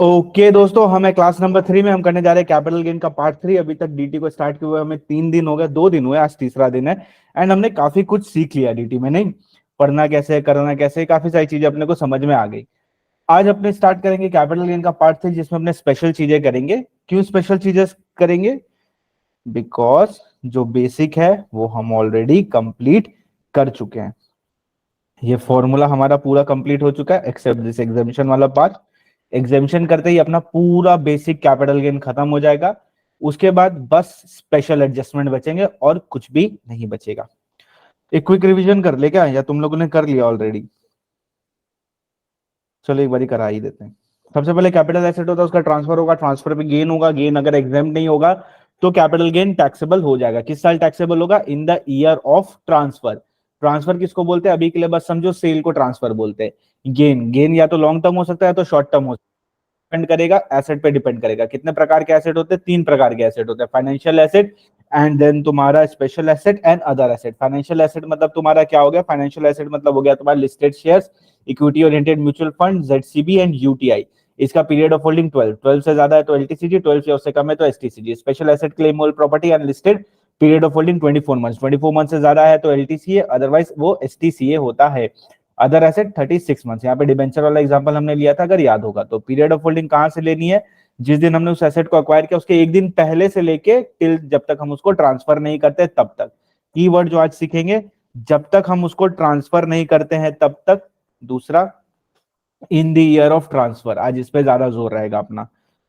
Okay दोस्तों, हमें class number 3 में हम करने जा रहे हैं कैपिटल गेन का पार्ट 3। अभी तक डीटी को स्टार्ट किए हुए हमें 3 दिन हो गए, 2 दिन हुए, आज तीसरा दिन है। एंड हमने काफी कुछ सीख लिया डीटी में, नहीं पढ़ना कैसे, करना कैसे, काफी सारी चीजें अपने को समझ में आ गई। आज अपने स्टार्ट करेंगे कैपिटल गेन का पार्ट 3, जिसमें अपने स्पेशल चीजें करेंगे। क्यों स्पेशल चीजें करेंगे? बिकॉज जो बेसिक है वो हम ऑलरेडी कंप्लीट कर चुके हैं। ये फॉर्मूला हमारा पूरा कंप्लीट हो चुका है एक्सेप्ट दिस एग्जामिशन वाला पार्ट। एग्जामिशन करते ही अपना पूरा बेसिक कैपिटल गेन खत्म हो जाएगा। उसके बाद बस स्पेशल एडजस्टमेंट बचेंगे और कुछ भी नहीं बचेगा। एक क्विक रिवीजन कर ले क्या, या तुम लोगों ने कर लिया ऑलरेडी? चलो एक बार करा ही देते हैं। सबसे पहले कैपिटल एसेट होता है, उसका ट्रांसफर होगा, ट्रांसफर पे गेन होगा। गेन अगर एग्जाम नहीं होगा तो कैपिटल गेन टैक्सेबल हो जाएगा। किस साल टैक्सेबल होगा? इन the year of transfer. Transfer किसको बोलते हैं? अभी के लिए बस समझो सेल को ट्रांसफर बोलते हैं। गेन गेन या तो लॉन्ग टर्म हो सकता है, तो शॉर्ट टर्म हो सकता है। डिपेंड करेगा, एसेट पे डिपेंड करेगा। कितने प्रकार के एसेट होते हैं? 3 प्रकार के एसेट होते हैं, फाइनेंशियल एसेट एंड देन तुम्हारा special asset and other asset. Financial asset मतलब तुम्हारा क्या हो गया? फाइनेंशियल एसेट मतलब हो गया तुम्हारा listed shares, equity oriented mutual fund, ZCB and UTI. इसका पीरियड ऑफ होल्डिंग 12 से ज्यादा है तो एलटीसीजी, 12 से उससे कम है तो STCG. Special asset claimable property unlisted, period of holding 24 months, 24 month से ज्यादा है तो एलटीसीए, अदरवाइज वो एसटीसीए होता है। Other asset 36 months. यहाँ पे डिबेंचर वाला एग्जांपल हमने लिया था, अगर याद होगा तो। पीरियड ऑफ होल्डिंग कहां से लेनी है? जिस दिन हमने उस एसेट को अक्वायर किया उसके एक दिन पहले से लेके टिल जब तक हम उसको ट्रांसफर नहीं करते तब तक। कीवर्ड जो आज सीखेंगे, जब तक हम उसको ट्रांसफर नहीं करते हैं तब तक। दूसरा, इन द ईयर ऑफ ट्रांसफर। आज इस पे ज्यादा जोर रहेगा अपना,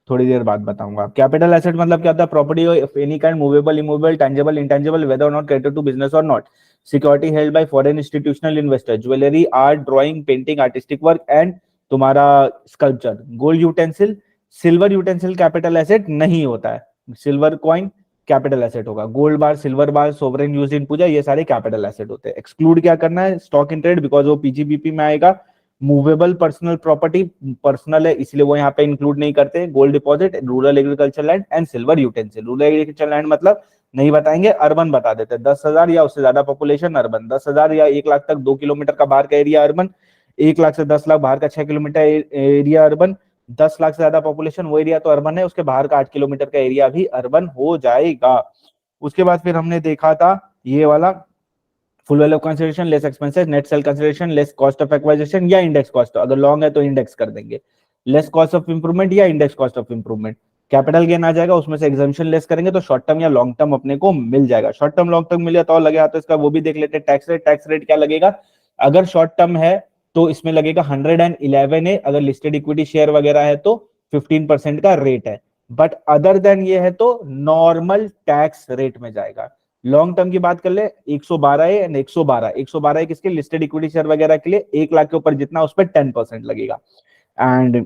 थोड़ी देर बाद बताऊंगा। कैपिटल एसेट मतलब क्या होता है? Property of any kind, movable, immovable, tangible, intangible, whether और नॉट क्रेडिटेड टू बिजनेस और not. Security held by foreign institutional investor, jewellery, art, drawing, painting, artistic work and तुम्हारा sculpture. Gold utensil, silver utensil capital asset नहीं होता है। Silver coin capital asset होगा। Gold bar, silver bar, sovereign use in puja, ये सारे capital asset होते हैं। Exclude क्या करना है? स्टॉक इन ट्रेड, बिकॉज वो पीजीबीपी में आएगा। मूवेबल पर्सनल प्रॉपर्टी, पर्सनल है इसलिए वो यहाँ पे इंक्लूड नहीं करते। Gold deposit, rural agriculture land and silver utensil. Rural agriculture land मतलब नहीं बताएंगे, अर्बन बता देते हैं। 10,000 या उससे ज्यादा पॉपुलेशन अर्बन, 10,000 या 1 लाख तक 2 किलोमीटर का बाहर का एरिया अर्बन, 1 लाख से 10 लाख बाहर का 6 किलोमीटर एरिया अर्बन, 10 लाख से ज्यादा पॉपुलेशन वो एरिया तो अर्बन है, उसके बाहर का 8 किलोमीटर का एरिया भी अर्बन हो जाएगा। उसके बाद फिर हमने देखा था ये वाला, full value of consideration less expenses, net sale consideration less cost of एक्वाइजिशन या इंडेक्स कॉस्ट। अगर लॉन्ग है तो इंडेक्स कर देंगे। लेस कॉस्ट ऑफ इंप्रूवमेंट या index cost of improvement. Capital gain आ जाएगा, उसमें से एग्जाम्पशन लेस करेंगे तो शॉर्ट टर्म या लॉन्ग टर्म अपने को मिल जाएगा। शॉर्ट टर्म लॉन्ग टर्म मिल गया तो और लगेगा तो इसका वो भी देख लेते हैं। टैक्स रेट, टैक्स रेट क्या लगेगा? अगर शॉर्ट टर्म है तो इसमें लगेगा 111 है, अगर लिस्टेड इक्विटी शेयर वगैरह है तो 15% का रेट है। बट अदर देन ये है तो नॉर्मल टैक्स रेट में जाएगा। लॉन्ग टर्म की बात कर ले, 112 है एंड 112 है किसके? लिस्टेड इक्विटी शेयर वगैरह के लिए। 1 लाख के ऊपर जितना उस पर 10% लगेगा। एंड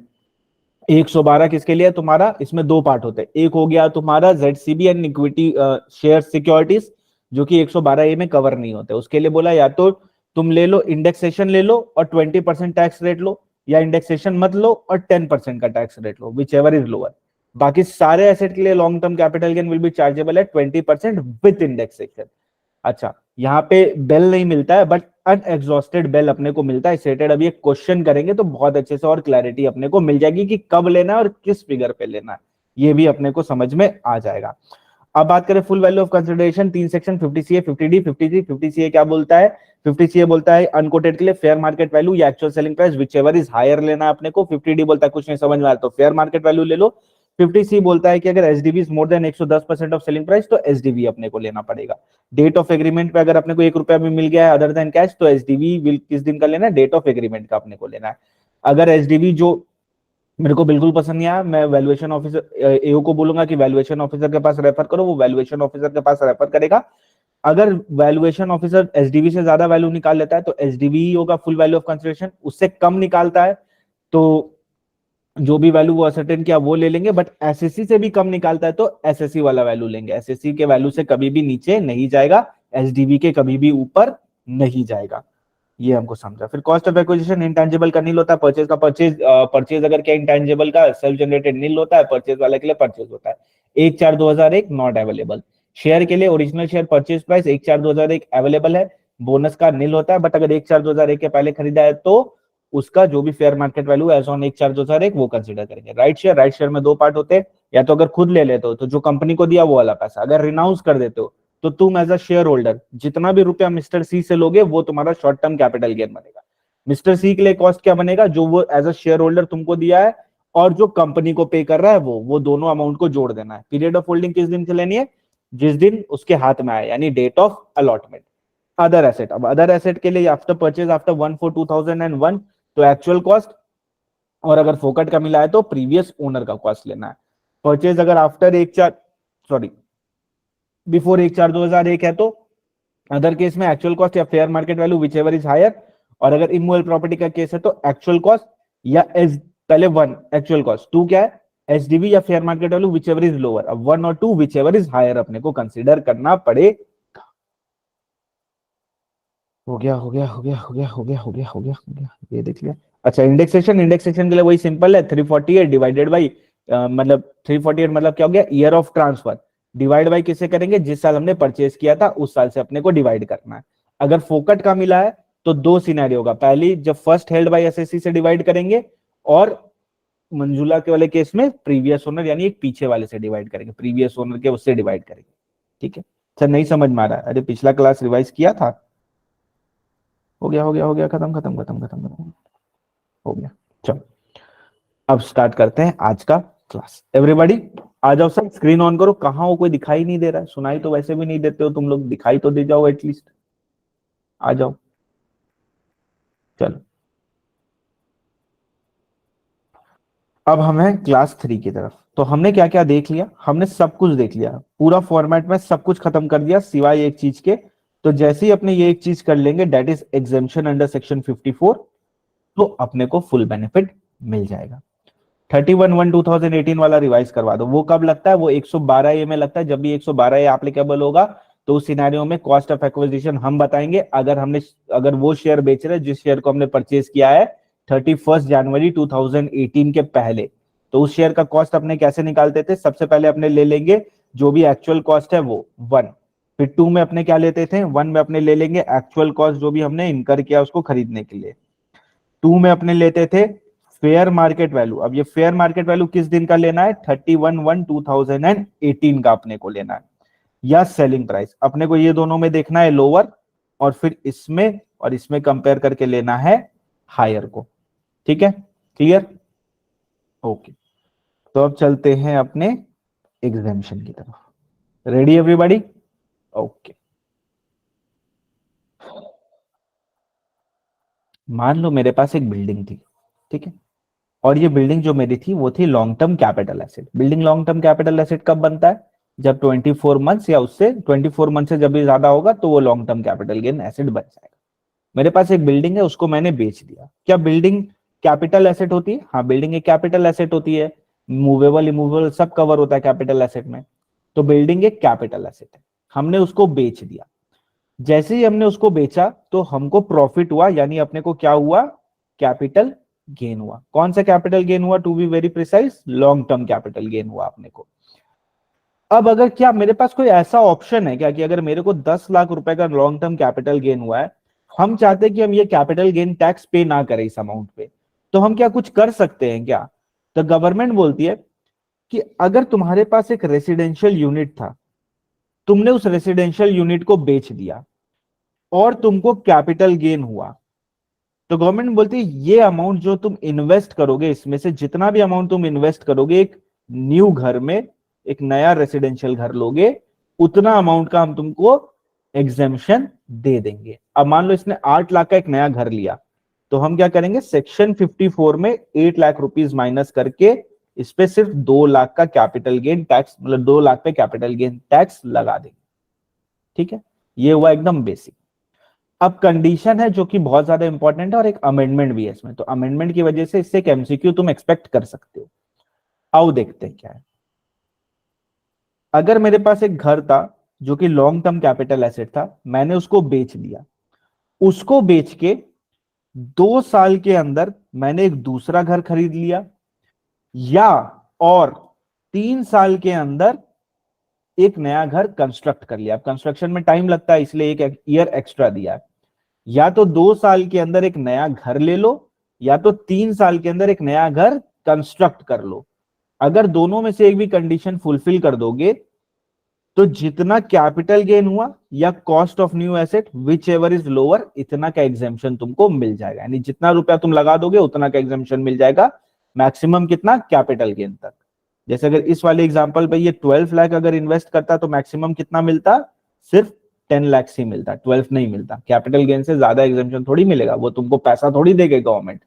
112 किसके लिए? तुम्हारा इसमें दो पार्ट होते हैं। एक हो गया तुम्हारा जेडसीबी एंड इक्विटी शेयर सिक्योरिटीज, जो कि 112 ए में कवर नहीं होते। उसके लिए बोला या तो तुम ले लो इंडेक्सेशन ले लो और 20% टैक्स रेट लो, या इंडेक्सेशन मत लो और 10% का टैक्स रेट लो, विच एवर इज लोअर। बाकी सारे एसेट के लिए long term capital gain will be chargeable at 20% with indexation. अच्छा, यहाँ पे बेल नहीं मिलता है बट अनएग्जॉस्टेड बेल अपने को मिलता है। सेटेड अभी एक क्वेश्चन करेंगे तो बहुत अच्छे से और क्लैरिटी अपने को मिल जाएगी कि कब लेना है और किस फिगर पे लेना है, ये भी अपने को समझ में आ जाएगा। अब बात करें full value of consideration, 3 section, 50 CA, 50D, 50G। 50 CA क्या बोलता है? 50 CA बोलता है अनकोटेड के लिए फेयर मार्केट वैल्यू या actual selling price, whichever is higher लेना है अपने को। 50D बोलता है कुछ नहीं समझ में आया तो फेयर मार्केट वैल्यू ले लो। 50C बोलता है कि अगर SDV is more than 110% of selling price तो एसडीवी अपने को लेना पड़ेगा। डेट ऑफ एग्रीमेंट पे अगर अपने को 1 रुपया भी मिल गया है अदर देन कैश तो एसडीवी विल किस दिन का लेना है? डेट ऑफ एग्रीमेंट का अपने को लेना है। अगर एसडीवी जो मेरे को बिल्कुल पसंद नहीं आया, मैं वैल्यूएशन ऑफिसर एओ को बोलूंगा कि वैल्यूएशन ऑफिसर के पास रेफर करो, वो वैल्यूएशन ऑफिसर के पास रेफर करेगा। अगर वैल्यूएशन ऑफिसर एसडीवी से ज्यादा वैल्यू निकाल लेता है तो एसडीवी होगा फुल वैल्यू ऑफ कंसिडरेशन। उससे कम निकालता है तो जो भी वैल्यू वो असर्टेन किया वो ले लेंगे, बट एसएससी से भी कम निकालता है तो एसएससी वाला वैल्यू लेंगे। एसएससी के वैल्यू से कभी भी नीचे नहीं जाएगा, एसडीवी के कभी भी ऊपर नहीं जाएगा। ये हमको समझा। फिर कॉस्ट ऑफ एक्विजिशन, इंटेंजिबल का नील होता है, परचेज का परचेज अगर क्या इंटेंजिबल का सेल्फ जनरेटेड नील होता है, परचेज वाले के लिए परचेज होता है। 1/4/2001 नॉट अवेलेबल। शेयर के लिए original share purchase price 1/4/2001 available है, बोनस का नील होता है। बट अगर 1/4/2001 के पहले खरीदा है तो उसका जो भी fair market value as on 1/4/2001 वो कंसिडर करेंगे। राइट शेयर में दो पार्ट होते हैं, या तो अगर खुद ले लेते हो तो जो कंपनी को दिया वो वाला पैसा, अगर रिनाउंस कर देते हो तो तुम एज अ शेयर होल्डर जितना भी रुपया मिस्टर सी से लोगे वो तुम्हारा शॉर्ट टर्म कैपिटल गेन बनेगा। मिस्टर सी के लिए कॉस्ट क्या बनेगा, जो वो एज अ शेयर होल्डर तुमको दिया है और जो कंपनी को पे कर रहा है वो दोनों अमाउंट को जोड़ देना है। पीरियड ऑफ होल्डिंग किस दिन से लेनी है, जिस दिन उसके हाथ में आए, यानी date of allotment. Other asset, अब अदर एसेट के लिए आफ्टर परचेज आफ्टर 1/4/2001 तो एक्चुअल कॉस्ट, और अगर फोकट का मिला है तो प्रीवियस ओनर का कॉस्ट लेना है। परचेज अगर आफ्टर 1/4 बिफोर 1/4/2001 है तो अदर केस में एक्चुअल कॉस्ट या fair market value whichever is higher, और अगर इमूवेबल प्रॉपर्टी का केस है तो एक्चुअल कॉस्ट या एस, पहले वन एक्चुअल कॉस्ट, टू क्या है एसडीवी या fair market value whichever is lower, अब वन और two whichever is higher अपने को कंसिडर करना पड़ेगा। हो गया हो गया हो गया हो गया हो गया हो गया हो गया हो गया, ये देख लिया। अच्छा, इंडेक्सेशन के लिए वही सिंपल है, 348 डिवाइडेड बाई, मतलब 348 मतलब क्या हो गया, year of transfer, divide by किसे करेंगे, जिस साल हमने परचेज किया था उस साल से अपने को डिवाइड करना है। अगर फोकट का मिला है तो दो सिनेरियो होगा, पहली जब फर्स्ट हेल्ड बाई एसएससी से डिवाइड करेंगे, और मंजूला के वाले केस में प्रीवियस ओनर यानी एक पीछे वाले से डिवाइड करेंगे, प्रीवियस ओनर के उससे डिवाइड करेंगे। ठीक है, अच्छा नहीं समझ में आ रहा है, अरे पिछला क्लास रिवाइज किया था। हो गया हो गया हो गया, खत्म खत्म खत्म खत्म खत्म, हो गया। चलो अब स्टार्ट करते हैं आज का क्लास। एवरीबॉडी आ जाओ, सब स्क्रीन ऑन करो। कहाँ हो, कोई दिखाई नहीं दे रहा है, सुनाई तो वैसे भी नहीं देते हो तुम लोग, दिखाई तो दे जाओ एटलीस्ट, आ जाओ। चलो अब हमें क्लास 3 की तरफ। तो हमने क्या क्या देख लिया, हमने सब कुछ देख लिया, पूरा फॉर्मेट में सब कुछ खत्म कर दिया सिवाय एक चीज के। तो जैसे ही अपने ये एक चीज कर लेंगे, that is exemption under section 54, तो अपने को फुल बेनिफिट मिल जाएगा। 31/1/2018 वाला रिवाइज करवा दो। वो कब लगता है, वो 112A में लगता है। जब भी 112A एप्लीकेबल होगा तो उस सिनेरियो में कॉस्ट ऑफ एक्विजिशन हम बताएंगे। अगर वो शेयर बेच रहे जिस शेयर को हमने परचेज किया है 31 जनवरी 2018 के पहले, तो उस शेयर का कॉस्ट अपने कैसे निकालते थे, सबसे पहले अपने ले लेंगे जो भी एक्चुअल कॉस्ट है वो 1, फिर 2 में अपने क्या लेते थे, 1 में अपने ले लेंगे एक्चुअल कॉस्ट जो भी हमने इनकर किया उसको खरीदने के लिए, 2 में अपने लेते थे फेयर मार्केट वैल्यू। अब ये फेयर मार्केट वैल्यू किस दिन का लेना है, 31/1/2018 का अपने को लेना है, या सेलिंग प्राइस अपने को ये दोनों में देखना है लोअर, और फिर इसमें और इसमें कंपेयर करके लेना है हायर को। ठीक है, क्लियर, ओके। तो अब चलते हैं अपने एग्जामिशन की तरफ। Ready everybody, okay. मान लो मेरे पास एक बिल्डिंग थी, ठीक है, और ये बिल्डिंग जो मेरी थी वो थी long term capital asset. Building long term capital asset कब बनता है, जब 24 मंथ्स या उससे 24 मंथ से जब भी ज्यादा होगा तो वो long term capital gain asset बन जाएगा। मेरे पास एक बिल्डिंग है, उसको मैंने बेच दिया। क्या बिल्डिंग कैपिटल एसेट होती है, हाँ बिल्डिंग एक कैपिटल एसेट होती है, मूवेबल इमूवेबल सब कवर होता है कैपिटल एसेट में। तो बिल्डिंग एक कैपिटल एसेट है, हमने उसको बेच दिया। जैसे ही हमने उसको बेचा तो हमको प्रॉफिट हुआ, यानी अपने को क्या हुआ, कैपिटल गेन हुआ। कौन सा कैपिटल गेन हुआ, to be very precise long term capital gain हुआ अपने को। अब अगर क्या मेरे पास कोई ऐसा ऑप्शन है क्या कि अगर मेरे को 10 लाख रुपए का लॉन्ग टर्म कैपिटल गेन हुआ है, हम चाहते हैं कि हम ये कैपिटल गेन टैक्स पे ना करें इस अमाउंट पे, तो हम क्या कुछ कर सकते हैं क्या। तो गवर्नमेंट बोलती है कि अगर तुम्हारे पास एक रेसिडेंशियल यूनिट था, तुमने उस रेसिडेंशियल यूनिट को बेच दिया और तुमको कैपिटल गेन हुआ, तो गवर्नमेंट बोलती है ये अमाउंट जो तुम इन्वेस्ट करोगे, इसमें से जितना भी अमाउंट तुम इन्वेस्ट करोगे एक न्यू घर में, एक नया रेसिडेंशियल घर लोगे, उतना अमाउंट का हम तुमको एग्जेम्पशन दे देंगे। अब मान लो इसने 8 लाख का एक नया घर लिया, तो हम क्या करेंगे, सेक्शन 54 में 8 लाख रुपीज माइनस करके इस पे सिर्फ 2 लाख का कैपिटल गेन टैक्स, मतलब 2 लाख पे कैपिटल गेन टैक्स लगा देंगे। ठीक है, ये हुआ एकदम बेसिक। अब कंडीशन है जो कि बहुत ज्यादा इंपॉर्टेंट है और एक अमेंडमेंट भी है इसमें, तो अमेंडमेंट की वजह से इससे एक एमसीक्यू तुम एक्सपेक्ट कर सकते हो। आओ देखते हैं क्या है। अगर मेरे पास एक घर था जो कि लॉन्ग टर्म कैपिटल एसेट था, मैंने उसको बेच दिया, उसको बेच के 2 साल के अंदर मैंने एक दूसरा घर खरीद लिया, या और 3 साल के अंदर एक नया घर कंस्ट्रक्ट कर लिया। अब कंस्ट्रक्शन में टाइम लगता है इसलिए एक ईयर एक्स्ट्रा दिया है। या तो 2 साल के अंदर एक नया घर ले लो, या तो 3 साल के अंदर एक नया घर कंस्ट्रक्ट कर लो। अगर दोनों में से एक भी कंडीशन फुलफिल कर दोगे तो जितना कैपिटल गेन हुआ या cost of new asset whichever is lower, इतना का एग्जेम्पशन तुमको मिल जाएगा। यानी जितना रुपया तुम लगा दोगे उतना का एग्जेम्पशन मिल जाएगा। मैक्सिमम कितना, कैपिटल गेन तक। जैसे अगर इस वाले एग्जांपल पे ये 12 लाख अगर इन्वेस्ट करता तो मैक्सिमम कितना मिलता, सिर्फ 10 लाख ही मिलता, 12 नहीं मिलता। कैपिटल गेन से ज्यादा एग्जेम्पशन थोड़ी मिलेगा, वो तुमको पैसा थोड़ी देगा गवर्नमेंट।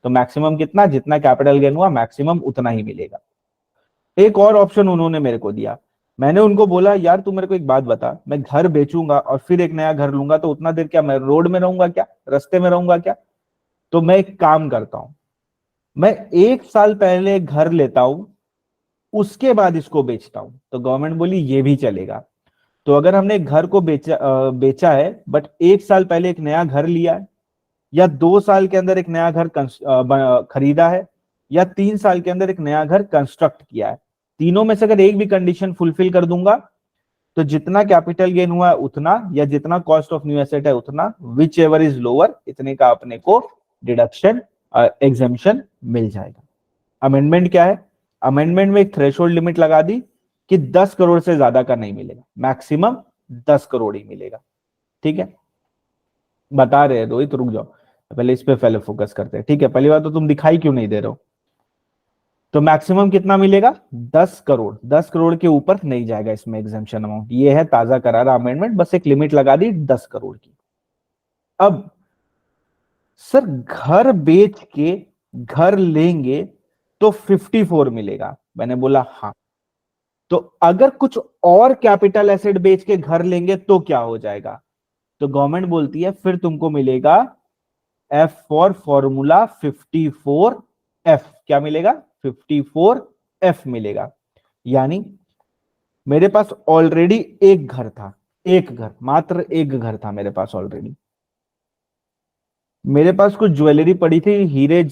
तो मैक्सिमम कितना, जितना कैपिटल गेन हुआ मैक्सिमम उतना ही मिलेगा। एक और ऑप्शन उन्होंने मेरे को दिया, मैंने उनको बोला यार तू मेरे को एक बात बता, मैं घर बेचूंगा और फिर एक नया घर लूंगा तो उतना देर क्या मैं रोड में रहूंगा क्या, रास्ते में रहूंगा क्या? तो मैं एक काम करता हूं, मैं 1 साल पहले घर लेता हूं उसके बाद इसको बेचता हूं। तो गवर्नमेंट बोली ये भी चलेगा। तो अगर हमने एक घर को बेचा है बट 1 साल पहले एक नया घर लिया है, या 2 साल के अंदर एक नया घर खरीदा है, या 3 साल के अंदर एक नया घर कंस्ट्रक्ट किया है, तीनों में से अगर एक भी कंडीशन फुलफिल कर दूंगा तो जितना कैपिटल गेन हुआ है उतना, या जितना कॉस्ट ऑफ न्यू एसेट है उतना, विच एवर इज लोअर, इतने का अपने को डिडक्शन एग्जेम्पशन मिल जाएगा। अमेंडमेंट क्या है, अमेंडमेंट में एक थ्रेशोल्ड लिमिट लगा दी कि 10 करोड़ से ज्यादा का नहीं मिलेगा, मैक्सिमम 10 करोड़ ही मिलेगा। ठीक है, बता रहे हैं रोहित, रुक जाओ पहले इस पे पहले फोकस करते हैं। ठीक है, पहली बात तो तुम दिखाई क्यों नहीं दे रहे हो? तो मैक्सिमम कितना मिलेगा, 10 करोड़। 10 करोड़ के ऊपर नहीं जाएगा इसमें एग्जेम्पशन अमाउंट। ये है ताजा करारा अमेंडमेंट, बस एक लिमिट लगा दी 10 करोड़ की। अब सर घर बेच के घर लेंगे तो 54 मिलेगा, मैंने बोला हाँ। तो अगर कुछ और कैपिटल एसेट बेच के घर लेंगे तो क्या हो जाएगा? तो गवर्नमेंट बोलती है फिर तुमको मिलेगा एफ फॉर फॉर्मूला 54F। क्या मिलेगा, 54F मिलेगा। यानी मेरे पास ऑलरेडी एक घर था, एक घर, मात्र एक घर था मेरे पास ऑलरेडी। मेरे पास कुछ ज्वेलरी पड़ी थी, हीरे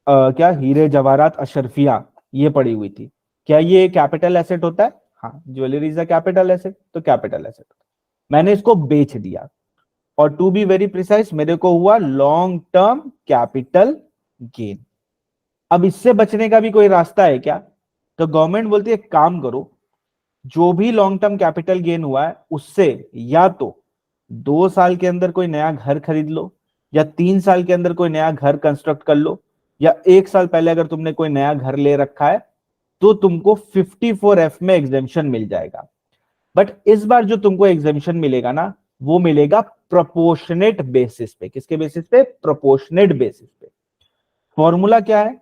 क्या हीरे जवाहरात अशरफिया ये पड़ी हुई थी। क्या ये कैपिटल एसेट होता है? हाँ, jewellery is a capital asset, तो कैपिटल एसेट। मैंने इसको बेच दिया और टू बी वेरी प्रिसाइज मेरे को हुआ लॉन्ग टर्म कैपिटल गेन। अब इससे बचने का भी कोई रास्ता है क्या? तो गवर्नमेंट बोलती है काम करो, जो भी लॉन्ग टर्म कैपिटल गेन हुआ है उससे या तो 2 साल के अंदर कोई नया घर खरीद लो, या 3 साल के अंदर कोई नया घर कंस्ट्रक्ट कर लो, या 1 साल पहले अगर तुमने कोई नया घर ले रखा है तो तुमको 54F में एग्जेम्पशन मिल जाएगा। बट इस बार जो तुमको एग्जेम्पशन मिलेगा ना, वो मिलेगा प्रोपोर्शनेट बेसिस पे। किसके बेसिस पे? प्रोपोर्शनेट बेसिस पे। फॉर्मूला क्या है,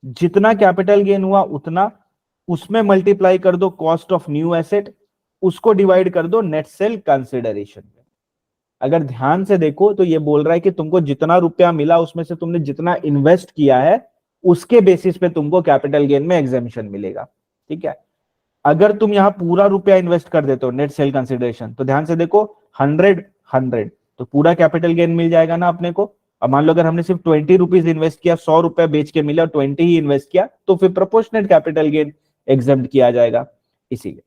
जितना कैपिटल गेन हुआ उतना, उसमें मल्टीप्लाई कर दो कॉस्ट ऑफ न्यू एसेट, उसको डिवाइड कर दो नेट सेल कंसिडरेशन पे। अगर ध्यान से देखो तो ये बोल रहा है कि तुमको जितना रुपया मिला उसमें से तुमने जितना इन्वेस्ट किया है उसके बेसिस पे तुमको कैपिटल गेन में एग्जेम्पशन मिलेगा। ठीक है, अगर तुम यहां पूरा रुपया इन्वेस्ट कर देते हो नेट सेल कंसिडरेशन, तो ध्यान से देखो 100 तो पूरा कैपिटल गेन मिल जाएगा ना अपने को। अब मान लो अगर हमने सिर्फ 20 रुपीज इन्वेस्ट किया, 100 रुपया बेच के मिला और 20 ही इन्वेस्ट किया, तो फिर प्रोपोर्शनेट कैपिटल गेन एग्जेम्प्ट किया जाएगा। इसीलिए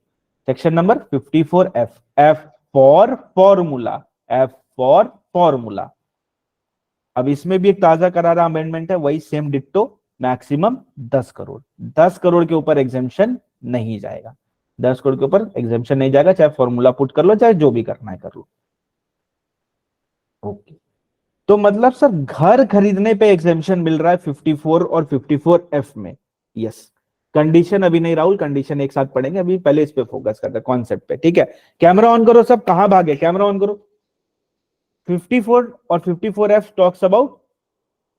section number 54F, F for formula, F for formula. अब इसमें भी एक ताजा करारा अमेंडमेंट है, वही same ditto, maximum 10 crore. 10 crore के ऊपर एग्जेम्पशन नहीं जाएगा, 10 करोड़ के ऊपर एग्जेम्पशन नहीं जाएगा, चाहे फॉर्मूला पुट कर लो चाहे जो भी करना है कर लो। ओके, तो मतलब सर घर खरीदने पे एग्जेम्पशन मिल रहा है 54 और 54F में। यस, कंडीशन अभी नहीं राहुल, कंडीशन एक साथ पढ़ेंगे, अभी पहले इस पे फोकस करते हैं कॉन्सेप्ट पे। ठीक है, कैमरा ऑन करो सब, कहां भागे, कैमरा ऑन करो। 54 और 54F टॉक्स अबाउट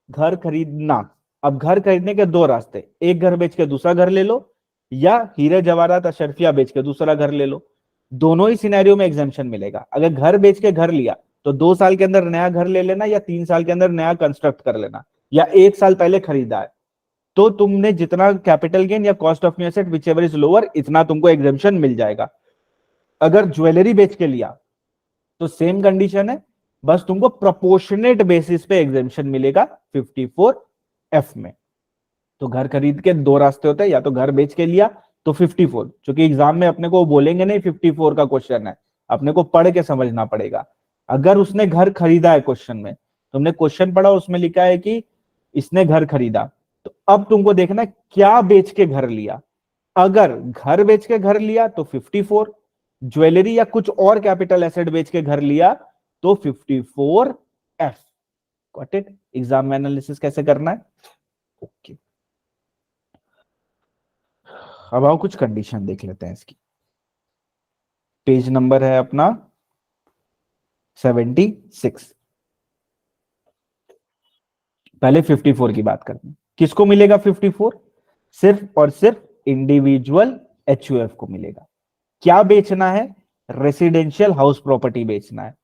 घर खरीदना। अब घर खरीदने के दो रास्ते, एक घर बेच के दूसरा घर ले लो, या हीरे जवाहरात अशरफिया बेच के दूसरा घर ले लो। दोनों ही सिनेरियो में एग्जेम्पशन मिलेगा। अगर घर बेच के घर लिया तो 2 साल के अंदर नया घर ले लेना, या 3 साल के अंदर नया कंस्ट्रक्ट कर लेना, या 1 साल पहले खरीदा है, तो तुमने जितना कैपिटल गेन या cost of new asset whichever is lower, इतना तुमको एग्जेम्पशन मिल जाएगा। अगर ज्वेलरी बेच के लिया तो सेम कंडीशन है, बस तुमको प्रोपोर्शनेट बेसिस पे एग्जेम्पशन मिलेगा 54F में। तो घर खरीद के दो रास्ते होते हैं, या तो घर बेच के लिया तो 54, क्योंकि एग्जाम में अपने को बोलेंगे नहीं 54 का क्वेश्चन है, अपने को पढ़ के समझना पड़ेगा। अगर उसने घर खरीदा है, क्वेश्चन में तुमने क्वेश्चन पढ़ा उसमें लिखा है कि इसने घर खरीदा, तो अब तुमको देखना है क्या बेच के घर लिया। अगर घर बेच के घर लिया तो 54, ज्वेलरी या कुछ और कैपिटल एसेट बेच के घर लिया तो 54F। Got it? एग्जाम में एनालिसिस कैसे करना है? ओके, अब आओ कुछ कंडीशन देख लेते हैं इसकी। पेज नंबर है अपना 76। पहले 54 की बात करते हैं। किसको मिलेगा 54? सिर्फ और सिर्फ इंडिविजुअल एचयूएफ को मिलेगा। क्या बेचना है? रेसिडेंशियल हाउस प्रॉपर्टी बेचना है।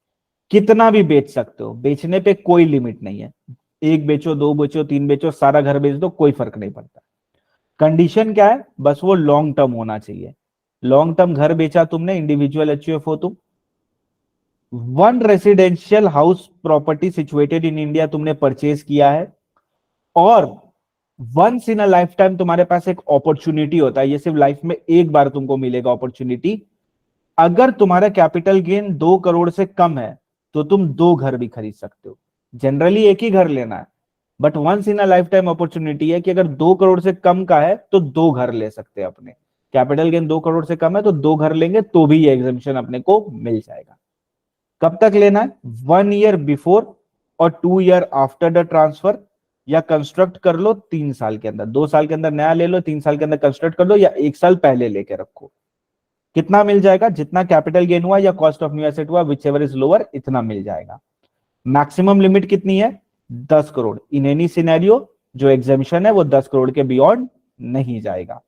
कितना भी बेच सकते हो, बेचने पे कोई लिमिट नहीं है। एक बेचो, दो बेचो, तीन बेचो, सारा घर बेच दो, कोई फर्क नहीं पड़ता। कंडीशन क्या है? बस वो लॉन्ग टर्म होना चाहिए। लॉन्ग टर्म घर बेचा तुमने, इंडिविजुअल एचयूएफ हो तुम। One residential house property situated in India तुमने परचेज किया है, और once in a lifetime तुम्हारे पास एक अपॉर्चुनिटी होता है, ये सिर्फ लाइफ में एक बार तुमको मिलेगा अपॉर्चुनिटी। अगर तुम्हारा कैपिटल गेन 2 करोड़ से कम है तो तुम 2 घर भी खरीद सकते हो। जनरली एक ही घर लेना है, but once in a lifetime opportunity है कि अगर 2 करोड़ से कम का है तो 2 घर ले सकते हैं अपने। कैपिटल गेन 2 करोड़ से कम है तो 2 घर लेंगे तो भी ये एग्जेम्पशन अपने को मिल जाएगा। कब तक लेना है? 1 ईयर बिफोर और 2 ईयर आफ्टर द ट्रांसफर, या कंस्ट्रक्ट कर लो 3 साल के अंदर। 2 साल के अंदर नया ले लो, 3 साल के अंदर कंस्ट्रक्ट कर लो, या 1 साल पहले लेके रखो। कितना मिल जाएगा? जितना कैपिटल गेन हुआ या कॉस्ट ऑफ न्यू एसेट हुआ, विच एवर इज लोअर, इतना मिल जाएगा। मैक्सिमम लिमिट कितनी है? 10 करोड़। इन एनी सिनेरियो जो एग्जेम्पशन है वो 10 करोड़ के बियॉन्ड नहीं जाएगा।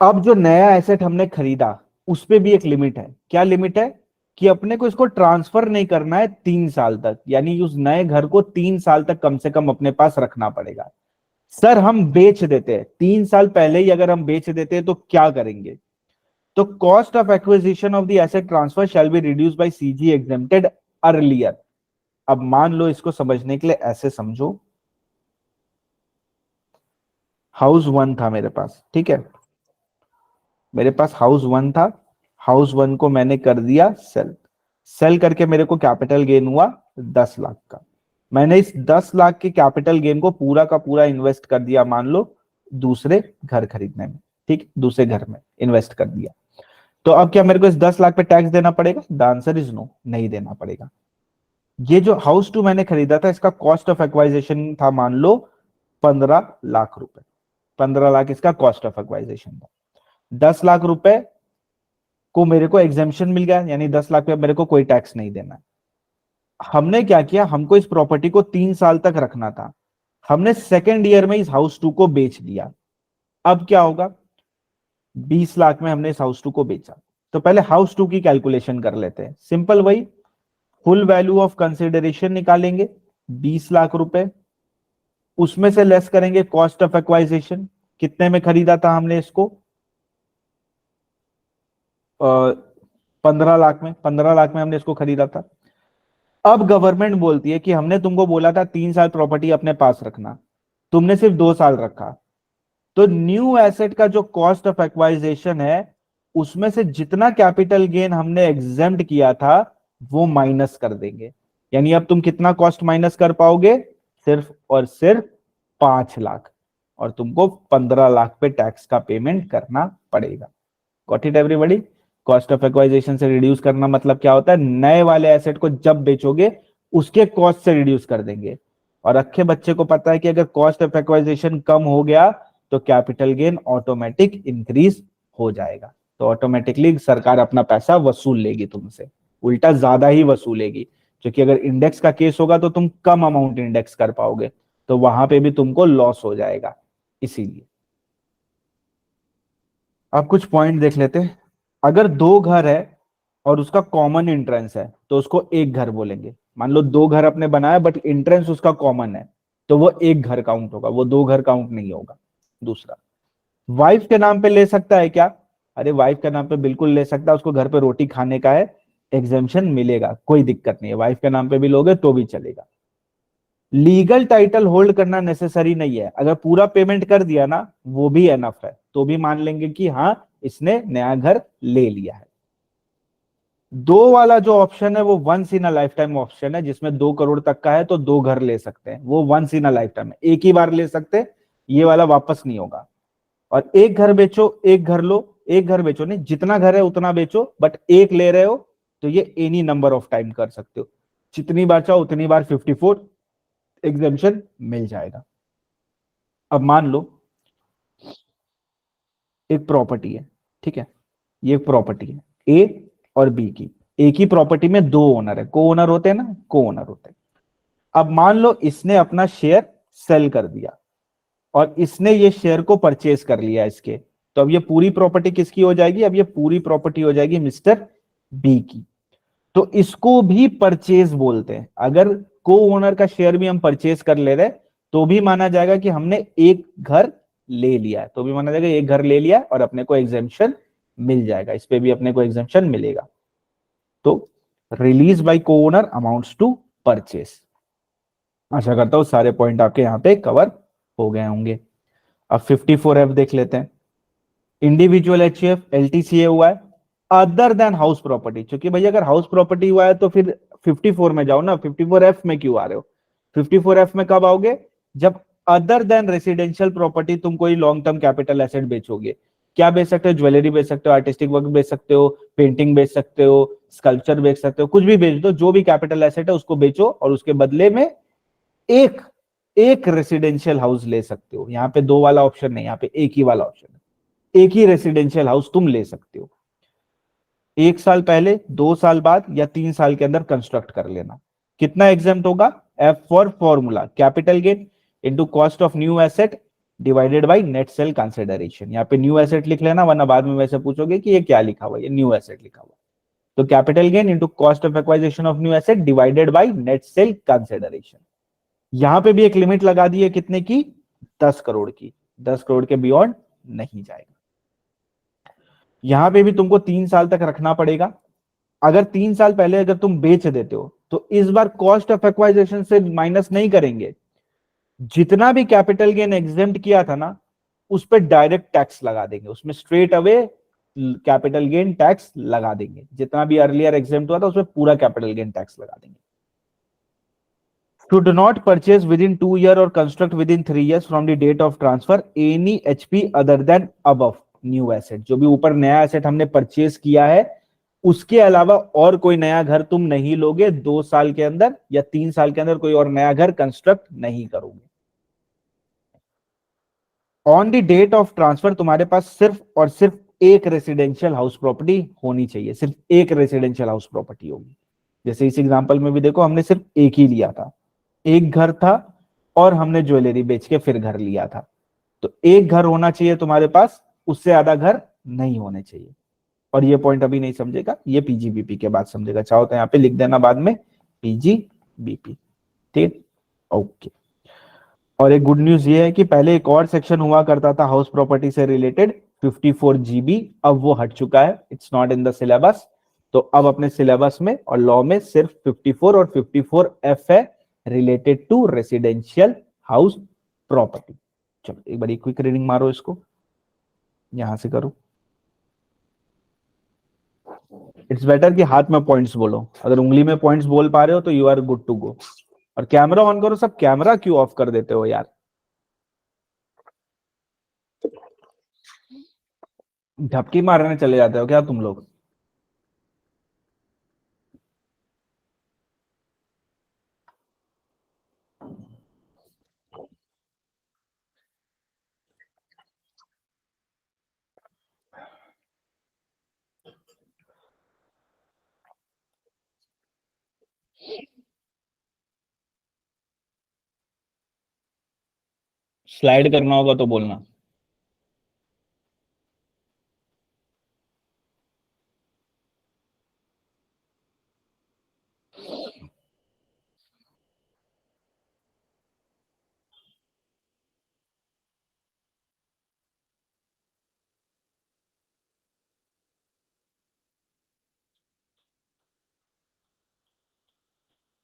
अब जो नया एसेट हमने खरीदा उस पे भी एक लिमिट है। क्या लिमिट है? कि अपने को इसको ट्रांसफर नहीं करना है 3 साल तक, यानी उस नए घर को 3 साल तक कम से कम अपने पास रखना पड़ेगा। सर हम बेच देते हैं 3 साल पहले ही, अगर हम बेच देते हैं तो क्या करेंगे? तो cost of acquisition of the asset transfer shall be reduce by CG exempted earlier. अब मान लो, इसको समझने के लिए ऐसे समझो, हाउस वन था मेरे पास, ठीक है, मेरे पास हाउस वन था। हाउस वन को मैंने कर दिया सेल। सेल करके मेरे को कैपिटल गेन हुआ 10 लाख का। मैंने इस 10 लाख के कैपिटल गेन को पूरा का पूरा इन्वेस्ट कर दिया, मान लो दूसरे घर खरीदने में, ठीक, दूसरे घर में इन्वेस्ट कर दिया। तो अब क्या मेरे को इस 10 लाख पे टैक्स देना पड़ेगा? द आंसर इज नो, नहीं देना पड़ेगा। ये जो हाउस टू मैंने खरीदा था, इसका कॉस्ट ऑफ एक्वाइजेशन था मान लो 15 लाख रुपए। 15 लाख इसका कॉस्ट ऑफ एक्वाइजेशन था। 10 लाख रुपए को मेरे को एग्जेम्पशन मिल गया, यानी 10 लाख पे मेरे को कोई टैक्स नहीं देना है। हमने क्या किया? हमको इस प्रॉपर्टी को 3 साल तक रखना था। हमने सेकेंड ईयर में इस हाउस टू को बेच दिया। अब क्या होगा? 20 लाख में हमने इस हाउस टू को बेचा। तो पहले हाउस टू की कैलकुलेशन कर लेते हैं, सिंपल वही, फुल वैल्यू ऑफ कंसिडरेशन निकालेंगे 20 लाख रुपए, उसमें से लेस करेंगे कॉस्ट ऑफ एक्वाइजेशन। कितने में खरीदा था हमने इसको? 15 लाख में। 15 लाख में हमने इसको खरीदा था। अब गवर्नमेंट बोलती है कि हमने तुमको बोला था 3 साल प्रॉपर्टी अपने पास रखना, तुमने सिर्फ 2 साल रखा। तो न्यू एसेट का जो कॉस्ट ऑफ एक्वाइजेशन है, उसमें से जितना कैपिटल गेन हमने एग्जेम्प्ट किया था वो माइनस कर देंगे। यानी अब तुम कितना कॉस्ट माइनस कर पाओगे? सिर्फ और सिर्फ 5 लाख, और तुमको 15 लाख पे टैक्स का पेमेंट करना पड़ेगा। Got it everybody? Cost of acquisition से रिड्यूस करना मतलब क्या होता है? नए वाले एसेट को जब बेचोगे उसके कॉस्ट से रिड्यूस कर देंगे। और अच्छे बच्चे को पता है कि अगर कॉस्ट ऑफ एक्वाइजेशन कम हो गया तो कैपिटल गेन ऑटोमेटिक इंक्रीज हो जाएगा। तो ऑटोमेटिकली सरकार अपना पैसा वसूल लेगी तुमसे, उल्टा ज्यादा ही वसूलेगी। क्योंकि अगर इंडेक्स का केस होगा तो तुम कम अमाउंट इंडेक्स कर पाओगे, तो वहां पे भी तुमको लॉस हो जाएगा। इसीलिए अब कुछ पॉइंट देख लेते हैं। अगर 2 घर है और उसका कॉमन एंट्रेंस है तो उसको एक घर बोलेंगे। मान लो 2 घर अपने बनाया बट एंट्रेंस उसका कॉमन है, तो वो एक घर काउंट होगा, वो 2 घर काउंट नहीं होगा। दूसरा, वाइफ के नाम पे ले सकता है क्या? अरे वाइफ के नाम पे बिल्कुल ले सकता है, उसको घर पे रोटी खाने का है, एग्जेम्पशन मिलेगा, कोई दिक्कत नहीं है, वाइफ के नाम पे भी लोगे तो भी चलेगा। लीगल टाइटल होल्ड करना नेसेसरी नहीं है, अगर पूरा पेमेंट कर दिया ना वो भी एनफ है, तो भी मान लेंगे कि हाँ इसने नया घर ले लिया है। दो वाला जो ऑप्शन है वो once in a lifetime option है, जिसमें 2 करोड़ तक का है तो 2 घर ले सकते हैं, वो once in a lifetime है, एक ही बार ले सकते हैं, ये वाला वापस नहीं होगा। और एक घर बेचो, एक घर लो, एक घर बेचो नहीं, जितना घर है उतना बेचो, बट एक ले रहे हो तो ये एनी नंबर ऑफ टाइम कर सकते हो, जितनी बार चाहो उतनी बार 54 एग्जेम्पशन मिल जाएगा। अब मान लो एक प्रॉपर्टी है, ठीक है, ये एक प्रॉपर्टी है ए और बी की, एक ही प्रॉपर्टी में 2 ओनर है, को ओनर होते हैं ना, को ओनर होते हैं। अब मान लो इसने अपना शेयर सेल कर दिया और इसने ये शेयर को परचेज कर लिया इसके, तो अब ये पूरी प्रॉपर्टी किसकी हो जाएगी, अब ये पूरी प्रॉपर्टी हो जाएगी मिस्टर बी की। तो इसको भी परचेज बोलते हैं, अगर को ओनर का शेयर भी हम परचेज कर ले रहे तो भी माना जाएगा कि हमने एक घर ले लिया है, तो भी माना जाएगा एक घर ले लिया और अपने को एग्जेम्पशन मिल जाएगा, इस पे भी अपने को एग्जेम्पशन मिलेगा। तो रिलीज बाय को ओनर अमाउंट्स टू परचेज। आशा करता हूं सारे पॉइंट आपके यहाँ पे कवर हो गए होंगे। अब 54F देख लेते हैं। इंडिविजुअल एचयूएफ एलटीसीए हुआ है अदर देन हाउस प्रॉपर्टी, क्योंकि भाई अगर हाउस प्रॉपर्टी हुआ है तो फिर 54 में जाओ ना, 54F में क्यों आ रहे हो? 54F में कब आओगे, जब अदर देन रेसिडेंशियल प्रॉपर्टी तुम कोई लॉन्ग टर्म कैपिटल एसेट बेचोगे। क्या बेच सकते हो? ज्वेलरी बेच सकते हो, आर्टिस्टिक वर्क बेच सकते हो, पेंटिंग बेच सकते हो, स्कल्पचर बेच सकते हो, कुछ भी बेच दो, जो भी कैपिटल एसेट है उसको बेचो और उसके बदले में एक एक रेसिडेंशियल हाउस ले सकते हो। यहाँ पे दो वाला ऑप्शन नहीं, यहाँ पे एक ही वाला ऑप्शन है, एक ही रेसिडेंशियल हाउस तुम ले सकते हो। 1 साल पहले, 2 साल बाद या 3 साल के अंदर कंस्ट्रक्ट कर लेना। कितना एग्जाम्प्ट होगा? F for formula capital gain into cost of new asset divided by net sale consideration. यहाँ पे न्यू एसेट लिख लेना, वरना बाद में वैसे पूछोगे कि ये क्या लिखा हुआ है, ये न्यू एसेट लिखा हुआ। तो capital gain into cost of एक्वाइजिशन of new asset divided by net sale consideration. यहां पे भी एक लिमिट लगा दी है, कितने की? 10 करोड़ की, 10 करोड़ के बियॉन्ड नहीं जाएगा। यहां पे भी तुमको 3 साल तक रखना पड़ेगा। अगर 3 साल पहले अगर तुम बेच देते हो तो इस बार कॉस्ट ऑफ एक्वाइजिशन से माइनस नहीं करेंगे, जितना भी कैपिटल गेन एग्जेम्प्ट किया था ना उस पर डायरेक्ट टैक्स लगा देंगे, उसमें straight away capital gain tax लगा देंगे, जितना भी अर्लियर एग्जेम्प्ट हुआ था उसमें पूरा कैपिटल गेन टैक्स लगा देंगे। Should not purchase within 2 years or construct within 3 years from the date of transfer any HP other than above new asset। जो भी ऊपर नया एसेट हमने परचेज किया है उसके अलावा और कोई नया घर तुम नहीं लोगे 2 साल के अंदर, या 3 साल के अंदर कोई और नया घर कंस्ट्रक्ट नहीं करोगे। On the date of transfer तुम्हारे पास सिर्फ और सिर्फ एक रेसिडेंशियल हाउस प्रॉपर्टी होनी चाहिए, सिर्फ एक रेसिडेंशियल हाउस प्रॉपर्टी होगी। जैसे इस एग्जांपल में भी देखो हमने सिर्फ एक ही लिया था, एक घर था और हमने ज्वेलरी बेच के फिर घर लिया था, तो एक घर होना चाहिए तुम्हारे पास, उससे ज्यादा घर नहीं होने चाहिए। और ये पॉइंट अभी नहीं समझेगा, ये पीजीबीपी के बाद समझेगा, चाहो तो यहाँ पे लिख देना बाद में पीजीबीपी। ठीक, ओके। और एक गुड न्यूज ये है कि पहले एक और सेक्शन हुआ करता था हाउस प्रॉपर्टी से रिलेटेड 54GB, अब वो हट चुका है, it's not in the syllabus. तो अब अपने सिलेबस में और लॉ में सिर्फ 54 और 54F है, related to residential house property. चलो एक बार क्विक रीडिंग मारो इसको, यहां से करो। इट्स बेटर कि हाथ में पॉइंट्स बोलो, अगर उंगली में पॉइंट्स बोल पा रहे हो तो you are good to go. और कैमरा ऑन करो सब, कैमरा क्यों ऑफ कर देते हो यार? झपकी मारने चले जाते हो क्या तुम लोग? स्लाइड करना होगा तो बोलना।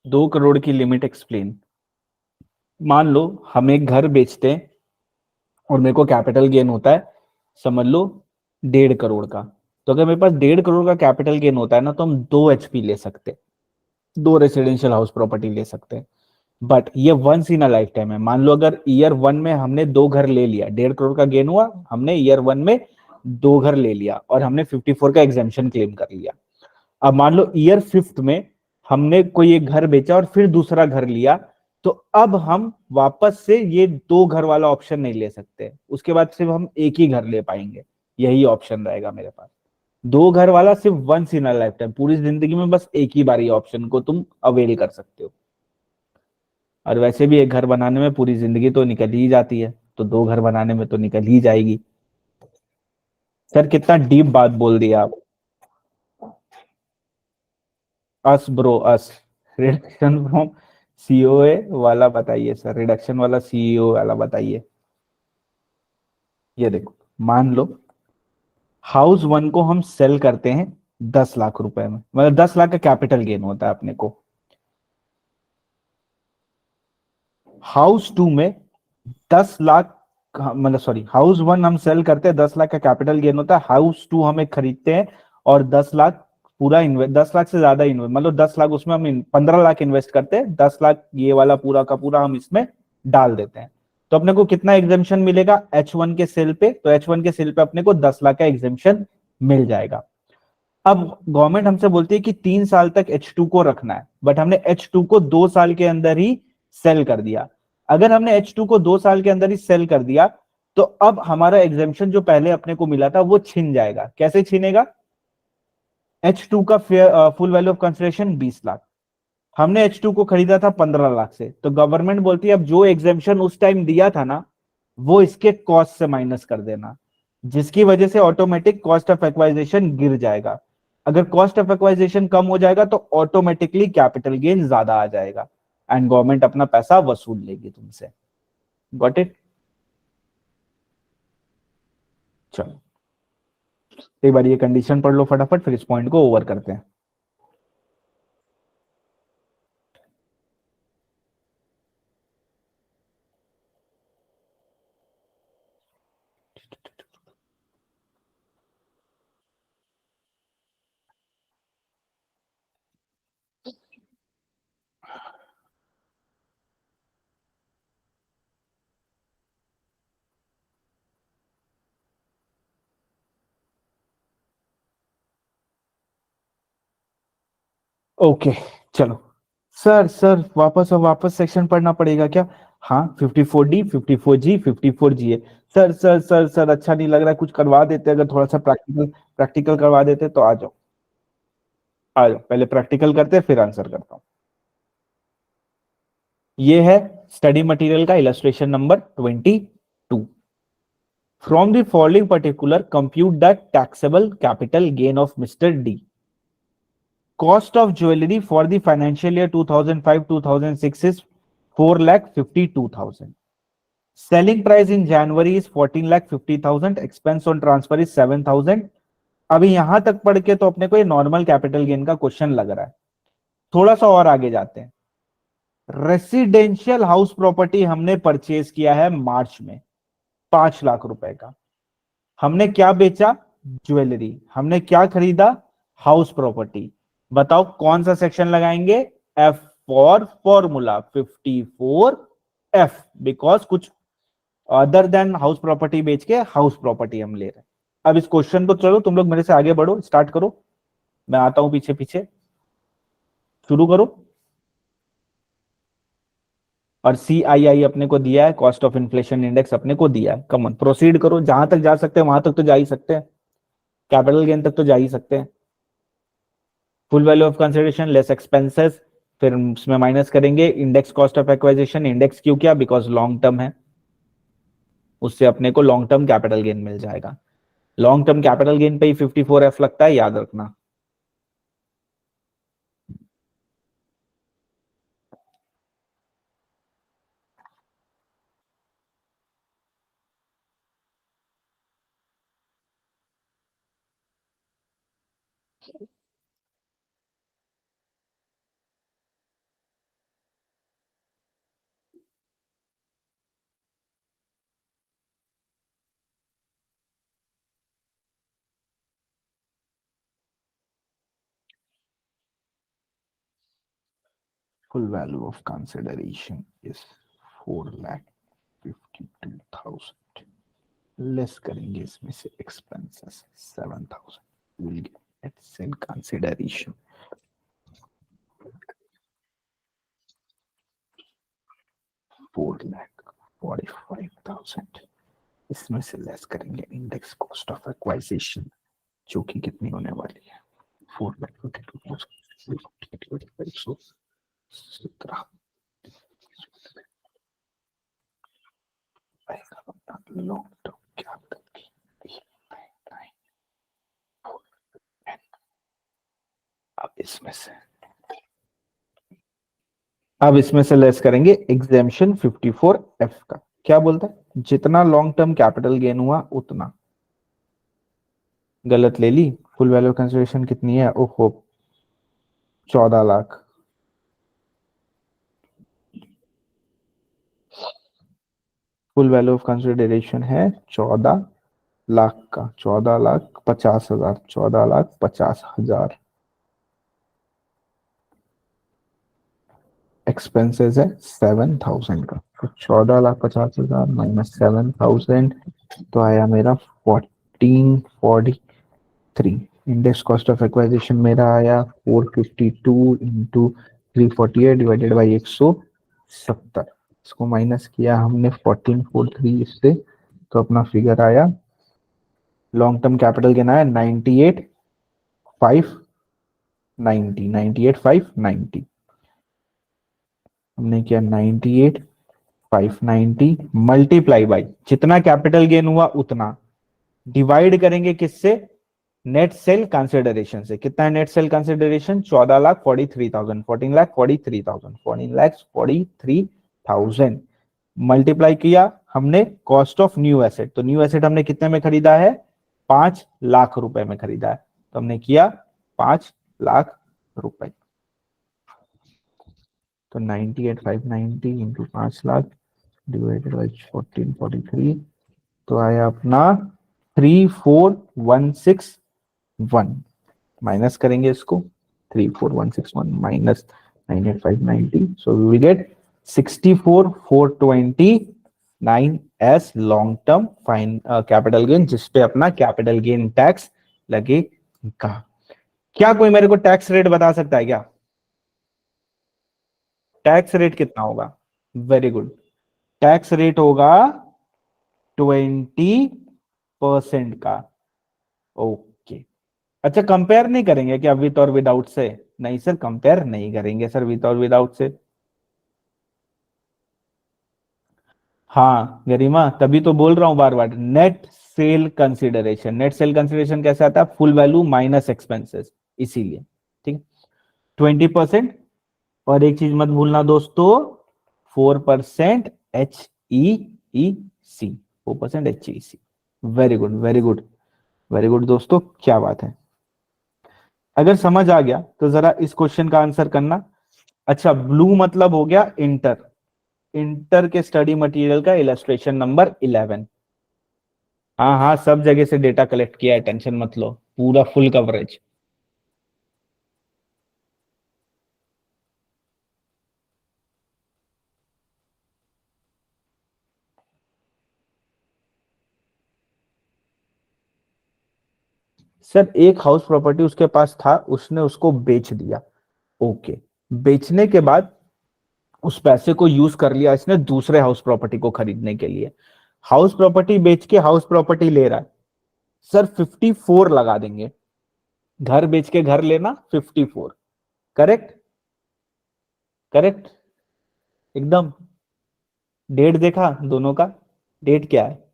2 करोड़ की लिमिट एक्सप्लेन। मान लो हम एक घर बेचते हैं और मेरे को कैपिटल गेन होता है, समझ लो 1.5 करोड़ का, तो अगर मेरे पास 1.5 करोड़ का कैपिटल गेन होता है ना, तो हम 2 HP ले सकते हैं, 2 रेसिडेंशियल हाउस प्रॉपर्टी ले सकते हैं। बट ये once in a lifetime है। मान लो अगर ईयर 1 में हमने 2 घर ले लिया, 1.5 करोड़ का गेन हुआ, हमने ईयर 1 में 2 घर ले लिया और हमने 54 का एग्जेम्पशन क्लेम कर लिया। अब मान लो ईयर 5th में हमने कोई एक घर बेचा और फिर दूसरा घर लिया, तो अब हम वापस से ये 2 घर वाला ऑप्शन नहीं ले सकते, उसके बाद सिर्फ हम एक ही घर ले पाएंगे। यही ऑप्शन रहेगा मेरे पास। 2 घर वाला सिर्फ once in a lifetime, पूरी जिंदगी में बस एक ही बार ये ऑप्शन को तुम अवेल कर सकते हो। और वैसे भी एक घर बनाने में पूरी जिंदगी तो निकल ही जाती है, तो 2 घर बनाने में तो निकल ही जाएगी। सर कितना डीप बात बोल दिया आप। Us bro us. Reduction from COA वाला बताइए सर, रिडक्शन वाला सीईओ वाला बताइए। ये देखो, मान लो हाउस 1 को हम सेल करते हैं 10 लाख रुपए में, मतलब 10 लाख का कैपिटल गेन होता है अपने को। हाउस 2 में 10 लाख, मतलब सॉरी, हाउस 1 हम सेल करते हैं, 10 लाख का कैपिटल गेन होता है। हाउस 2 हम एक खरीदते हैं और 10 लाख पूरा इन्वेस्ट, 10 लाख से ज्यादा इन्वेस्ट, मतलब 10 लाख उसमें हम 15 लाख इन्वेस्ट करते हैं, 10 लाख ये वाला पूरा का पूरा हम इसमें डाल देते हैं। तो अपने को कितना एग्जेम्पशन मिलेगा H1 के सेल पे? तो H1 के सेल पे अपने को 10 लाख का एग्जेम्पशन मिल जाएगा। अब गवर्नमेंट हमसे बोलती है कि 3 साल तक H2 को रखना है, बट हमने H2 को 2 साल के अंदर ही सेल कर दिया। अगर हमने H2 को 2 साल के अंदर ही सेल कर दिया, तो अब हमारा एग्जेम्पशन जो पहले अपने को मिला था वो छिन जाएगा। कैसे छिनेगा? H2 का full value of consideration 20 lakh, हमने H2 को खरीदा था 15 लाख से, तो गवर्नमेंट बोलती है अब जो एग्जेम्पशन उस टाइम दिया था ना, वो इसके कॉस्ट से माइनस कर देना, जिसकी वजह से ऑटोमेटिक कॉस्ट ऑफ एक्वाइजेशन गिर जाएगा। अगर कॉस्ट ऑफ एक्वाइजेशन कम हो जाएगा तो ऑटोमेटिकली कैपिटल गेन ज्यादा आ जाएगा एंड गवर्नमेंट अपना पैसा वसूल लेगी तुमसे। Got it? चलो, एक बार ये कंडीशन पढ़ लो फटाफट, फिर इस पॉइंट को ओवर करते हैं। ओके, चलो। सर वापस, अब वापस सेक्शन पढ़ना पड़ेगा क्या? हाँ, 54D, 54G, 54G है। सर अच्छा नहीं लग रहा है, कुछ करवा देते, अगर थोड़ा सा प्रैक्टिकल प्रैक्टिकल करवा देते तो। आ जाओ आ जाओ, पहले प्रैक्टिकल करते हैं फिर आंसर करता हूँ। ये है स्टडी मटेरियल का illustration number 22। From the following particular compute the taxable capital gain of mister D. Cost of jewelry for the financial year 2005-2006 is 4,52,000. Selling price in January is 14,50,000. Expense on transfer is 7,000. अभी यहां तक पढ़ के तो अपने को ये normal capital gain का क्वेश्चन लग रहा है। थोड़ा सा और आगे जाते हैं। रेसिडेंशियल हाउस प्रॉपर्टी हमने परचेज किया है मार्च में 5 लाख रुपए का। हमने क्या बेचा? ज्वेलरी। हमने क्या खरीदा? House property. बताओ कौन सा सेक्शन लगाएंगे? F for formula 54F, because कुछ अदर देन हाउस प्रॉपर्टी बेच के हाउस प्रॉपर्टी हम ले रहे हैं। अब इस क्वेश्चन को, चलो तुम लोग मेरे से आगे बढ़ो, स्टार्ट करो, मैं आता हूं पीछे पीछे। शुरू करो। और CII अपने को दिया है, कॉस्ट ऑफ इन्फ्लेशन इंडेक्स अपने को दिया है। कमन प्रोसीड करो, जहां तक जा सकते हैं वहां तक तो जा ही सकते हैं, कैपिटल गेन तक तो जा ही सकते हैं। Full value of consideration less expenses, फिर उसमें माइनस करेंगे इंडेक्स कॉस्ट ऑफ एक्वाइजिशन। इंडेक्स क्यों? क्या? बिकॉज लॉन्ग टर्म है, उससे अपने को लॉन्ग टर्म कैपिटल गेन मिल जाएगा। लॉन्ग टर्म कैपिटल गेन पे ही 54F लगता है, याद रखना। full value of consideration is 4,52,000, less करेंगे इसमें से expenses 7,000, will get in consideration 4,45,000, इसमें से लेस करेंगे इंडेक्स कॉस्ट ऑफ एक्वाइजिशन जो कि कितनी होने वाली है 4,52,000, लॉन्ग टर्म कैपिटल अब इसमें से लेस करेंगे एग्जेम्पशन 54F का। क्या बोलता है, जितना लॉन्ग टर्म कैपिटल गेन हुआ उतना, गलत ले ली। फुल वैल्यू कंसिडरेशन कितनी है, ओहो 14 lakh. Full value of consideration है 14 लाख का, 14,50,000, 14,50,000। एक्सपेंसेस है 7,000 का, तो 14,50,000 माइनस 7,000 तो आया मेरा 1443। इंडेक्स कॉस्ट ऑफ एक्वाइजिशन मेरा आया 452 इंटू 348 डिवाइडेड बाई 170। इसको माइनस किया हमने 1443 इससे, तो अपना फिगर आया, लॉन्ग टर्म कैपिटल गेन आया 98,590। हमने किया 98,590 मल्टीप्लाई बाई जितना कैपिटल गेन हुआ उतना, डिवाइड करेंगे किससे, नेट सेल कंसिडरेशन से। कितना है नेट सेल कंसिडरेशन, 14,43,000, 14,43,000 मल्टीप्लाई किया हमने कॉस्ट ऑफ न्यू एसेट। तो न्यू एसेट हमने कितने में खरीदा है, 5 लाख रुपए में खरीदा है, तो हमने किया 5 लाख रुपए। तो 98,590 इंटू 5 लाख डिवाइडेड बाई 1443, तो आया अपना 34,161। माइनस करेंगे इसको, 34,161 minus 98,590, so we will get 64,429 as long term fine capital gain, जिसपे अपना कैपिटल गेन टैक्स लगेगा। क्या कोई मेरे को टैक्स रेट बता सकता है क्या, टैक्स रेट कितना होगा? वेरी गुड, टैक्स रेट होगा 20% का। ओके, अच्छा कंपेयर नहीं करेंगे क्या विथ और विदाउट से? नहीं सर, कंपेयर नहीं करेंगे सर विथ और विदाउट से। हाँ गरिमा, तभी तो बोल रहा हूं बार बार, net sale consideration. Net sale consideration कैसे आता है, फुल वैल्यू माइनस एक्सपेंसेस, इसीलिए। ठीक, 20%। और एक चीज मत भूलना दोस्तों, 4% HEEC, 4% HEEC। Very good very good very good दोस्तों, क्या बात है। अगर समझ आ गया तो जरा इस क्वेश्चन का आंसर करना। अच्छा, ब्लू मतलब हो गया इंटर, इंटर के स्टडी मटेरियल का इलस्ट्रेशन नंबर 11। हाँ हाँ, सब जगह से डेटा कलेक्ट किया है, टेंशन मत लो, पूरा फुल कवरेज। सर एक हाउस प्रॉपर्टी उसके पास था, उसने उसको बेच दिया। ओके, बेचने के बाद उस पैसे को यूज कर लिया इसने दूसरे हाउस प्रॉपर्टी को खरीदने के लिए। हाउस प्रॉपर्टी बेच के हाउस प्रॉपर्टी ले रहा है, सर 54 लगा देंगे। घर बेच के घर लेना 54, करेक्ट? करेक्ट एकदम। डेट देखा दोनों का, डेट क्या है,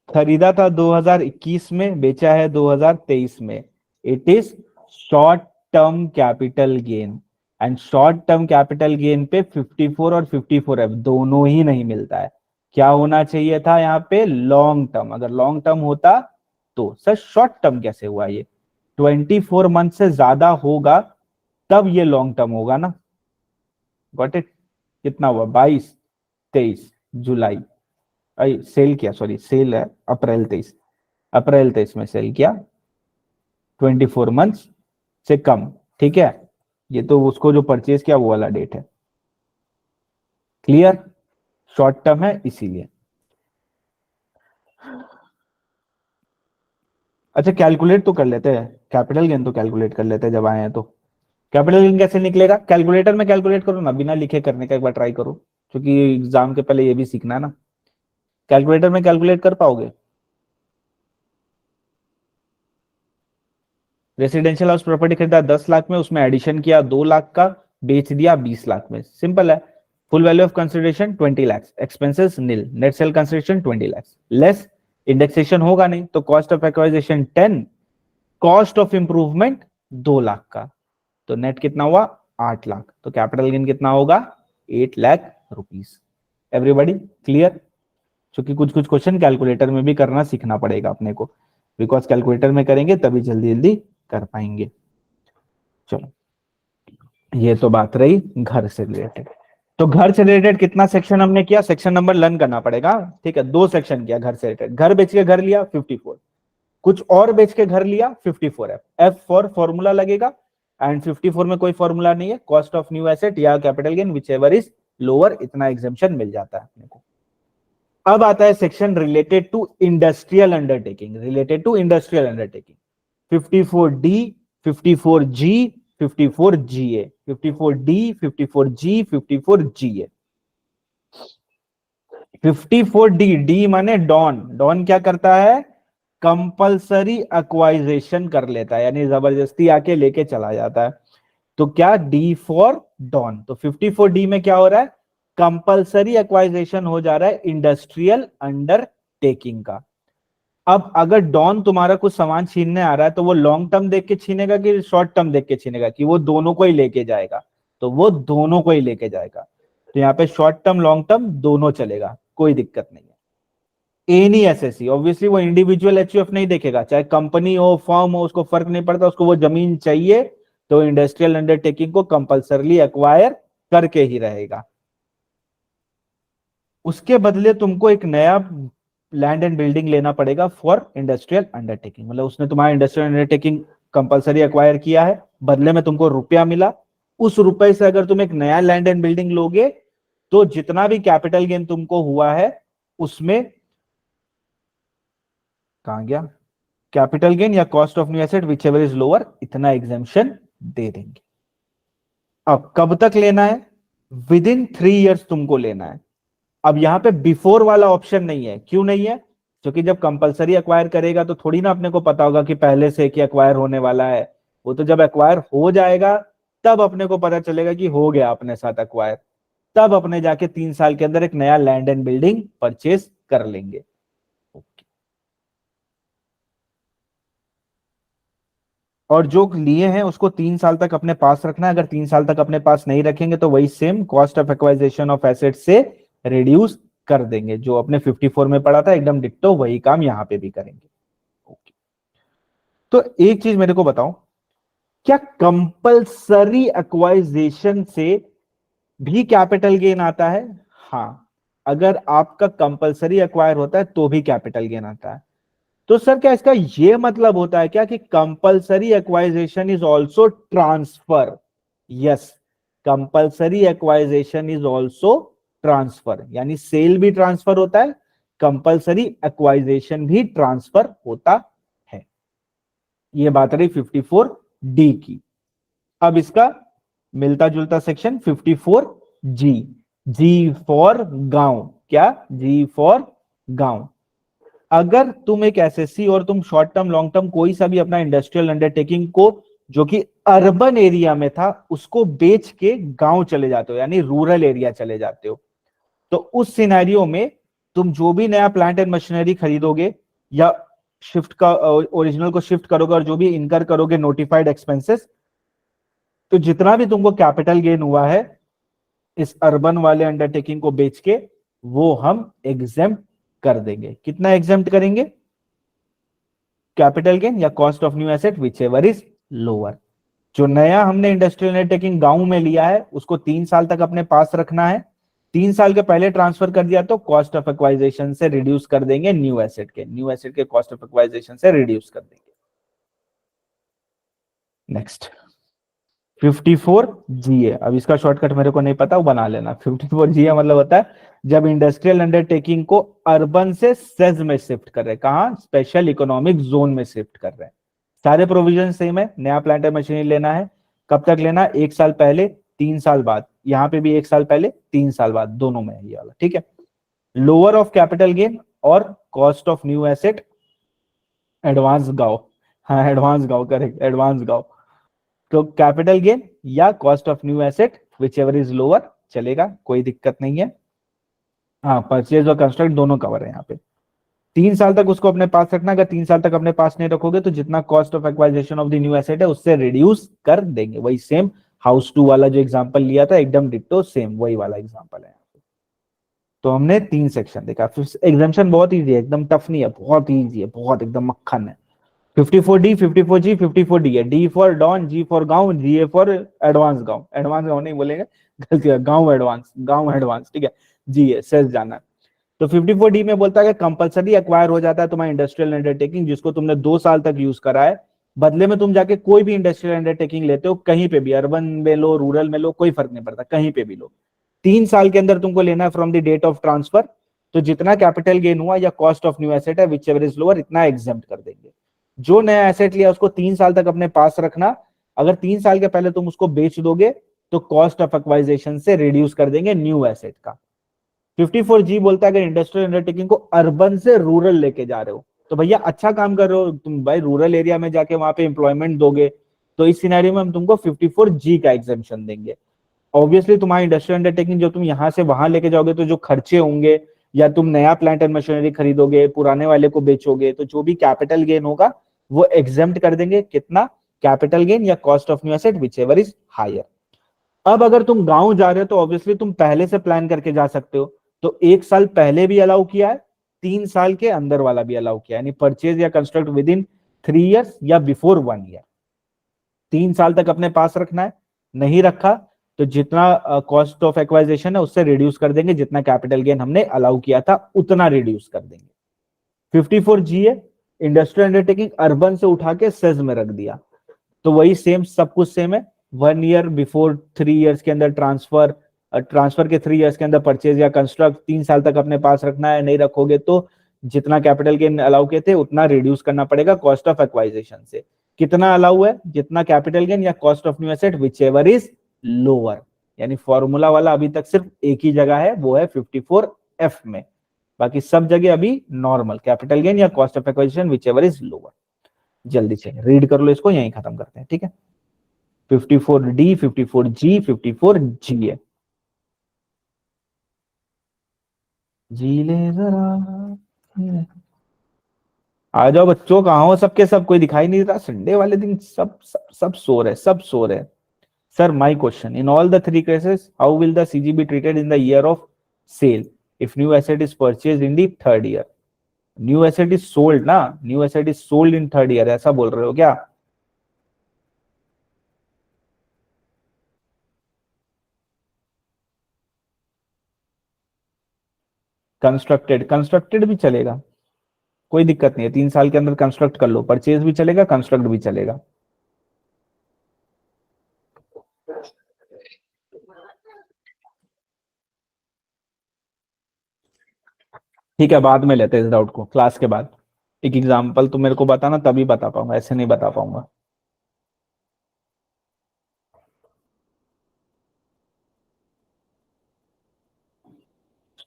खरीदा था 2021 में, बेचा है 2023 में। It is short term capital gain, and short term capital gain पे 54 और 54F दोनों ही नहीं मिलता है। क्या होना चाहिए था यहाँ पे, लॉन्ग टर्म। अगर लॉन्ग टर्म होता तो, सर शॉर्ट टर्म कैसे हुआ ये, 24 मंथ से ज्यादा होगा तब ये लॉन्ग टर्म होगा ना। Got it? कितना हुआ, 22, 23 जुलाई, सेल किया, सॉरी सेल है अप्रैल 23, अप्रैल 23 में सेल किया, 24 मंथ्स से कम। ठीक है, ये तो उसको जो परचेज किया वो वाला डेट है। क्लियर? शॉर्ट टर्म है इसीलिए। अच्छा कैलकुलेट तो कर लेते हैं, कैपिटल गेन तो कैलकुलेट कर लेते हैं जब आए हैं तो। कैपिटल गेन कैसे निकलेगा? कैलकुलेटर में कैलकुलेट करो ना, बिना लिखे करने का एक बार ट्राई करो, क्योंकि एग्जाम के पहले ये भी सीखना है ना। कैलकुलेटर में कैलकुलेट कर पाओगे? रेसिडेंशियल हाउस प्रॉपर्टी खरीदा 10 लाख में, उसमें एडिशन किया 2 लाख का, बेच दिया 20 लाख में, सिंपल है। Full value of consideration 20 lakh, expenses nil, net sale consideration 20 lakh, less indexation होगा नहीं तो cost of acquisition 10, cost of improvement 2 lakh का, तो नेट कितना हुआ? 8 लाख। तो कैपिटल गेन कितना होगा? 8 लाख रुपीज। Everybody clear? क्योंकि कुछ कुछ क्वेश्चन कैलकुलेटर में भी करना सीखना पड़ेगा अपने को, बिकॉज कैलकुलेटर में करेंगे तभी जल्दी जल्दी कर पाएंगे। चलो, ये तो बात रही घर से रिलेटेड। तो घर से रिलेटेड कितना सेक्शन हमने किया? सेक्शन नंबर लर्न करना पड़ेगा। ठीक है, 2 सेक्शन किया घर से रिलेटेड। घर बेच के घर लिया 54, कुछ और बेच के घर लिया 54 एफ, एफ फॉर फॉर्मूला लगेगा, एंड 54 में कोई फॉर्मूला नहीं है, कॉस्ट ऑफ न्यू एसेट या capital gain whichever is lower, इतना एग्जाम्पशन मिल जाता है अपने को। अब आता है section related to industrial undertaking, related to industrial undertaking, 54D, 54G, 54GA, 54D, 54G, 54GA। 54D, D माने डॉन, डॉन क्या करता है? कंपल्सरी एक्वाइजेशन कर लेता है, यानी जबरदस्ती आके लेके चला जाता है। तो क्या? D for don. तो 54D में क्या हो रहा है? कंपल्सरी एक्वाइजेशन हो जा रहा है इंडस्ट्रियल अंडरटेकिंग का। अब अगर डॉन तुम्हारा कुछ सामान छीनने आ रहा है तो वो लॉन्ग टर्म देख के छीनेगा कि शॉर्ट टर्म देख के छीनेगा, कि वो दोनों को ही लेके जाएगा? तो वो दोनों को ही लेके जाएगा। तो यहाँ पे शॉर्ट टर्म लॉन्ग टर्म दोनों चलेगा, कोई दिक्कत नहीं है। एनी एसएससी ऑब्वियसली वो इंडिविजुअल एचयूएफ नहीं देखेगा, चाहे कंपनी हो फर्म हो, उसको फर्क नहीं पड़ता, उसको वो जमीन चाहिए, तो इंडस्ट्रियल अंडरटेकिंग को कंपल्सरली एक्वायर करके ही रहेगा। उसके बदले तुमको एक नया लैंड एंड बिल्डिंग लेना पड़ेगा फॉर इंडस्ट्रियल अंडरटेकिंग, मतलब उसने तुम्हारा इंडस्ट्रियल अंडरटेकिंग कंपलसरी एक्वायर किया है, बदले में तुमको रुपया मिला, उस रुपए से अगर तुम एक नया लैंड एंड बिल्डिंग लोगे तो जितना भी कैपिटल गेन तुमको हुआ है उसमें, कहां गया, कैपिटल गेन या cost of new asset whichever is lower, इतना एग्जाम्पशन दे देंगे। अब कब तक लेना है? विद इन 3 इयर्स तुमको लेना है। अब यहां पे बिफोर वाला ऑप्शन नहीं है, क्यों नहीं है? क्योंकि जब कंपलसरी एक्वायर करेगा तो थोड़ी ना अपने को पता होगा कि पहले से कि एक्वायर होने वाला है। वो तो जब एक्वायर हो जाएगा तब अपने को पता चलेगा कि हो गया अपने साथ एक्वायर, तब अपने जाके 3 साल के अंदर एक नया लैंड एंड बिल्डिंग परचेज कर लेंगे। और जो लिए हैं उसको 3 साल तक अपने पास रखना है, अगर 3 साल तक अपने पास नहीं रखेंगे तो वही same cost of acquisition of asset से रिड्यूस कर देंगे, जो अपने 54 में पड़ा था एकदम डिट्टो वही काम यहां पे भी करेंगे। ओके, तो एक चीज मेरे को बताओ, क्या कंपल्सरी एक्वाइजेशन से भी कैपिटल गेन आता है? हाँ, अगर आपका कंपल्सरी एक्वायर होता है तो भी कैपिटल गेन आता है। तो सर क्या इसका ये मतलब होता है क्या कि compulsory acquisition is also transfer? Yes, compulsory acquisition is also transfer, यानी सेल भी ट्रांसफर होता है, कंपल्सरी एक्वाइजेशन भी ट्रांसफर होता है। ये बात रही 54D की। अब इसका मिलता जुलता सेक्शन 54G, जी फॉर गांव। क्या? जी फॉर गांव। अगर तुम एक एसएससी और तुम शॉर्ट टर्म लॉन्ग टर्म कोई सा भी अपना इंडस्ट्रियल अंडरटेकिंग को जो कि अर्बन एरिया में था उसको बेच के गांव चले जाते हो, यानी रूरल एरिया चले जाते हो, तो उस सिनेरियो में तुम जो भी नया प्लांट एंड मशीनरी खरीदोगे या शिफ्ट का ओरिजिनल को शिफ्ट करोगे और जो भी इनकर करोगे नोटिफाइड एक्सपेंसेस, तो जितना भी तुमको कैपिटल गेन हुआ है इस अर्बन वाले अंडरटेकिंग को बेच के, वो हम एग्जेम्प्ट कर देंगे। कितना एग्जेम्प्ट करेंगे? कैपिटल गेन या cost of new asset whichever is lower. जो नया हमने इंडस्ट्रियल अंडरटेकिंग गांव में लिया है उसको 3 साल तक अपने पास रखना है, 3 साल के पहले ट्रांसफर कर दिया तो कॉस्ट ऑफ एक्वाइजेशन से रिड्यूस कर देंगे, न्यू एसेट के कॉस्ट ऑफ एक्वाइजेशन से रिड्यूस कर देंगे। नेक्स्ट, 54 जी है। अब इसका शॉर्टकट मेरे को नहीं पता, वो बना लेना। 54 जी है मतलब होता है जब इंडस्ट्रियल अंडरटेकिंग को अर्बन से सेज में शिफ्ट कर रहे हैं, कहा स्पेशल इकोनॉमिक जोन में शिफ्ट कर रहे हैं। सारे प्रोविजन सेम है। नया प्लांट मशीनरी लेना है, कब तक लेना है? 1 साल पहले, 3 साल बाद। यहाँ पे भी 1 साल पहले, 3 साल बाद, दोनों में है ये वाला, ठीक है। लोअर ऑफ कैपिटल गेन और cost of new asset, advance गाओ। हाँ एडवांस गाओ, करेक्ट, एडवांस गाओ। तो कैपिटल गेन या cost of new asset whichever is lower, चलेगा, कोई दिक्कत नहीं है। हाँ परचेज और कंस्ट्रक्ट दोनों कवर है यहाँ पे। 3 साल तक उसको अपने पास रखना। अगर 3 साल तक अपने पास नहीं रखोगे तो जितना cost of acquisition of the new asset है उससे रिड्यूस कर देंगे। वही सेम हाउस टू वाला जो एग्जांपल लिया था, एकदम डिट्टो सेम वही वाला एग्जांपल है। तो हमने 3 सेक्शन देखा। फिर एग्जाम्शन बहुत इजी है, एकदम टफ नहीं है, बहुत इजी है, बहुत एकदम मक्खन है। 54D, 54G, 54D है। D for don, G for गांव, जी ए फॉर एडवांस गांव। एडवांस गांव नहीं बोलेंगे, गलती है, गांव एडवांस, गांव एडवांस, ठीक है। जी है, सेस जाना है। तो 54D में बोलता है कि कंपलसरी एक्वायर हो जाता है तुम्हारा इंडस्ट्रियल अंडरटेकिंग जिसको तुमने 2 साल तक यूज करा है। बदले में तुम जाके कोई भी इंडस्ट्रियल अंडरटेकिंग लेते हो, कहीं पे भी, अर्बन में लो, रूरल में लो, कोई फर्क नहीं पड़ता, कहीं पे भी लो। 3 साल के अंदर तुमको लेना है from the date of transfer. तो जितना कैपिटल गेन हुआ या कॉस्ट ऑफ न्यू एसेट है विच एवर इज लोअर, इतना एग्जेम्प्ट कर देंगे। जो नया एसेट लिया उसको 3 साल तक अपने पास रखना। अगर 3 साल के पहले तुम उसको बेच दोगे तो कॉस्ट ऑफ एक्वाइजेशन से रिड्यूस कर देंगे न्यू एसेट का। 54G बोलता है अगर इंडस्ट्रियल अंडरटेकिंग को अर्बन से रूरल लेके जा रहे हो तो भैया अच्छा काम कर रहे हो तुम भाई, रूरल एरिया में जाके वहां पे एम्प्लॉयमेंट दोगे, तो इस सिनेरियो में हम तुमको 54G का एग्जेम्पशन देंगे। ऑब्वियसली तुम्हारी इंडस्ट्रियल अंडरटेकिंग जो तुम यहाँ से वहां लेके जाओगे तो जो खर्चे होंगे, या तुम नया प्लांट एंड मशीनरी खरीदोगे, पुराने वाले को बेचोगे, तो जो भी कैपिटल गेन होगा वो एग्जेम्प्ट कर देंगे। कितना? कैपिटल गेन या cost of new asset whichever is higher. अब अगर तुम गांव जा रहे हो तो ऑब्वियसली तुम पहले से प्लान करके जा सकते हो, तो 1 साल पहले भी अलाउ किया है, 3 साल के अंदर वाला भी अलाउ किया है, यानी परचेज या कंस्ट्रक्ट विद इन 3 ईयर्स या बिफोर 1 ईयर। 3 साल तक अपने पास रखना है, नहीं रखा तो जितना कॉस्ट ऑफ एक्वाइजेशन है उससे रिड्यूस कर देंगे, जितना कैपिटल गेन हमने अलाउ किया था उतना रिड्यूस कर देंगे। 54G है, इंडस्ट्रियल अंडरटेकिंग अर्बन से उठा के सेज में रख दिया, तो वही सेम, सब कुछ सेम है। 1 ईयर बिफोर 3 ईयर्स के अंदर ट्रांसफर, ट्रांसफर के 3 ईयर्स के अंदर परचेज या कंस्ट्रक्ट, 3 साल तक अपने पास रखना है, नहीं रखोगे तो जितना कैपिटल गेन अलाउ किए थे उतना रिड्यूस करना पड़ेगा कॉस्ट ऑफ एक्वाइजेशन से। कितना अलाउ है? जितना कैपिटल गेन या cost of new asset whichever is lower. यानी फॉर्मूला वाला अभी तक सिर्फ एक ही जगह है, वो है 54F में। बाकी सब जगह अभी नॉर्मल कैपिटल गेन या cost of एक्वाइजिशन which ever is lower. जल्दी से रीड कर लो इसको, यहीं खत्म करते हैं, ठीक है। 54D, 54G, 54G है। जी ले जरा, आ जाओ बच्चों, कहाँ हो सबके सब? कोई दिखाई नहीं देता संडे वाले दिन, सब सो रहे, सब सो रहे। Sir my question, in all the three cases how will the CG be treated in the year of sale if new asset is purchase in the third year? New asset is sold ना, new asset is sold in third year, ऐसा बोल रहे हो क्या? Constructed, constructed भी चलेगा, कोई दिक्कत नहीं है। 3 साल के अंदर कंस्ट्रक्ट कर लो, परचेज भी चलेगा, कंस्ट्रक्ट भी चलेगा। ठीक है, बाद में लेते हैं इस डाउट को, क्लास के बाद। एक एग्जांपल तुम मेरे को बताना, तभी बता पाऊंगा, ऐसे नहीं बता पाऊंगा।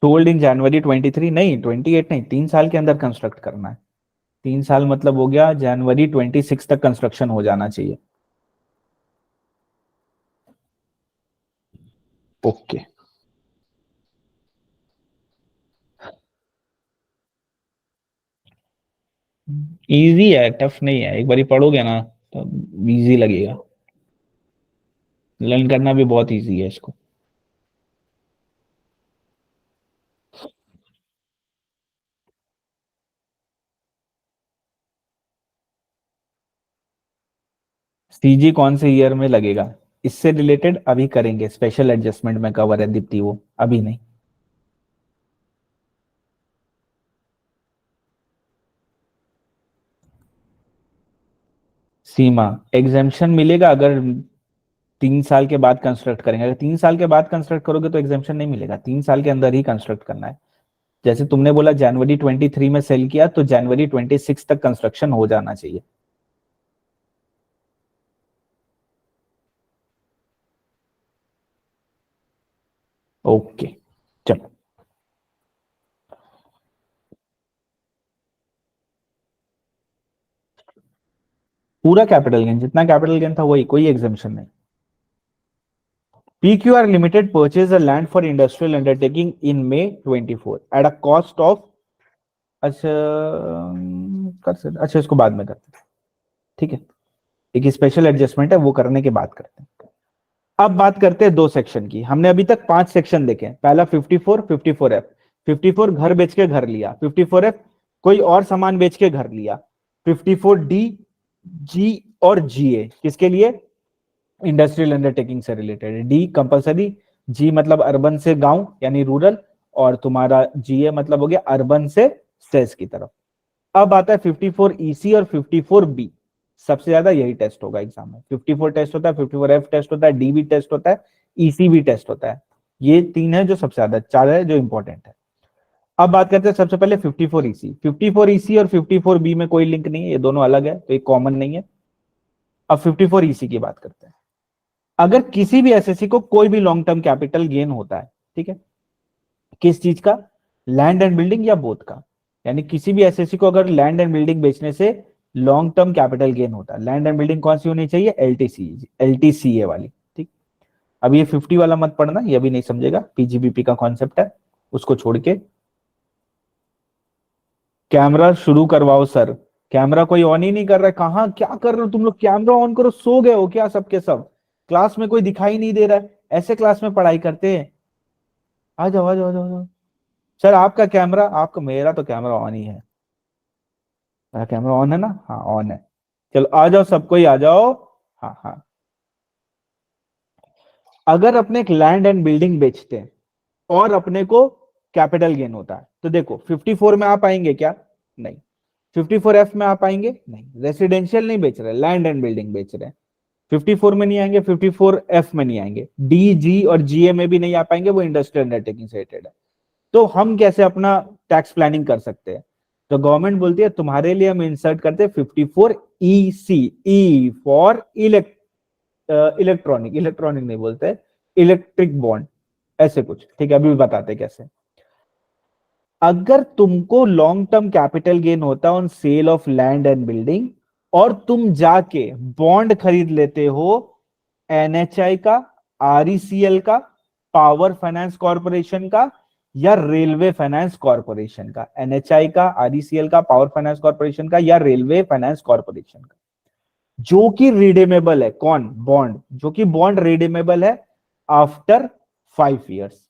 सोल्ड इन जनवरी 23, नहीं 28 नहीं, 3 साल के अंदर कंस्ट्रक्ट करना है। 3 साल मतलब हो गया जनवरी 26 तक कंस्ट्रक्शन हो जाना चाहिए। ओके। इजी है, टफ नहीं है, एक बारी पढ़ोगे ना तो इजी लगेगा। लर्न करना भी बहुत इजी है इसको। सीजी कौन से ईयर में लगेगा, इससे रिलेटेड अभी करेंगे, स्पेशल एडजस्टमेंट में कवर है दीप्ति, वो अभी नहीं। सीमा, एग्जेम्पशन मिलेगा अगर 3 साल के बाद कंस्ट्रक्ट करेंगे। अगर 3 साल के बाद कंस्ट्रक्ट करोगे तो एग्जामेशन नहीं मिलेगा, 3 साल के अंदर ही कंस्ट्रक्ट करना है। जैसे तुमने बोला जनवरी 23 में सेल किया, तो जनवरी 26 तक कंस्ट्रक्शन हो जाना चाहिए। ओके, चलो। पूरा कैपिटल गेन, जितना कैपिटल गेन था वही, कोई एग्जामेशन नहीं। PQR Limited purchased a land for industrial undertaking in May 24 at a cost of, अच्छा कर सकते, अच्छा इसको बाद में करते हैं, ठीक है। एक स्पेशल एडजस्टमेंट है, वो करने के बाद करते हैं। अब बात करते हैं 2 सेक्शन की। हमने अभी तक 5 सेक्शन देखे हैं। पहला 54, 54F। 54 घर बेच के घर लिया, 54F कोई और सामान बेच के घर लिया, 54D जी और GA किसके लिए, इंडस्ट्रियल अंडरटेकिंग से रिलेटेड। डी कंपलसरी, जी मतलब अर्बन से गांव यानी रूरल, और तुम्हारा GA मतलब हो गया अर्बन से स्टेज की तरफ। अब आता है 54EC और 54B। सबसे ज्यादा यही टेस्ट होगा एग्जाम में। 54 टेस्ट होता है, 54F टेस्ट होता है, डी भी टेस्ट होता है, EC भी टेस्ट होता है। ये 3 है जो सबसे ज्यादा, 4 है जो इंपॉर्टेंट है। अब बात करते हैं सबसे पहले 54EC। 54EC और 54B में कोई लिंक नहीं है, ये दोनों अलग है, तो एक कॉमन नहीं है। अब 54EC की बात करते हैं। अगर किसी भी एसएससी को कोई भी लॉन्ग टर्म कैपिटल गेन होता है, ठीक है, किस चीज का, लैंड एंड बिल्डिंग या बोथ का, यानी किसी भी एसएससी को अगर लैंड एंड बिल्डिंग बेचने से लॉन्ग टर्म कैपिटल गेन होता है, लैंड एंड बिल्डिंग कौन सी होनी चाहिए, LTCA वाली, ठीक। अब ये 50 वाला मत पढ़ना, ये भी नहीं समझेगा, PGBP का कॉन्सेप्ट है, उसको छोड़ के। कैमरा शुरू करवाओ सर। कैमरा कोई ऑन ही नहीं कर रहा है, कहाँ क्या कर रहे हो तुम लोग, कैमरा ऑन करो, सो गए हो क्या सबके सब, क्लास में कोई दिखाई नहीं दे रहा है, ऐसे क्लास में पढ़ाई करते हैं। आ जाओ आ जाओ आ जाओ आ जाओ। सर आपका कैमरा, आपका, मेरा तो कैमरा ऑन ही है। मेरा कैमरा ऑन है ना, हाँ ऑन है। चलो आ जाओ, सबको ही आ जाओ। हाँ हाँ। अगर अपने एक लैंड एंड बिल्डिंग बेचते हैं और अपने को कैपिटल गेन होता है, तो देखो 54 में आप आएंगे क्या, नहीं। 54F में आप आएंगे, नहीं। रेसिडेंशियल नहीं बेच रहे, लैंड एंड बिल्डिंग बेच रहे हैं, 54 में नहीं आएंगे, 54F में नहीं आएंगे, DG और GA में भी नहीं आ पाएंगे, वो इंडस्ट्रियल अंडरटेकिंग से रिलेटेड है। तो हम कैसे अपना टैक्स प्लानिंग कर सकते हैं, तो गवर्नमेंट बोलती है तुम्हारे लिए हम इंसर्ट करते हैं 54EC, E for electronic, electronic नहीं बोलते, इलेक्ट्रिक बॉन्ड, ऐसे कुछ, ठीक है, अभी भी बताते हैं कैसे। अगर तुमको लॉन्ग टर्म कैपिटल गेन होता है on sale of land and building, और तुम जाके बॉन्ड खरीद लेते हो NHI का, RECL का, पावर फाइनेंस कॉर्पोरेशन का, या रेलवे फाइनेंस कॉर्पोरेशन का, NHI का, RECL का, पावर फाइनेंस कॉर्पोरेशन का, या रेलवे फाइनेंस कॉर्पोरेशन का, जो कि रिडीमेबल है, कौन, बॉन्ड, जो कि बॉन्ड रिडीमेबल है आफ्टर 5 इयर्स,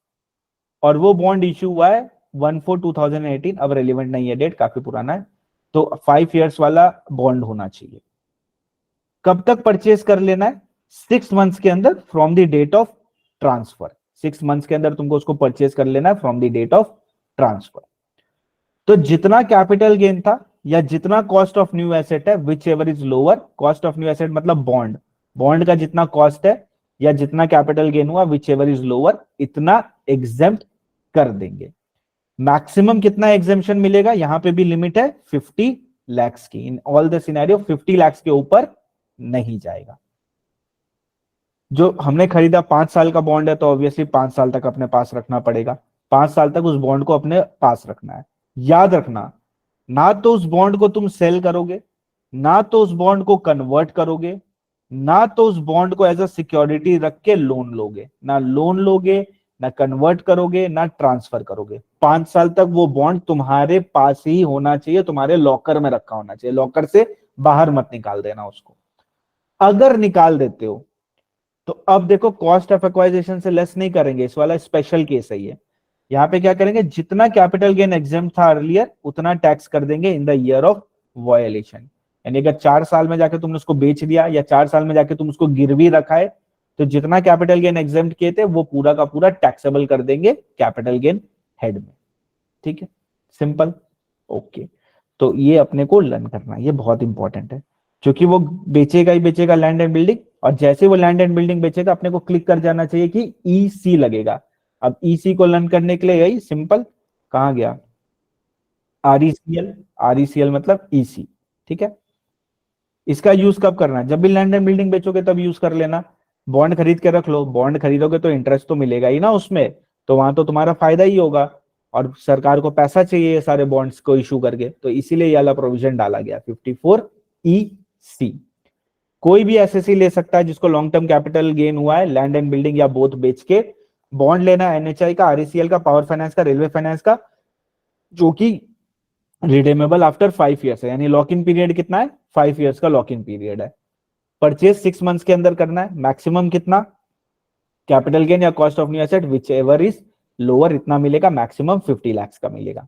और वो बॉन्ड इश्यू हुआ है 1/4/2018, अब रेलिवेंट नहीं है डेट, काफी पुराना है, तो 5 इयर्स वाला बॉन्ड होना चाहिए। कब तक परचेज कर लेना है, 6 मंथ्स के अंदर from the date of transfer, 6 months के अंदर तुमको उसको परचेज कर लेना है from the date of transfer. तो जितना कैपिटल गेन था या जितना कॉस्ट ऑफ न्यू एसेट है, whichever is lower, cost of new asset मतलब बॉन्ड, बॉन्ड का जितना कॉस्ट है या जितना कैपिटल गेन हुआ, विच एवर इज लोअर, इतना एग्जेम्प्ट कर देंगे। मैक्सिमम कितना एग्जेम्पशन मिलेगा, यहां पे भी लिमिट है 50 lakhs की, इन ऑल द सिनेरियो 50 lakhs के ऊपर नहीं जाएगा। जो हमने खरीदा 5 साल का बॉन्ड है, तो ऑब्वियसली 5 साल तक अपने पास रखना पड़ेगा, 5 साल तक उस बॉन्ड को अपने पास रखना है। याद रखना, ना तो उस बॉन्ड को तुम सेल करोगे, ना तो उस बॉन्ड को कन्वर्ट करोगे, ना तो उस बॉन्ड को एज अ सिक्योरिटी रख के लोन लोगे, ना लोन लोगे, ना कन्वर्ट करोगे, ना ट्रांसफर करोगे। 5 साल तक वो बॉन्ड तुम्हारे पास ही होना चाहिए, तुम्हारे लॉकर में रखा होना चाहिए, लॉकर से बाहर मत निकाल देना उसको। अगर निकाल देते हो तो अब देखो, कॉस्ट ऑफ एक्वाइजेशन से लेस नहीं करेंगे, इस वाला स्पेशल केस है ये। यहाँ पे क्या करेंगे, जितना कैपिटल गेन एग्जेम्प्ट था अर्लियर, उतना टैक्स कर देंगे इन द ईयर ऑफ वायलेशन। यानी अगर 4 साल में जाके तुमने उसको बेच दिया, या 4 साल में जाके तुम उसको गिरवी रखा है, तो जितना कैपिटल गेन एग्जेम्प्ट किए थे वो पूरा का पूरा टैक्सेबल कर देंगे कैपिटल गेन हेड में। ठीक है, सिंपल, ओके। तो ये अपने को लर्न करना है, ये बहुत इंपॉर्टेंट है, क्योंकि वो बेचेगा ही बेचेगा लैंड एंड बिल्डिंग, और जैसे वो लैंड एंड बिल्डिंग बेचेगा अपने को क्लिक कर जाना चाहिए कि ईसी लगेगा। अब ईसी को लर्न करने के लिए यही सिंपल, कहाँ गया, आरईसीएल, आरईसीएल मतलब ईसी, ठीक है। इसका यूज कब करना है, जब भी लैंड एंड बिल्डिंग बेचोगे तब यूज कर लेना। बॉन्ड खरीद के रख लो, बॉन्ड खरीदोगे तो इंटरेस्ट तो मिलेगा ही ना उसमें, तो वहां तो तुम्हारा फायदा ही होगा, और सरकार को पैसा चाहिए ये सारे बॉन्ड्स को इशू करके, तो इसीलिए ये वाला प्रोविजन डाला गया 54E-C। कोई भी एसएससी ले सकता है जिसको लॉन्ग टर्म कैपिटल गेन हुआ है लैंड एंड बिल्डिंग या बोथ बेच के। बॉन्ड लेना एनएचआई का, आरईसीएल का, पावर फाइनेंस का, रेलवे फाइनेंस का, जो कि रिडेमेबल आफ्टर 5 ईयर्स है, यानी लॉक इन पीरियड कितना है, 5 ईयर्स का लॉक इन पीरियड है। परचेज 6 मंथ्स के अंदर करना है, मैक्सिमम कितना, कैपिटल गेन या cost of new asset whichever is lower, इतना मिलेगा, मैक्सिमम 50 लाख का मिलेगा।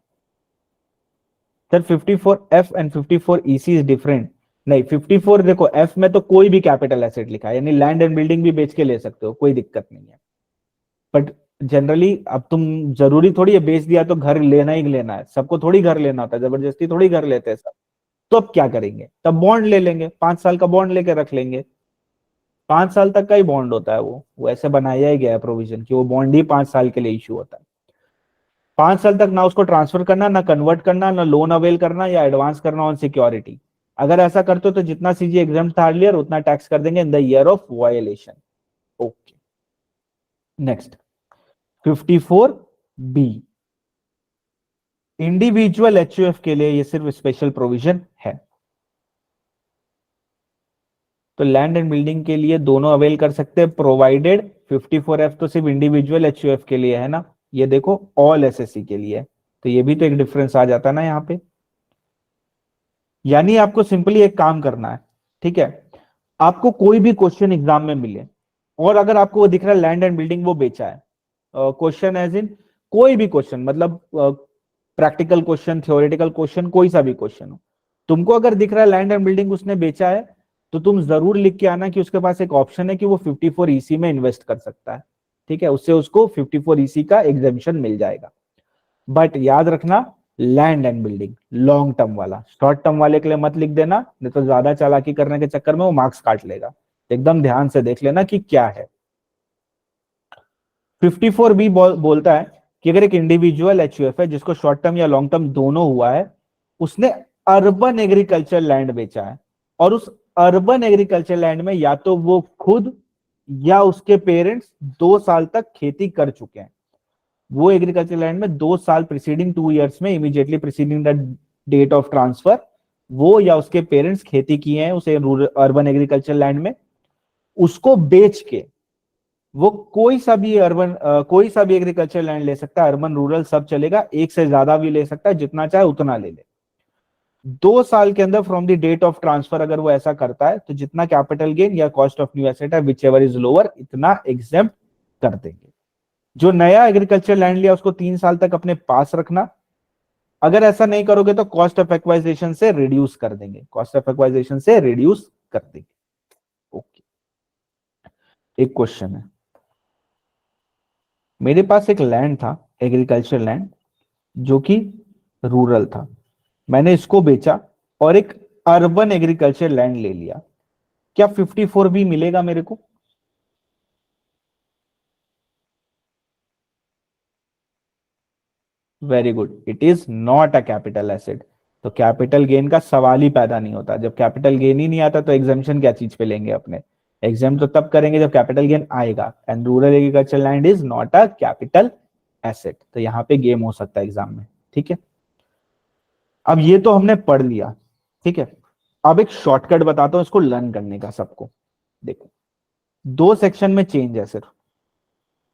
Sir 54F and 54EC is different, नहीं 54 देखो एफ में तो कोई भी कैपिटल एसेट लिखा है, यानी लैंड एंड बिल्डिंग भी बेच के ले सकते हो, कोई दिक्कत नहीं है। बट जनरली अब तुम, जरूरी थोड़ी है बेच दिया तो घर लेना ही लेना है, सबको थोड़ी घर लेना होता है, जबरदस्ती थोड़ी घर लेते हैं सब। तो अब क्या करेंगे, तब बॉन्ड ले लेंगे, 5 साल का बॉन्ड लेके रख लेंगे। 5 साल तक का ही बॉन्ड होता है वो ऐसे बनाया ही गया है प्रोविजन कि वो बॉन्ड ही 5 साल के लिए इश्यू होता है। 5 साल तक ना उसको ट्रांसफर करना, ना कन्वर्ट करना, ना लोन अवेल करना या एडवांस करना ऑन सिक्योरिटी। अगर ऐसा करते हो तो जितना सीजी एग्जाम था अर्लियर उतना टैक्स कर देंगे इन the year of violation. Okay, next 54B, individual HUF के लिए ये सिर्फ स्पेशल प्रोविजन है। तो लैंड एंड बिल्डिंग के लिए दोनों अवेल कर सकते हैं, प्रोवाइडेड 54F तो सिर्फ इंडिविजुअल एचयूएफ के लिए है ना, ये देखो ऑल एसएससी के लिए है, तो ये भी तो एक डिफरेंस आ जाता है ना यहाँ पे। यानी आपको सिंपली एक काम करना है, ठीक है, आपको कोई भी क्वेश्चन एग्जाम में मिले और अगर आपको वो दिख रहा है लैंड एंड बिल्डिंग वो बेचा है, क्वेश्चन एज इन कोई भी क्वेश्चन, मतलब प्रैक्टिकल क्वेश्चन, थ्योरेटिकल क्वेश्चन, कोई सा भी क्वेश्चन हो, तुमको अगर दिख रहा है लैंड एंड बिल्डिंग उसने बेचा है, तो तुम जरूर लिख के आना कि उसके पास एक ऑप्शन है कि वो 54EC में इन्वेस्ट कर सकता है, ठीक है, उससे उसको 54EC का एग्जेम्पशन मिल जाएगा। बट याद रखना, land and building long term वाला, शॉर्ट टर्म वाले के लिए मत लिख देना, नहीं तो ज्यादा चालाकी करने के चक्कर में वो मार्क्स काट लेगा। एकदम ध्यान से देख लेना कि क्या है। 54B बोलता है कि अगर एक इंडिविजुअल एचयूएफ है जिसको शॉर्ट टर्म या लॉन्ग टर्म दोनों हुआ है, उसने अर्बन एग्रीकल्चर लैंड बेचा है, और उस अर्बन एग्रीकल्चर लैंड में या तो वो खुद या उसके पेरेंट्स 2 साल तक खेती कर चुके हैं, वो एग्रीकल्चर लैंड में 2 साल प्रीसीडिंग 2 ईयर्स में immediately preceding the date of transfer, वो या उसके पेरेंट्स खेती किए हैं उसे अर्बन एग्रीकल्चर लैंड में, उसको बेच के वो कोई सा भी अर्बन कोई सा भी एग्रीकल्चर लैंड ले सकता है, अर्बन रूरल सब चलेगा, एक से ज्यादा भी ले सकता है, जितना चाहे उतना ले ले। 2 साल के अंदर from the date of transfer अगर वो ऐसा करता है तो जितना कैपिटल गेन या कॉस्ट ऑफ न्यू एसेट है विच एवर इज लोअर, इतना एग्जेम्प्ट कर देंगे। जो नया एग्रीकल्चर लैंड लिया उसको 3 साल तक अपने पास रखना, अगर ऐसा नहीं करोगे तो कॉस्ट ऑफ एक्वाइजेशन से रिड्यूस कर देंगे, कॉस्ट ऑफ एक्वाइजेशन से रिड्यूस कर देंगे। ओके, एक क्वेश्चन है, मेरे पास एक लैंड था एग्रीकल्चर लैंड जो कि रूरल था, मैंने इसको बेचा और एक अर्बन एग्रीकल्चर लैंड ले लिया, क्या 54B मिलेगा मेरे को? Very good, it is not a capital asset. तो कैपिटल गेन का सवाल ही पैदा नहीं होता, जब कैपिटल गेन ही नहीं आता तो एग्जामिशन क्या चीज पे लेंगे अपने, एग्जाम तो तब करेंगे जब कैपिटल गेन आएगा, and rural agriculture land is not a capital asset, तो यहाँ पे गेम हो सकता है एग्जाम में, ठीक है। अब ये तो हमने पढ़ लिया, ठीक है, अब एक शॉर्टकट बताता हूं इसको लर्न करने का सबको। देखो 2 सेक्शन में चेंज है सिर्फ,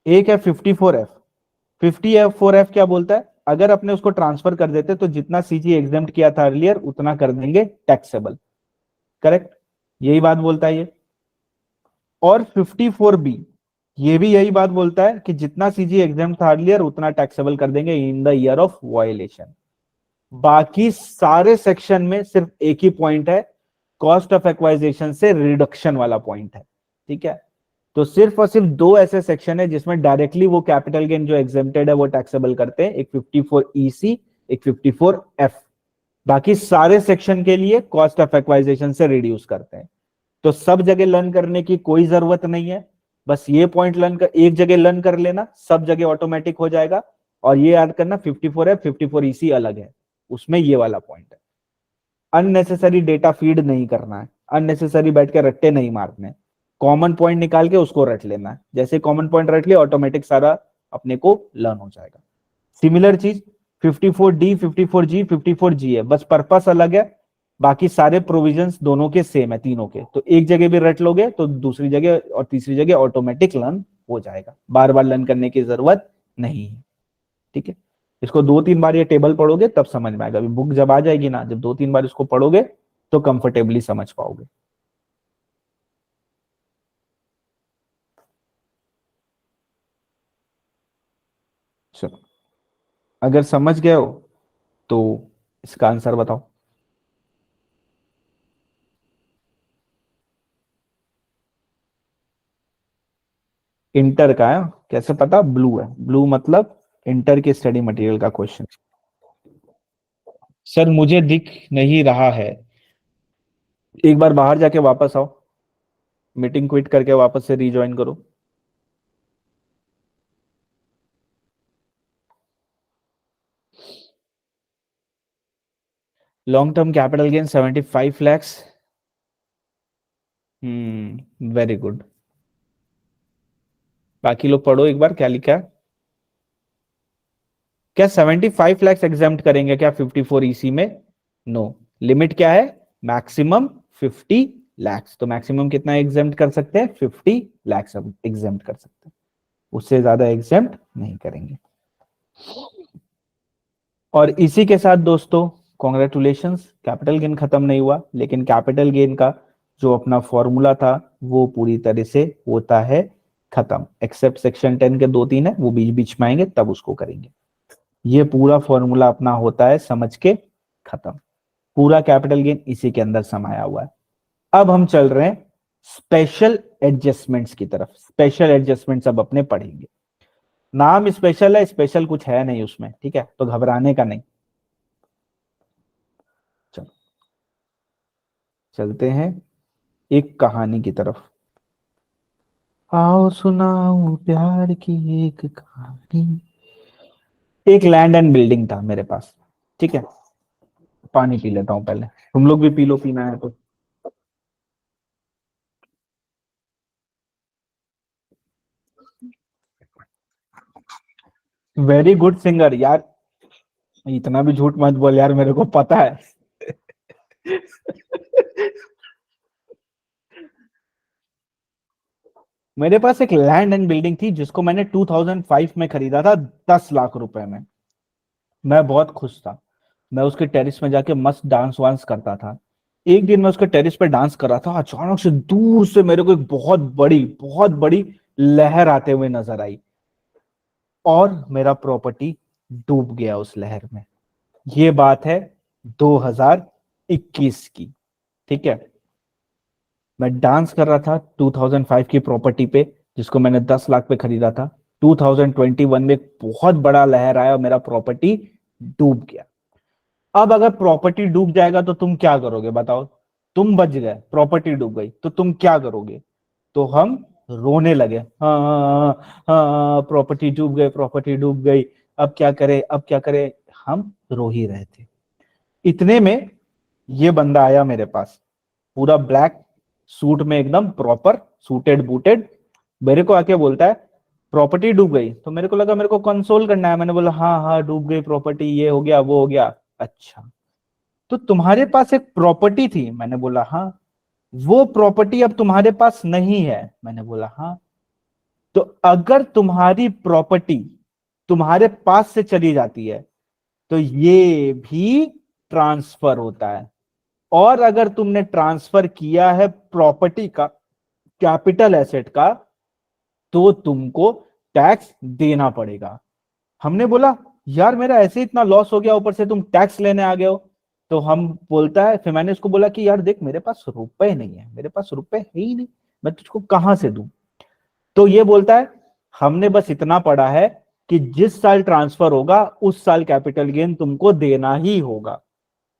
एक है 54F। 54F क्या बोलता है, अगर अपने उसको ट्रांसफर कर देते तो जितना सीजी एग्जाम्प्ट किया था अर्लियर उतना कर देंगे टैक्सेबल, करेक्ट, यही बात बोलता है ये। और 54B ये भी यही बात बोलता है कि जितना सीजी एग्जाम्प्ट था अर्लियर उतना टैक्सेबल कर देंगे इन द ईयर ऑफ वायलेशन। बाकी सारे सेक्शन में सिर्फ एक ही पॉइंट है, कॉस्ट ऑफ एक्वाइजेशन से रिडक्शन वाला पॉइंट है, ठीक है। तो सिर्फ और सिर्फ 2 ऐसे सेक्शन है जिसमें डायरेक्टली वो कैपिटल गेन जो एग्जेम्प्टेड है वो टैक्सेबल करते हैं, एक 54EC, एक 54F। बाकी सारे सेक्शन के लिए कॉस्ट ऑफ एक्वाइजेशन से रिड्यूस करते हैं। तो सब जगह लर्न करने की कोई जरूरत नहीं है, बस ये पॉइंट लर्न कर, एक जगह लर्न कर लेना, सब जगह ऑटोमेटिक हो जाएगा। और ये याद करना 54 है, 54 इसी अलग है, उसमें ये वाला पॉइंट है। अननेसेसरी डेटा फीड नहीं करना है, अननेसेसरी बैठ के रट्टे नहीं मारने, कॉमन पॉइंट निकाल के उसको रट लेना है। जैसे कॉमन पॉइंट रट लिया, ऑटोमेटिक सारा अपने को लर्न हो जाएगा। सिमिलर चीज 54D 54G 54G है, बस पर्पस अलग है, बाकी सारे प्रोविजंस दोनों के सेम है, तीनों के। तो एक जगह भी रट लोगे तो दूसरी जगह और तीसरी जगह ऑटोमेटिक लर्न हो जाएगा, बार बार लर्न करने की जरूरत नहीं है। ठीक है, इसको 2-3 बार ये टेबल पढ़ोगे तब समझ में आएगा। अभी बुक जब आ जाएगी ना, जब 2-3 बार इसको पढ़ोगे तो कंफर्टेबली समझ पाओगे। चलो, अगर समझ गए हो तो इसका आंसर बताओ। इंटर का है, कैसे पता? ब्लू है, ब्लू मतलब इंटर के स्टडी मटेरियल का क्वेश्चन। सर मुझे दिख नहीं रहा है, एक बार बाहर जाके वापस आओ, मीटिंग क्विट करके वापस से रीज्वाइन करो। Long term capital gain 75 lakhs. Very good. बाकी लोग पढ़ो एक बार क्या लिखा है। क्या 75 लैक्स एग्जाम्प्ट करेंगे क्या 54 ईसी में? नो। लिमिट क्या है? मैक्सिमम 50 लैक्स। तो मैक्सिमम कितना एग्जाम्प्ट कर सकते हैं? 50 लैक्स अब एग्जाम्प्ट कर सकते हैं, उससे ज्यादा एग्जाम्प्ट नहीं करेंगे। और इसी के साथ दोस्तों कॉन्ग्रेचुलेशंस, कैपिटल गेन खत्म नहीं हुआ, लेकिन कैपिटल गेन का जो अपना फॉर्मूला था वो पूरी तरह से होता है खत्म, एक्सेप्ट सेक्शन 10 के 2-3 है, वो बीच बीच में आएंगे तब उसको करेंगे। ये पूरा फॉर्मूला अपना होता है समझ के खत्म, पूरा कैपिटल गेन इसी के अंदर समाया हुआ है। अब हम चल रहे हैं स्पेशल एडजस्टमेंट्स की तरफ। स्पेशल एडजस्टमेंट्स अब अपने पढ़ेंगे। नाम स्पेशल है, स्पेशल कुछ है नहीं उसमें, ठीक है, तो घबराने का नहीं। चलो चलते हैं एक कहानी की तरफ। आओ सुनाओ प्यार की एक कहानी। एक लैंड एंड बिल्डिंग था मेरे पास, ठीक है। पानी पी लेता हूं पहले, तुम लोग भी पी लो, पीना है तो। वेरी गुड सिंगर यार, इतना भी झूठ मत बोल यार, मेरे को पता है। मेरे पास एक लैंड एंड बिल्डिंग थी जिसको मैंने 2005 में खरीदा था 10 लाख रुपए में। मैं बहुत खुश था, मैं उसके टेरिस में जाके मस्त डांस वांस करता था। एक दिन मैं उसके टेरिस पे डांस कर रहा था, अचानक से दूर से मेरे को एक बहुत बड़ी लहर आते हुए नजर आई, और मेरा प्रॉपर्टी डूब गया उस लहर में। ये बात है 2021 की, ठीक है। मैं डांस कर रहा था 2005 की प्रॉपर्टी पे, जिसको मैंने 10 लाख पे खरीदा था। 2021 में एक बहुत बड़ा लहर आया और मेरा प्रॉपर्टी डूब गया। अब अगर प्रॉपर्टी डूब जाएगा तो तुम क्या करोगे बताओ? तुम बच गए, प्रॉपर्टी डूब गई तो तुम क्या करोगे? तो हम रोने लगे, हाँ हाँ हाँ, प्रॉपर्टी डूब गई, प्रॉपर्टी डूब गई, अब क्या करे, अब क्या करे। हम रो ही रहे थे। इतने में ये बंदा आया मेरे पास, पूरा ब्लैक सूट में, एकदम प्रॉपर सूटेड बूटेड। मेरे को आके बोलता है प्रॉपर्टी डूब गई। तो मेरे को लगा मेरे को कंसोल करना है, मैंने बोला हाँ हाँ डूब गई प्रॉपर्टी, ये हो गया वो हो गया। अच्छा, तो तुम्हारे पास एक प्रॉपर्टी थी? मैंने बोला हाँ। वो प्रॉपर्टी अब तुम्हारे पास नहीं है? मैंने बोला हाँ। तो अगर तुम्हारी प्रॉपर्टी तुम्हारे पास से चली जाती है तो ये भी ट्रांसफर होता है, और अगर तुमने ट्रांसफर किया है प्रॉपर्टी का, कैपिटल एसेट का, तो तुमको टैक्स देना पड़ेगा। हमने बोला यार मेरा ऐसे इतना लॉस हो गया, ऊपर से तुम टैक्स लेने आ गए हो। तो हम बोलता है, फिर मैंने उसको बोला कि यार देख मेरे पास रुपए नहीं है, मेरे पास रुपए है ही नहीं, मैं तुझको कहां से दूं? तो ये बोलता है हमने बस इतना पढ़ा है कि जिस साल ट्रांसफर होगा उस साल कैपिटल गेन तुमको देना ही होगा।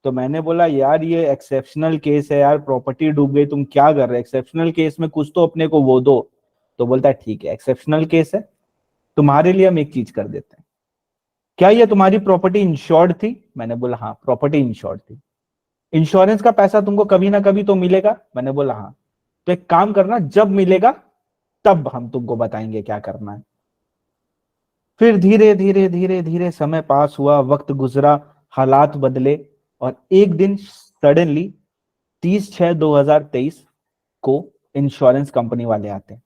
तो मैंने बोला यार ये एक्सेप्शनल केस है यार, प्रॉपर्टी डूब गई, तुम क्या कर रहे हो, एक्सेप्शनल केस में कुछ तो अपने को वो दो। तो बोलता है ठीक है एक्सेप्शनल केस है, तुम्हारे लिए हम एक चीज कर देते हैं, क्या ये तुम्हारी प्रॉपर्टी इंश्योर्ड थी? मैंने बोला हाँ प्रॉपर्टी इंश्योर्ड थी। इंश्योरेंस का पैसा तुमको कभी ना कभी तो मिलेगा? मैंने बोला हाँ। तो एक काम करना, जब मिलेगा तब हम तुमको बताएंगे क्या करना है। फिर धीरे धीरे धीरे धीरे समय पास हुआ, वक्त गुजरा, हालात बदले, और एक दिन सडनली 30/6/2023 को इंश्योरेंस कंपनी वाले आते हैं,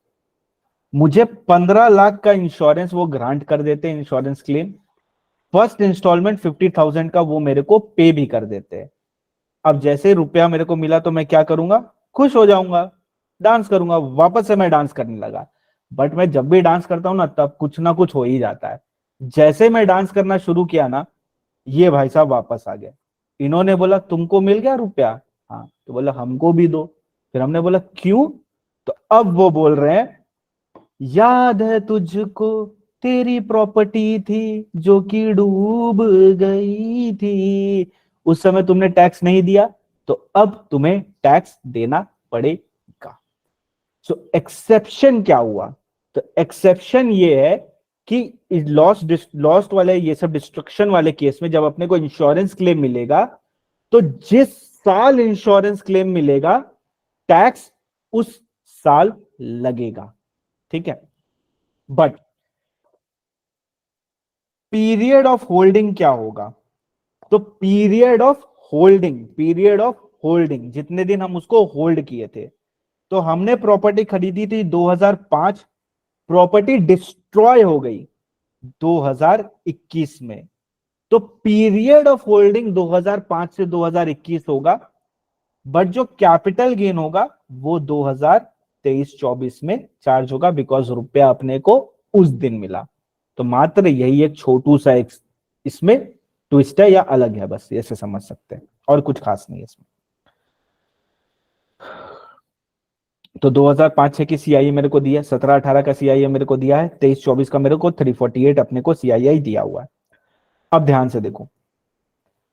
मुझे 15 लाख का इंश्योरेंस वो ग्रांट कर देते हैं, इंश्योरेंस क्लेम। फर्स्ट इंस्टॉलमेंट 50,000 का वो मेरे को पे भी कर देते हैं। अब जैसे रुपया मेरे को मिला तो मैं क्या करूंगा, खुश हो जाऊंगा, डांस करूंगा, वापस से मैं डांस करने लगा। बट मैं जब भी डांस करता हूं ना तब कुछ ना कुछ हो ही जाता है। जैसे मैं डांस करना शुरू किया ना, ये भाई साहब वापस आ गए। इन्होंने बोला तुमको मिल गया रुपया? हाँ। तो बोला हमको भी दो। फिर हमने बोला क्यों? तो अब वो बोल रहे हैं याद है तुझको तेरी प्रॉपर्टी थी जो कि डूब गई थी, उस समय तुमने टैक्स नहीं दिया, तो अब तुम्हें टैक्स देना पड़ेगा। सो एक्सेप्शन क्या हुआ? तो एक्सेप्शन ये है कि लॉस्ट वाले ये सब डिस्ट्रक्शन वाले केस में जब अपने को इंश्योरेंस क्लेम मिलेगा, तो जिस साल इंश्योरेंस क्लेम मिलेगा टैक्स उस साल लगेगा। ठीक है। बट पीरियड ऑफ होल्डिंग क्या होगा? तो पीरियड ऑफ होल्डिंग जितने दिन हम उसको होल्ड किए थे, तो हमने प्रॉपर्टी खरीदी थी 2005, प्रॉपर्टी डिस्ट्रॉय हो गई 2021 में, तो पीरियड ऑफ होल्डिंग 2005 से 2021 होगा। बट जो कैपिटल गेन होगा वो 2023-24 में चार्ज होगा, बिकॉज रुपया अपने को उस दिन मिला। तो मात्र यही एक छोटू सा एक इसमें ट्विस्ट है या अलग है, बस ऐसे समझ सकते हैं, और कुछ खास नहीं है इसमें। तो 2005-6 की सीआईए मेरे को दिया है, 17-18 का सीआईए मेरे को दिया है, 23-24 का मेरे को 348 अपने को सीआईआई दिया हुआ है। अब ध्यान से देखो,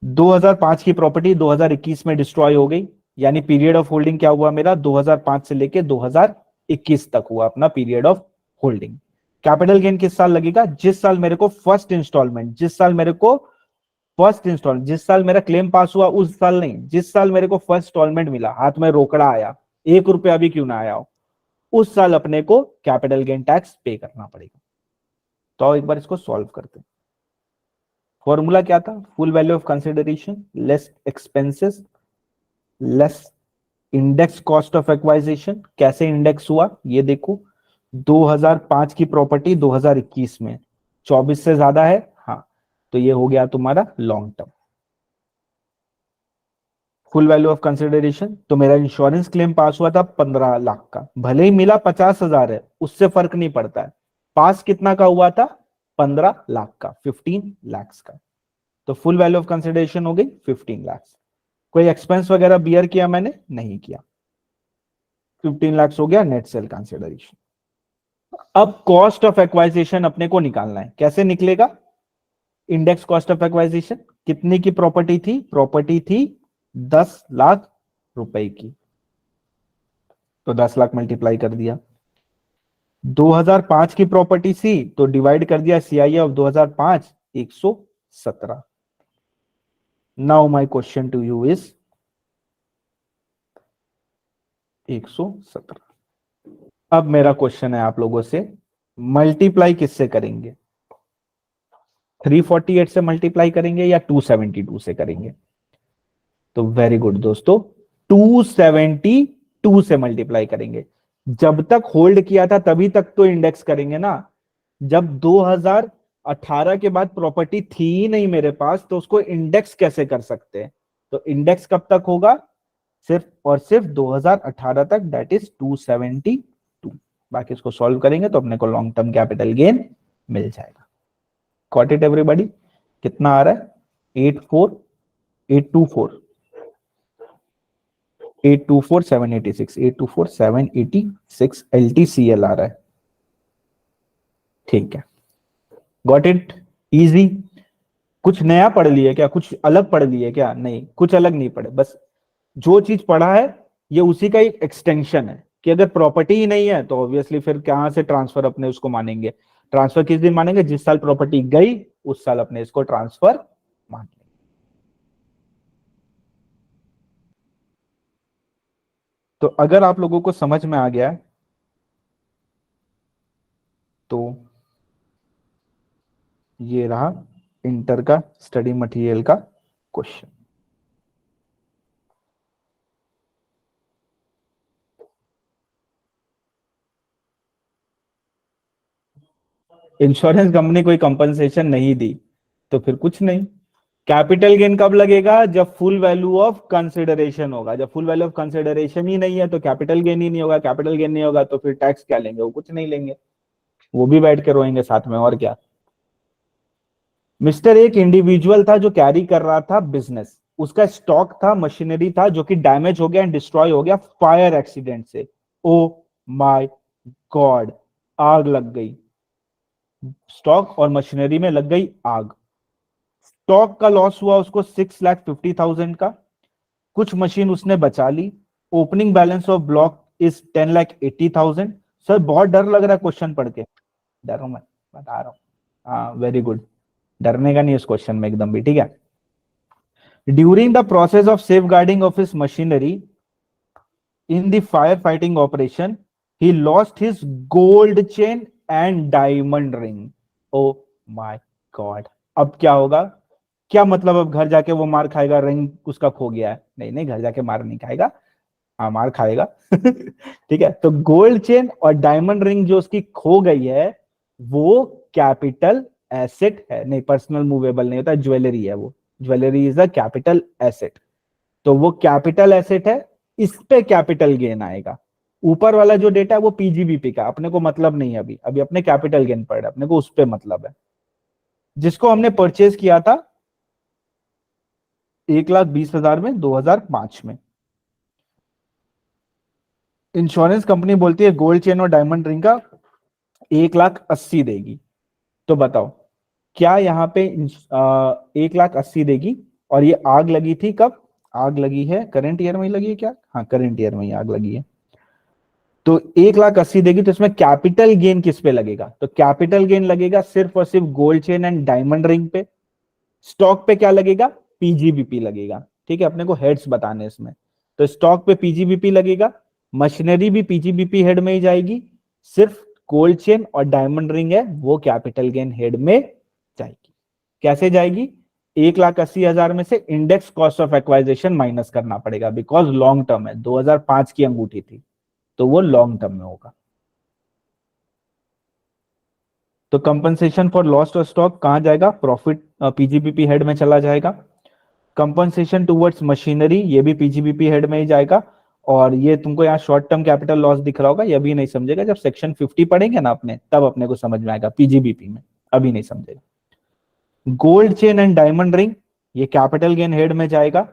2005 की प्रॉपर्टी 2021 में डिस्ट्रॉय हो गई, यानी पीरियड ऑफ होल्डिंग क्या हुआ मेरा, 2005 से लेके 2021 तक हुआ अपना period of holding. Capital gain किस साल लगेगा? जिस साल मेरे को फर्स्ट इंस्टॉलमेंट, जिस साल मेरा क्लेम पास हुआ उस साल नहीं, जिस साल मेरे को फर्स्ट इंस्टॉलमेंट मिला, हाथ में रोकड़ा आया, 1 रुपया भी क्यों ना आया हो, उस साल अपने को कैपिटल गेन टैक्स पे करना पड़ेगा। तो एक बार इसको सॉल्व करते हैं। फॉर्मूला क्या था? Full value of consideration less expenses less index cost of acquisition. कैसे इंडेक्स हुआ ये देखो, 2005 की प्रॉपर्टी 2021 में 24 से ज्यादा है, हाँ, तो ये हो गया तुम्हारा long term. Full value of consideration, तो मेरा इंश्योरेंस क्लेम पास हुआ था 15 लाख का, भले ही मिला 50,000 है, उससे फर्क नहीं पड़ता है, पास कितना का हुआ था? 15 लाख का, 15 लाख का। तो फुल वैल्यू ऑफ कंसिडरेशन हो गई 15 लाख। कोई एक्सपेंस वगैरह बियर किया मैंने? नहीं किया। 15 लाख हो गया नेट सेल कंसिडरेशन। अब कॉस्ट ऑफ एक्वाइजेशन अपने को निकालना है, कैसे निकलेगा? इंडेक्स कॉस्ट ऑफ एक्वाइजेशन, कितने की प्रॉपर्टी थी? प्रॉपर्टी थी 10 लाख रुपए की, तो 10 लाख मल्टीप्लाई कर दिया। 2005 की प्रॉपर्टी सी, तो डिवाइड कर दिया CIA of 2005, 117। Now my question to you is 117। अब मेरा क्वेश्चन है आप लोगों से, मल्टीप्लाई किससे करेंगे? 348 से मल्टीप्लाई करेंगे या 272 से करेंगे? तो वेरी गुड दोस्तों, 272 से मल्टीप्लाई करेंगे। जब तक होल्ड किया था तभी तक तो इंडेक्स करेंगे ना। जब 2018 के बाद प्रॉपर्टी थी ही नहीं मेरे पास, तो उसको इंडेक्स कैसे कर सकते हैं? तो इंडेक्स कब तक होगा? सिर्फ और सिर्फ 2018 तक, दैट इज 272। बाकी इसको सॉल्व करेंगे तो अपने को लॉन्ग टर्म कैपिटल गेन मिल जाएगा। Got it everybody? कितना आ रहा है? 84824 824,786 824,786 LTCL आ रहा है। ठीक है, गॉट इट? इजी। कुछ नया पढ़ लिए क्या, कुछ अलग पढ़ लिए क्या? नहीं, कुछ अलग नहीं पढ़े, बस जो चीज पढ़ा है ये उसी का एक एक्सटेंशन है। कि अगर प्रॉपर्टी ही नहीं है तो ऑब्वियसली फिर कहां से ट्रांसफर अपने उसको मानेंगे? ट्रांसफर किस दिन मानेंगे? जिस साल प्रॉपर्टी गई उस साल अपने इसको ट्रांसफर मान लेंगे। तो अगर आप लोगों को समझ में आ गया है तो ये रहा इंटर का स्टडी मटेरियल का क्वेश्चन। इंश्योरेंस कंपनी कोई कंपनसेशन नहीं दी तो फिर कुछ नहीं। कैपिटल गेन कब लगेगा? जब फुल वैल्यू ऑफ कंसिडरेशन होगा। जब फुल वैल्यू ऑफ कंसिडरेशन ही नहीं है तो कैपिटल गेन ही नहीं होगा। कैपिटल गेन नहीं होगा तो फिर टैक्स क्या लेंगे? वो कुछ नहीं लेंगे, वो भी बैठ के रोएंगे साथ में, और क्या। मिस्टर एक इंडिविजुअल था जो कैरी कर रहा था बिजनेस। उसका स्टॉक था, मशीनरी था, जो कि डैमेज हो गया एंड डिस्ट्रॉय हो गया फायर एक्सीडेंट से। ओ माय गॉड, आग लग गई, स्टॉक और मशीनरी में लग गई आग। स्टॉक का लॉस हुआ उसको 6,50,000 का। कुछ मशीन उसने बचा ली। Opening balance of block is 10,80,000। Sir बहुत डर लग रहा है क्वेश्चन पढ़ के। डरो मत, बता रहा हूँ। हाँ वेरी गुड, डरने का नहीं इस क्वेश्चन में एकदम भी, ठीक है। During the process of safeguarding of his machinery in the fire fighting operation he lost his gold chain and diamond ring. Oh my god, अब क्या होगा? क्या मतलब अब घर जाके वो मार खाएगा? रिंग उसका खो गया है? नहीं नहीं, घर जाके मार नहीं खाएगा, हाँ मार खाएगा। ठीक है, तो गोल्ड चेन और डायमंड रिंग जो उसकी खो गई है वो कैपिटल एसेट है। नहीं, पर्सनल मूवेबल नहीं होता, ज्वेलरी है वो। Jewellery is a capital asset, तो वो कैपिटल एसेट है। इस पे कैपिटल गेन आएगा। ऊपर वाला जो डेटा है वो पीजीबीपी का, अपने को मतलब नहीं है अभी, अभी अपने कैपिटल गेन पढ़ रहे हैं, अपने को उस पे मतलब है। जिसको हमने परचेज किया था 1,20,000 में 2005 में। इंश्योरेंस कंपनी बोलती है गोल्ड चेन और डायमंड रिंग का 1,80,000 देगी। तो बताओ क्या यहाँ पे 1,80,000 देगी? और ये आग लगी थी कब? आग लगी है करंट ईयर में ही लगी है क्या? हाँ करंट ईयर में ही आग लगी है। तो 1,80,000 देगी तो इसमें कैपिटल गेन किस पे लगेगा? तो कैपिटल गेन लगेगा सिर्फ और सिर्फ gold chain and diamond ring पे। स्टॉक पे क्या लगेगा? पीजीबीपी लगेगा। ठीक है, अपने को हेड्स बताने इसमें। तो स्टॉक पे पीजीबीपी लगेगा, मशीनरी भी पीजीबीपी हेड में ही जाएगी, सिर्फ गोल्ड चेन और डायमंड रिंग है वो कैपिटल गेन हेड में जाएगी। कैसे जाएगी? 1,80,000 में से index cost of acquisition minus करना पड़ेगा, बिकॉज लॉन्ग टर्म है, 2005 की अंगूठी थी तो वो लॉन्ग टर्म में होगा। तो compensation for lost of stock कहां जाएगा? प्रॉफिट पीजीबीपी हेड में चला जाएगा। कंपनसेशन टुवर्ड्स मशीनरी ये भी पीजीबीपी हेड में ही जाएगा। और ये तुमको यहाँ शॉर्ट टर्म कैपिटल लॉस दिख रहा होगा, ये अभी नहीं समझेगा, जब सेक्शन 50 पढ़ेंगे ना अपने तब अपने को समझ में आएगा पीजीबीपी में, अभी नहीं समझेगा। Gold chain and diamond ring ये कैपिटल गेन हेड में जाएगा।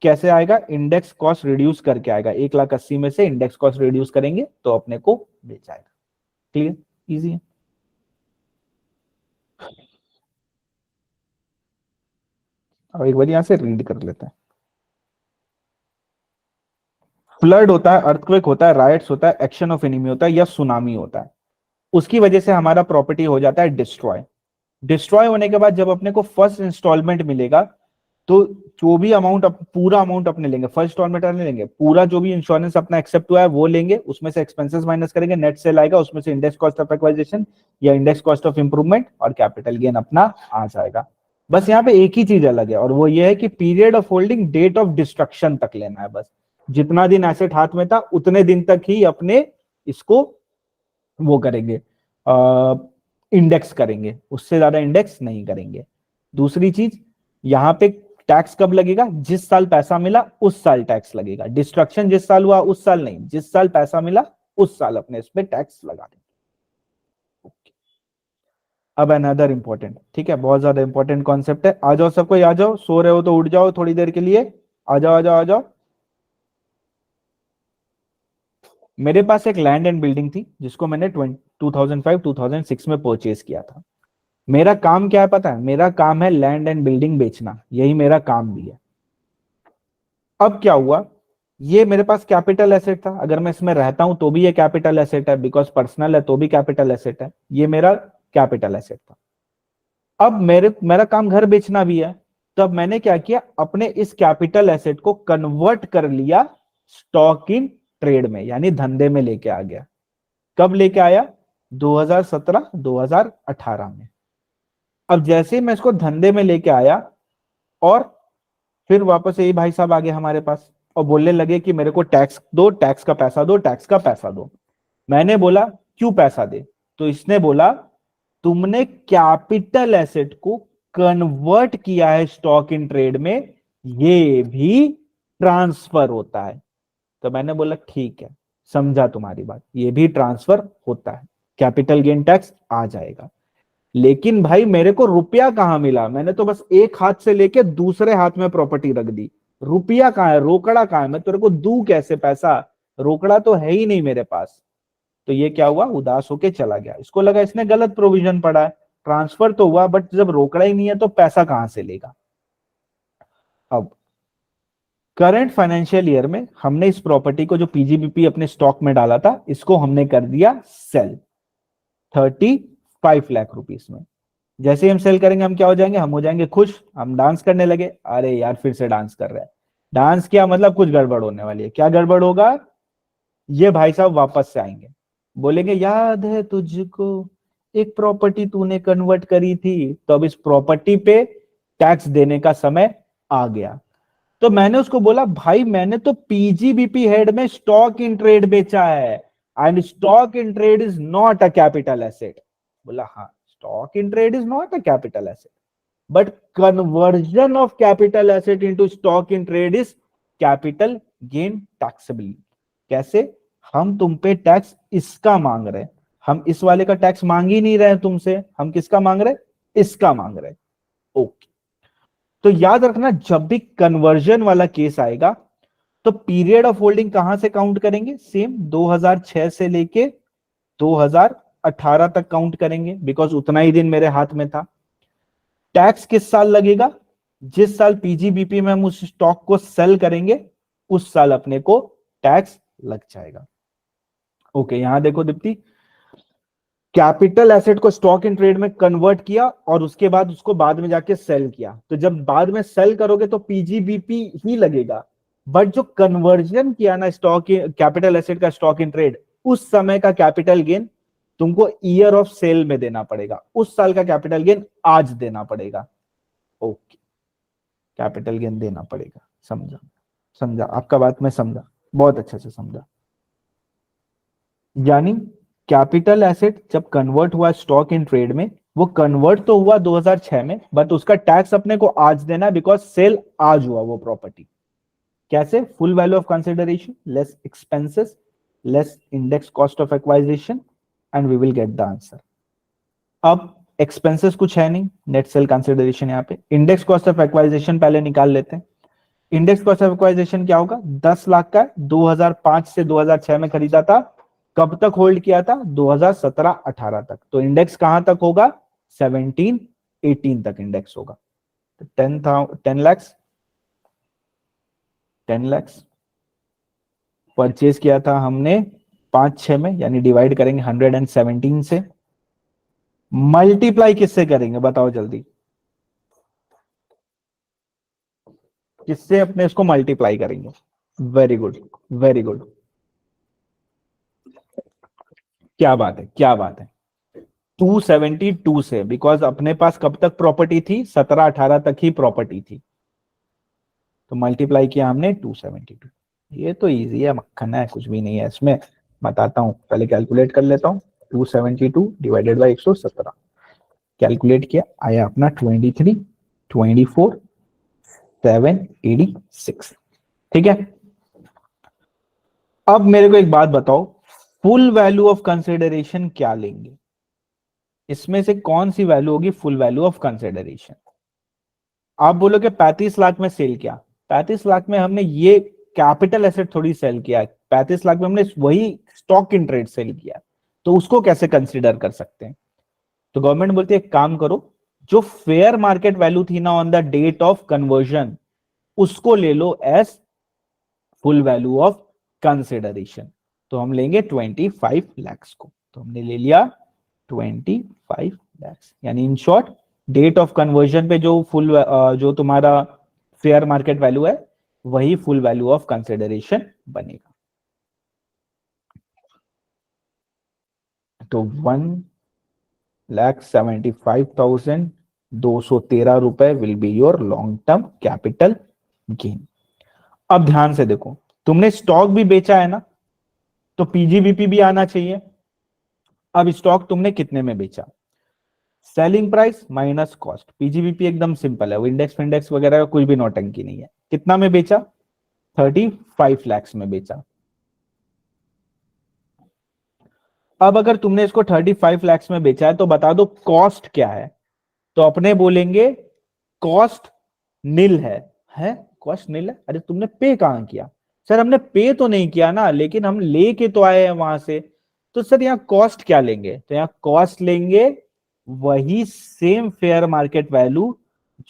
कैसे आएगा? इंडेक्स कॉस्ट रिड्यूस करके आएगा। 1,80,000 में से इंडेक्स कॉस्ट रिड्यूस करेंगे तो अपने को मिल जाएगा। क्लियर, इजी है। अब एक बार यहां से रीड कर लेते हैं। फ्लड होता है, अर्थक्वेक होता है, राइट्स होता है, एक्शन ऑफ एनिमी होता है, या सुनामी होता है। उसकी वजह से हमारा प्रॉपर्टी हो जाता है डिस्ट्रॉय। डिस्ट्रॉय होने के बाद जब अपने को फर्स्ट इंस्टॉलमेंट मिलेगा तो जो भी अमाउंट पूरा अमाउंट अपने लेंगे, फर्स्ट इंस्टॉलमेंट नहीं लेंगे, पूरा जो भी इंश्योरेंस अपना एक्सेप्ट हुआ है वो लेंगे, उसमें से एक्सपेंसेस माइनस करेंगे, नेट सेल आएगा, उसमें से इंडेक्स कॉस्ट ऑफ एक्वाइजेशन या इंडेक्स कॉस्ट ऑफ इंप्रूवमेंट और कैपिटल गेन अपना आ जाएगा। बस यहाँ पे एक ही चीज अलग है और वो ये है कि period of holding date of destruction तक लेना है। बस जितना दिन एसेट हाथ में था उतने दिन तक ही अपने इसको वो करेंगे, इंडेक्स करेंगे, उससे ज्यादा इंडेक्स नहीं करेंगे। दूसरी चीज, यहां पे टैक्स कब लगेगा? जिस साल पैसा मिला उस साल टैक्स लगेगा। डिस्ट्रक्शन जिस साल हुआ उस साल नहीं, जिस साल पैसा मिला उस साल अपने इस पे टैक्स लगा देंगे। अब अनदर इंपॉर्टेंट, ठीक है, बहुत ज्यादा इंपॉर्टेंट कॉन्सेप्ट है। आ जाओ सबको, आ जाओ, सो रहे हो तो उठ जाओ थोड़ी देर के लिए। आ जाओ आ जाओ आ जाओ। मेरे पास एक लैंड एंड बिल्डिंग थी जिसको मैंने 2005 2006 में परचेज किया था। मेरा काम क्या है पता है? मेरा काम है लैंड एंड बिल्डिंग बेचना, यही मेरा काम भी है। अब क्या हुआ, ये मेरे पास कैपिटल एसेट था, अगर मैं इसमें रहता हूं तो भी ये कैपिटल एसेट है, बिकॉज पर्सनल है तो भी कैपिटल एसेट है, ये मेरा कैपिटल एसेट था। अब मेरा काम घर बेचना भी है, तब मैंने क्या किया, अपने इस कैपिटल एसेट को कन्वर्ट कर लिया स्टॉक इन ट्रेड में, यानी धंधे में लेके आ गया। कब लेके आया? 2017 2018 में। अब जैसे ही मैं इसको धंधे में लेके आया, और फिर वापस यही भाई साहब आ गए हमारे पास और बोलने लगे कि मेरे को टैक्स दो, टैक्स का पैसा दो, टैक्स का पैसा दो। मैंने बोला क्यों पैसा दे? तो इसने बोला तुमने कैपिटल एसेट को कन्वर्ट किया है स्टॉक इन ट्रेड में, ये भी ट्रांसफर होता है। तो मैंने बोला ठीक है, समझा तुम्हारी बात, ये भी ट्रांसफर होता है, कैपिटल गेन टैक्स आ जाएगा। लेकिन भाई मेरे को रुपया कहां मिला? मैंने तो बस एक हाथ से लेके दूसरे हाथ में प्रॉपर्टी रख दी, रुपया कहां है, रोकड़ा कहां है? मैं तेरे को दूं कैसे पैसा? रोकड़ा तो है ही नहीं मेरे पास। तो ये क्या हुआ, उदास होके चला गया। इसको लगा इसने गलत प्रोविजन पढ़ा है, ट्रांसफर तो हुआ बट जब रोकड़ा ही नहीं है तो पैसा कहां से लेगा? अब करंट फाइनेंशियल ईयर में हमने इस प्रॉपर्टी को, जो पीजीबीपी अपने स्टॉक में डाला था, इसको हमने कर दिया सेल 35 लाख रुपीस में। जैसे ही हम सेल करेंगे हम क्या हो जाएंगे? हम हो जाएंगे खुश, हम डांस करने लगे, अरे यार फिर से डांस कर रहा है। डांस किया मतलब कुछ गड़बड़ होने वाली है। क्या गड़बड़ होगा? ये भाई साहब वापस से आएंगे, बोलेंगे याद है तुझको एक प्रॉपर्टी तूने कन्वर्ट करी थी, तो अब इस प्रॉपर्टी पे टैक्स देने का समय आ गया। तो मैंने उसको बोला भाई मैंने तो पीजीबीपी हेड में स्टॉक इन ट्रेड बेचा है, and stock in trade is not a capital asset. बोला हाँ, stock in trade is not a capital asset, but conversion of capital asset into stock in trade is capital gain taxable. कैसे? हम तुम पे tax इसका मांग रहे हैं, हम इस वाले का टैक्स मांग ही नहीं रहे तुमसे, हम किसका मांग रहे? इसका मांग रहे। ओके, तो याद रखना जब भी कन्वर्जन वाला केस आएगा तो पीरियड ऑफ होल्डिंग कहां से काउंट करेंगे? सेम 2006 से लेके 2018 तक काउंट करेंगे, बिकॉज उतना ही दिन मेरे हाथ में था। टैक्स किस साल लगेगा? जिस साल पीजीबीपी में हम उस स्टॉक को सेल करेंगे उस साल अपने को टैक्स लग जाएगा। ओके, यहां देखो दीप्ति, कैपिटल एसेट को स्टॉक इन ट्रेड में कन्वर्ट किया और उसके बाद उसको बाद में जाके सेल किया, तो जब बाद में सेल करोगे तो पीजीबीपी ही लगेगा। बट जो कन्वर्जन किया ना स्टॉक कैपिटल एसेट का स्टॉक इन ट्रेड, उस समय का कैपिटल गेन तुमको ईयर ऑफ सेल में देना पड़ेगा, उस साल का कैपिटल गेन आज देना पड़ेगा। ओके, कैपिटल गेन देना पड़ेगा। समझा? समझा आपका बात, मैं समझा, बहुत अच्छे से समझा। यानी कैपिटल एसेट जब कन्वर्ट हुआ स्टॉक इन ट्रेड में, वो कन्वर्ट तो हुआ 2006 में, बट उसका टैक्स अपने को आज देना है, बिकॉज सेल आज हुआ वो प्रॉपर्टी। कैसे? Full value of consideration less expenses less index cost of acquisition, and we will get the answer. अब एक्सपेंसेस कुछ है नहीं, नेट सेल कंसिडरेशन। यहाँ पे इंडेक्स कॉस्ट ऑफ एक्वाइजिशन पहले निकाल लेते हैं। इंडेक्स कॉस्ट ऑफ एक्वाइजिशन क्या होगा? 10 लाख का 2005 से 2006 में खरीदा था, कब तक होल्ड किया था? 2017-18 तक। तो इंडेक्स कहां तक होगा? 17-18 तक इंडेक्स होगा। तो 10 लाख परचेज किया था हमने 5-6 में, यानी डिवाइड करेंगे 117 से, मल्टीप्लाई किससे करेंगे बताओ जल्दी? किससे अपने इसको मल्टीप्लाई करेंगे? वेरी गुड, वेरी गुड, क्या बात है, क्या बात है। 272 से, बिकॉज अपने पास कब तक प्रॉपर्टी थी? 17-18 तक ही प्रॉपर्टी थी, तो मल्टीप्लाई किया हमने 272। ये तो इजी है, मक्खन है, कुछ भी नहीं है इसमें। बताता हूं, पहले कैलकुलेट कर लेता हूं। 272 डिवाइडेड बाई 117, कैलकुलेट किया, आया अपना 23, 24, 786। ठीक है, अब मेरे को एक बात बताओ, फुल वैल्यू ऑफ कंसिडरेशन क्या लेंगे? इसमें से कौन सी वैल्यू होगी फुल वैल्यू ऑफ कंसिडरेशन? आप बोलोगे 35 लाख में सेल किया। 35 लाख में हमने ये कैपिटल एसेट थोड़ी सेल किया है, 35 लाख में हमने वही स्टॉक इन ट्रेड सेल किया, तो उसको कैसे कंसिडर कर सकते हैं? तो गवर्नमेंट बोलती है एक काम करो, जो फेयर मार्केट वैल्यू थी ना on the date of conversion, उसको ले लो as full value of consideration. तो हम लेंगे 25 lakhs को, तो हमने ले लिया 25 lakhs, यानी in short date of conversion पे जो फुल जो तुम्हारा फेयर मार्केट वैल्यू है वही फुल वैल्यू ऑफ कंसिडरेशन बनेगा। तो 1,75,213 रुपए will be your long term capital gain. अब ध्यान से देखो, तुमने स्टॉक भी बेचा है ना, तो पीजीबीपी भी आना चाहिए। अब स्टॉक तुमने कितने में बेचा, selling price minus cost, PGBP एकदम सिंपल है, वो इंडेक्स फिंडेक्स वगैरह का कोई भी नौटंकी नहीं है। कितना में बेचा, 35 lakhs में बेचा। अब अगर तुमने इसको 35 lakhs में बेचा है तो बता दो कॉस्ट क्या है। तो अपने बोलेंगे कॉस्ट नील है कॉस्ट नील है। अरे तुमने पे कहां किया, सर हमने पे तो नहीं किया ना, लेकिन हम लेके तो आए हैं वहां से। तो सर यहाँ कॉस्ट क्या लेंगे, तो यहाँ कॉस्ट लेंगे वही सेम फेयर मार्केट वैल्यू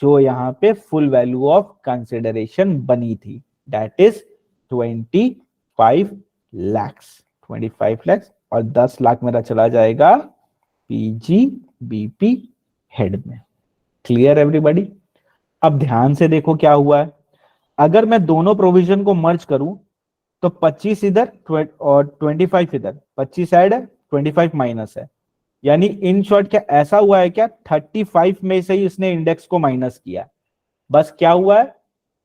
जो यहाँ पे फुल वैल्यू ऑफ कंसिडरेशन बनी थी, दैट इज 25 lakhs। 25 lakhs और 10 लाख मेरा चला जाएगा पीजीबीपी हेड में। Clear everybody. अब ध्यान से देखो क्या हुआ है, अगर मैं दोनों प्रोविजन को मर्ज करूं तो 25 इधर और 25 इधर, 25 ऐड है 25 माइनस है, यानी इन शॉर्ट क्या ऐसा हुआ है क्या, 35 में से ही इसने इंडेक्स को माइनस किया। बस क्या हुआ है,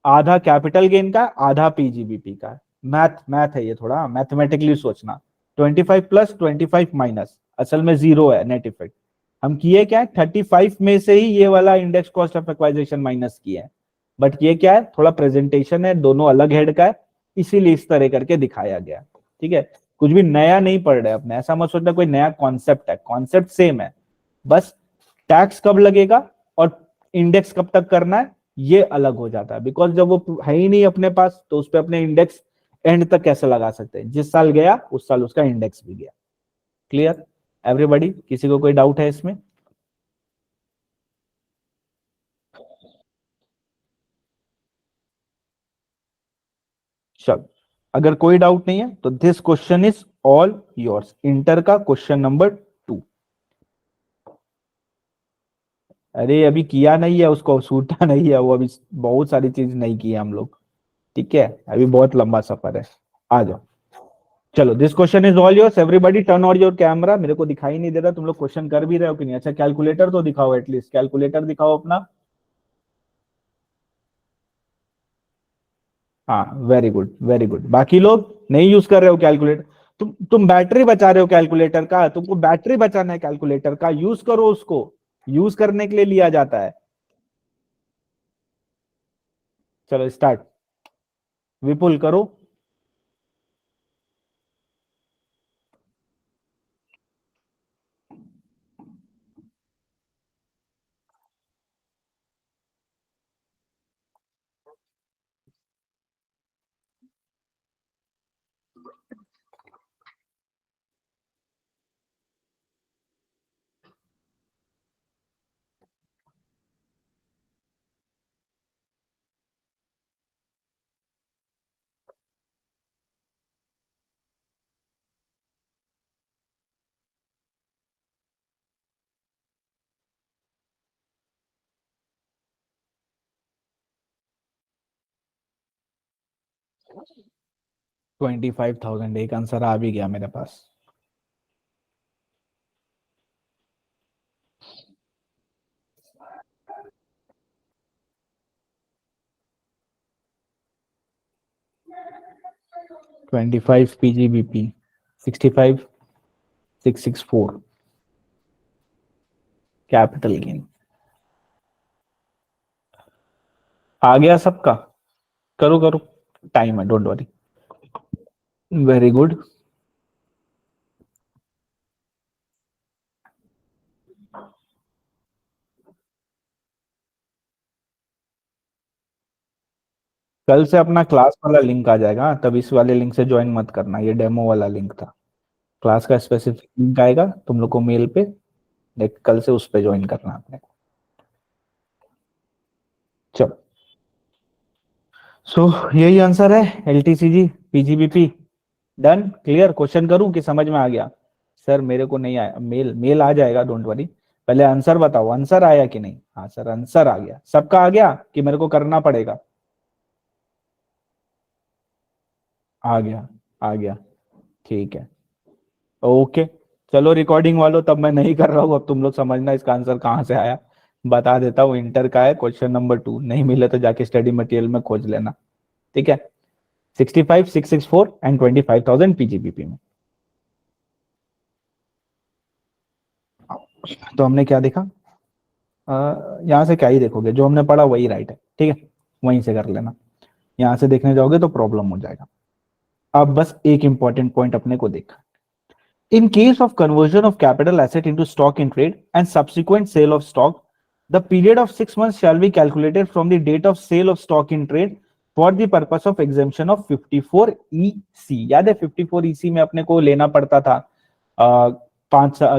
आधा कैपिटल गेन का आधा पीजीबीपी का। मैथ है ये, थोड़ा मैथमेटिकली सोचना। 25 प्लस 25 माइनस, असल में जीरो है नेट इफेक्ट। हम किए क्या है, 35 में से ही ये वाला index cost of acquisition minus किया है। बट ये क्या है, थोड़ा प्रेजेंटेशन है, दोनों अलग हेड का है, इसीलिए इस तरह करके दिखाया गया। ठीक है, कुछ भी नया नहीं पढ़ रहे अपने, ऐसा मत सोचना कोई नया कॉन्सेप्ट है, कॉन्सेप्ट सेम है, बस टैक्स कब लगेगा और इंडेक्स कब तक करना है ये अलग हो जाता है। बिकॉज जब वो है ही नहीं अपने पास, तो उस पर अपने इंडेक्स एंड तक कैसे लगा सकते हैं, जिस साल गया उस साल उसका इंडेक्स भी गया। क्लियर एवरीबॉडी, किसी को कोई डाउट है इसमें? चलो, अगर कोई डाउट नहीं है तो this question is all yours, inter का क्वेश्चन नंबर 2। अरे अभी किया नहीं है, उसको सूटा नहीं है वो, अभी बहुत सारी चीज नहीं की है हम लोग। ठीक है, अभी बहुत लंबा सफर है, आ जाओ। चलो, this question is all yours, everybody turn on your camera. मेरे को दिखाई नहीं दे रहा तुम लोग क्वेश्चन कर भी रहे हो कि नहीं। अच्छा कैलकुलेटर तो दिखाओ, एटलीस्ट कैलकुलेटर दिखाओ अपना। हाँ वेरी गुड वेरी गुड, बाकी लोग नहीं यूज कर रहे हो कैलकुलेटर। तुम बैटरी बचा रहे हो कैलकुलेटर का, तुमको बैटरी बचाना है कैलकुलेटर का, यूज करो उसको, यूज करने के लिए लिया जाता है। चलो स्टार्ट, विपुल करो। 25,000 एक आंसर आ भी गया मेरे पास। 25 पीजीबीपी, 65,664 कैपिटल गेन। आ गया सबका, करो करो, टाइम है, डोंट वरी। Very good. कल से अपना क्लास वाला लिंक आ जाएगा, हाँ, तब इस वाले लिंक से ज्वाइन मत करना, ये डेमो वाला लिंक था। क्लास का स्पेसिफिक लिंक आएगा तुम लोग को मेल पे, देख कल से उस पे ज्वाइन करना आपने। चलो, सो यही आंसर है, LTCG PGBP. Done, clear. Question करूं कि समझ में आ गया? सर मेरे को नहीं आया, मेल मेल आ जाएगा, डोंट वरी। पहले आंसर बताओ, आंसर आया कि नहीं? हाँ सर आंसर आ गया, सबका आ गया कि मेरे को करना पड़ेगा? आ गया, आ गया, ठीक है, ओके। चलो रिकॉर्डिंग वालों, तब मैं नहीं कर रहा हूँ, अब तुम लोग समझना इसका आंसर कहाँ से आया। बता देता हूँ, इंटर का है, क्वेश्चन नंबर 2। नहीं मिले तो जाके स्टडी मटेरियल में खोज लेना, ठीक है। 65,664 एंड 25,000 पीजीबीपी में। तो हमने क्या देखा? यहाँ से क्या ही देखोगे, जो हमने पढ़ा वही राइट है, ठीक है, वहीं से कर लेना। यहाँ से देखने जाओगे तो प्रॉब्लम हो जाएगा। अब बस एक इंपॉर्टेंट पॉइंट अपने को देखा। In case of conversion of capital asset into stock in trade and subsequent sale of stock, the period of 6 months shall be calculated from the date of sale of stock in trade for the purpose of exemption of 54EC। याद है 54EC में अपने को लेना पड़ता था,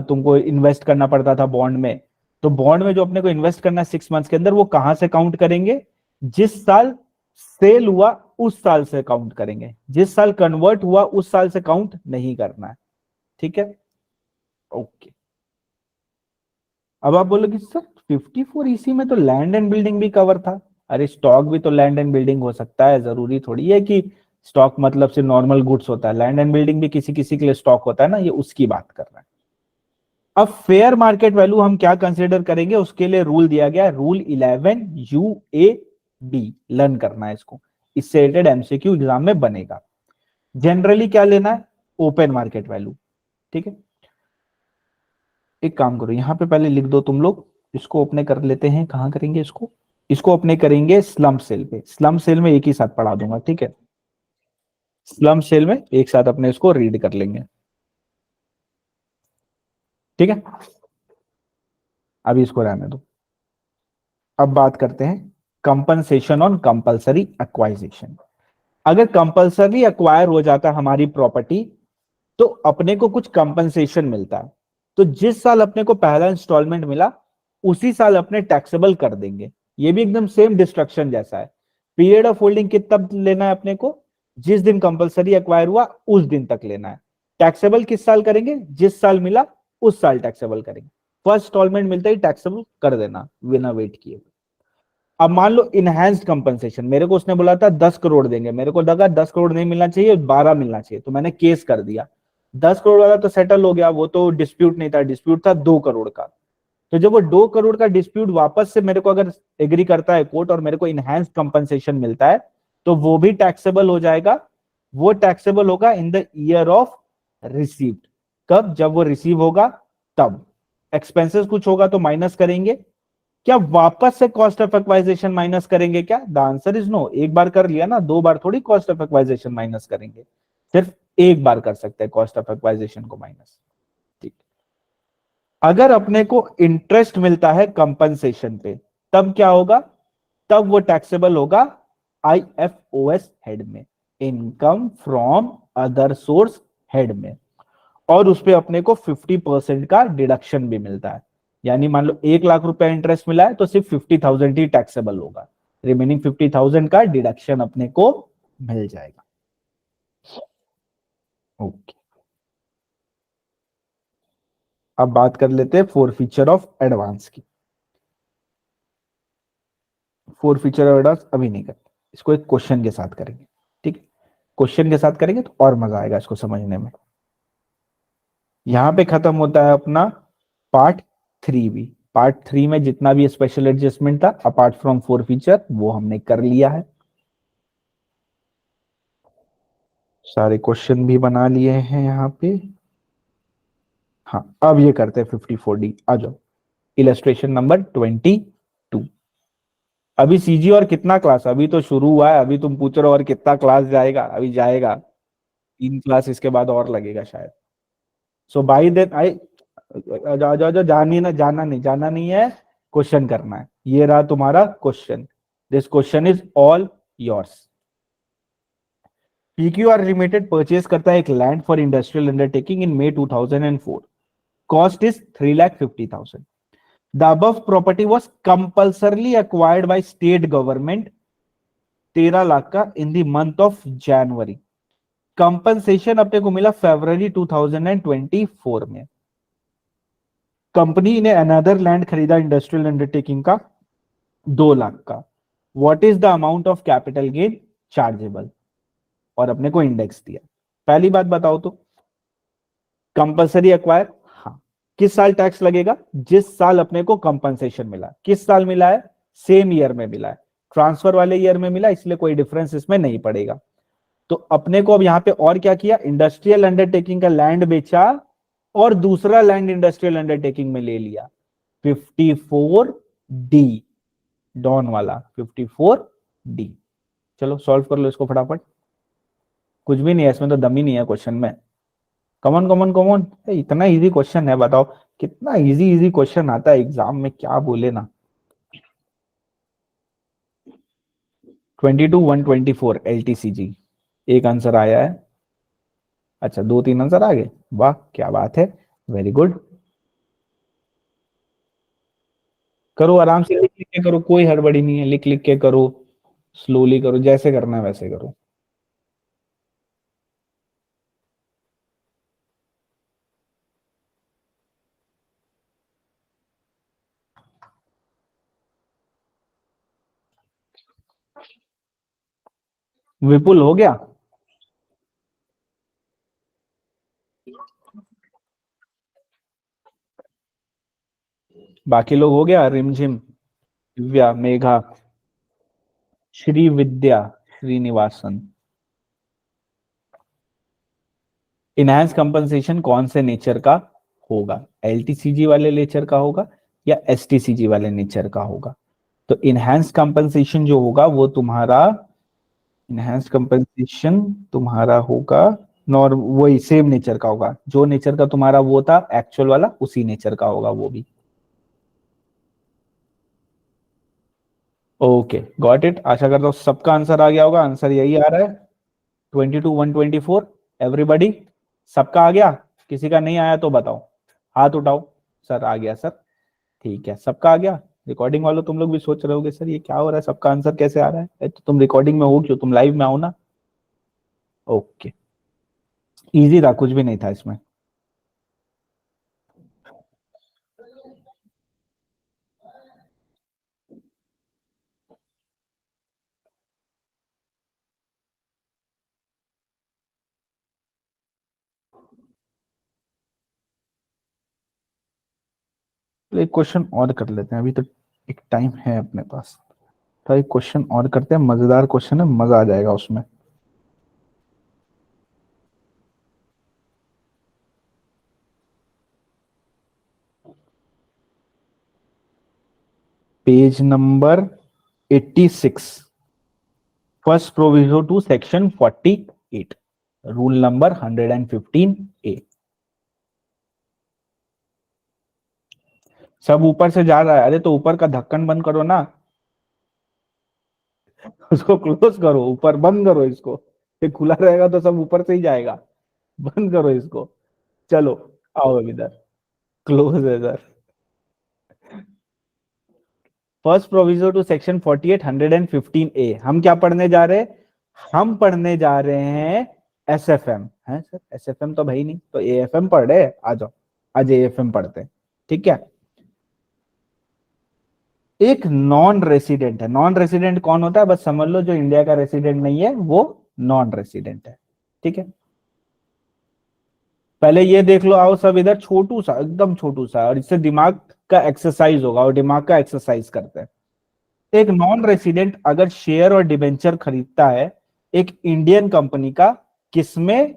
तुमको invest करना पड़ता था बॉन्ड में। तो बॉन्ड में जो अपने को इन्वेस्ट करना है 6 मंथ्स के अंदर, वो कहां से काउंट करेंगे? जिस साल सेल हुआ उस साल से काउंट करेंगे, जिस साल कन्वर्ट हुआ उस साल से काउंट नहीं करना है, ठीक है, ओके। अब आप बोलोगे सर 54 EC में तो लैंड एंड बिल्डिंग भी कवर था। अरे स्टॉक भी तो लैंड एंड बिल्डिंग हो सकता है, जरूरी थोड़ी है कि स्टॉक मतलब से नॉर्मल गुड्स होता है। लैंड एंड बिल्डिंग भी किसी किसी के लिए स्टॉक होता है ना, ये उसकी बात कर रहा है। अब फेयर मार्केट वैल्यू हम क्या कंसिडर करेंगे, उसके लिए रूल दिया गया है, रूल 11 UAD। लर्न करना है इसको, इससे रिलेटेड एमसीक्यू एग्जाम में बनेगा। जनरली क्या लेना है? ओपन मार्केट वैल्यू, ठीक है। एक काम करो, यहां पे पहले लिख दो तुम लोग, इसको अपने कर लेते हैं, कहां करेंगे इसको? इसको अपने करेंगे स्लम सेल पे। स्लम सेल में एक ही साथ पढ़ा दूंगा, ठीक है। स्लम सेल में एक साथ अपने इसको रीड कर लेंगे, ठीक है। अभी इसको रहने दो। अब बात करते हैं कंपनसेशन ऑन कंपलसरी एक्वाइजिशन। अगर कंपलसरी एक्वायर हो जाता है हमारी प्रॉपर्टी, तो अपने को कुछ कंपनसेशन मिलता है। तो जिस साल अपने को पहला इंस्टॉलमेंट मिला उसी साल अपने टैक्सेबल कर देंगे। ये भी एकदम सेम डिस्ट्रक्शन जैसा है। पीरियड ऑफ होल्डिंग कितना लेना है अपने को? जिस दिन कंपलसरी एक्वायर हुआ उस दिन तक लेना है। टैक्सेबल किस साल करेंगे? जिस साल मिला उस साल टैक्सेबल करेंगे। फर्स्ट इंस्टॉलमेंट मिलता ही टैक्सेबल कर देना बिना वेट किए। अब मान लो इनहैंस्ड कंपनसेशन, मेरे को उसने बोला था 10 करोड़ देंगे, मेरे को लगा 10 करोड़ नहीं मिलना चाहिए, 12 मिलना चाहिए, तो मैंने केस कर दिया। 10 करोड़ वाला तो सेटल हो गया, वो तो डिस्प्यूट नहीं था, डिस्प्यूट था 2 करोड़ का। तो जब वो 2 करोड़ का डिस्प्यूट वापस से मेरे को अगर एग्री करता है कोर्ट और मेरे को इनहैंस कंपनसेशन मिलता है, तो वो भी टैक्सेबल हो जाएगा। वो टैक्सेबल होगा इन द ईयर ऑफ रिसीव्ड। कब? जब वो रिसीव होगा तब। एक्सपेंसेस कुछ होगा तो माइनस करेंगे। क्या वापस से कॉस्ट ऑफ एक्वाइजेशन माइनस करेंगे क्या? The answer is no. एक बार कर लिया ना, 2 बार थोड़ी कॉस्ट ऑफ एक्वाइजेशन माइनस करेंगे, सिर्फ एक बार कर सकते हैं कॉस्ट ऑफ एक्वाइजेशन को माइनस, ठीक। अगर अपने को इंटरेस्ट मिलता है कंपनसेशन पे, तब क्या होगा? तब वो टैक्सेबल होगा IFOS हेड में, income from other source head में। और उस पे अपने को 50% का डिडक्शन भी मिलता है। यानी मान लो 1 लाख रुपया इंटरेस्ट मिला है तो सिर्फ 50,000 ही टैक्सेबल होगा, रिमेनिंग 50,000 का डिडक्शन अपने को मिल जाएगा, ओके। अब बात कर लेते हैं फोर फीचर ऑफ एडवांस की। फोर फीचर ऑफ एडवांस अभी नहीं करते, इसको एक क्वेश्चन के साथ करेंगे, ठीक है। क्वेश्चन के साथ करेंगे तो और मजा आएगा इसको समझने में। यहां पे खत्म होता है अपना पार्ट 3 भी। पार्ट 3 में जितना भी स्पेशल एडजस्टमेंट था अपार्ट फ्रॉम फोर फीचर, वो हमने कर लिया है। सारे क्वेश्चन भी बना लिए हैं यहाँ पे। हाँ, अब ये करते हैं 54D। आ जाओ, इलस्ट्रेशन नंबर 22। अभी सीजी और कितना क्लास? अभी तो शुरू हुआ है, अभी तुम पूछ रहे हो और कितना क्लास जाएगा? अभी जाएगा 3 क्लास, इसके बाद और लगेगा शायद। सो बाई देन आई, जाओ जाओ जाओ, जानी ना, जाना नहीं है, क्वेश्चन करना है। ये रहा तुम्हारा question, this question is all yours. PQR limited purchase करता है एक land for industrial undertaking in May 2004। cost is 3,50,000. The above property was compulsorily acquired by state government 13 lakh का in the month of January. Compensation अपने को मिला फरवरी 2024 में. Company ने another land खरीदा इंडस्ट्रियल अंडरटेकिंग का 2 लाख का. What is the amount of capital gain chargeable, और अपने को इंडेक्स दिया. पहली बात बताओ तो, कंपल्सरी एक्वायर, हाँ, किस साल टैक्स लगेगा? जिस साल अपने को कंपनसेशन मिला. किस साल मिला है? सेम ईयर में मिला है. ट्रांसफर वाले ईयर में मिला, इसलिए कोई डिफरेंस इसमें नहीं पड़ेगा. तो अपने को अब यहां पे और क्या किया? इंडस्ट्रियल अंडरटेकिंग का लैंड बेचा और दूसरा लैंड इंडस्ट्रियल अंडरटेकिंग में ले लिया. 54D, डॉन वाला 54D. चलो सॉल्व कर लो इसको फटाफट. कुछ भी नहीं है इसमें, तो दम ही नहीं है क्वेश्चन में. कमन कमन कमन, इतना इजी क्वेश्चन है, बताओ कितना इजी इजी क्वेश्चन आता है एग्जाम में, क्या बोले ना. 22,124 LTCG एक आंसर आया है. अच्छा, 2-3 आंसर आ गए, वाह क्या बात है, वेरी गुड. करो आराम से, लिख लिख के करो, कोई हड़बड़ी नहीं है, लिख लिख के करो, स्लोली करो, जैसे करना है वैसे करो. विपुल हो गया? बाकी लोग हो गया? रिमझिम, दिव्या, मेघा, श्री विद्या, श्रीनिवासन. इनहैंस कंपनसेशन कौन से नेचर का होगा? एलटीसीजी वाले नेचर का होगा या एसटीसीजी वाले नेचर का होगा? तो इनहैंस कंपनसेशन जो होगा वो तुम्हारा, इनहैंस कंपनसेशन तुम्हारा होगा नॉर वही सेम नेचर का होगा. जो नेचर का तुम्हारा वो था एक्चुअल वाला, उसी नेचर का होगा वो भी. Okay, got it. आशा करता हूँ सबका आंसर आ गया होगा. आंसर यही आ रहा है, 22,124. एवरीबडी, सबका आ गया? किसी का नहीं आया तो बताओ, हाथ उठाओ. सर आ गया सर. ठीक है, सबका आ गया. रिकॉर्डिंग वालों तुम लोग भी सोच रहे होगे सर ये क्या हो रहा है, सबका आंसर कैसे आ रहा है? तो तुम रिकॉर्डिंग में हो क्यों, तुम लाइव में आओ ना. ओके, इजी था, कुछ भी नहीं था इसमें. तो एक क्वेश्चन और कर लेते हैं, अभी तो एक टाइम है अपने पास. तो एक क्वेश्चन और करते हैं, मजेदार क्वेश्चन है, मजा आ जाएगा उसमें. Page number 86, first proviso to section 48, rule number 115A. सब ऊपर से जा रहा है. अरे तो ऊपर का ढक्कन बंद करो ना, उसको क्लोज करो, ऊपर बंद करो इसको. ये खुला रहेगा तो सब ऊपर से ही जाएगा. बंद करो इसको. चलो आओ इधर, क्लोज है इधर. First proviso to section 48 115A. हम क्या पढ़ने जा रहे हैं? हम पढ़ने जा रहे हैं एसएफएम. है सर, एसएफएम तो भाई नहीं, तो एएफएम पढ़ रहे हैं. आ जाओ, आज एएफएम पढ़ते हैं. ठीक है. एक नॉन रेसिडेंट है. नॉन रेसिडेंट कौन होता है? बस समझ लो, जो इंडिया का रेसिडेंट नहीं है वो नॉन रेसिडेंट है. ठीक है, पहले ये देख लो. आओ सब इधर, छोटू सा, एकदम छोटू सा, और इससे दिमाग का एक्सरसाइज होगा, और दिमाग का एक्सरसाइज करते हैं. एक नॉन रेसिडेंट अगर शेयर और डिबेंचर खरीदता है एक इंडियन कंपनी का, किसमें?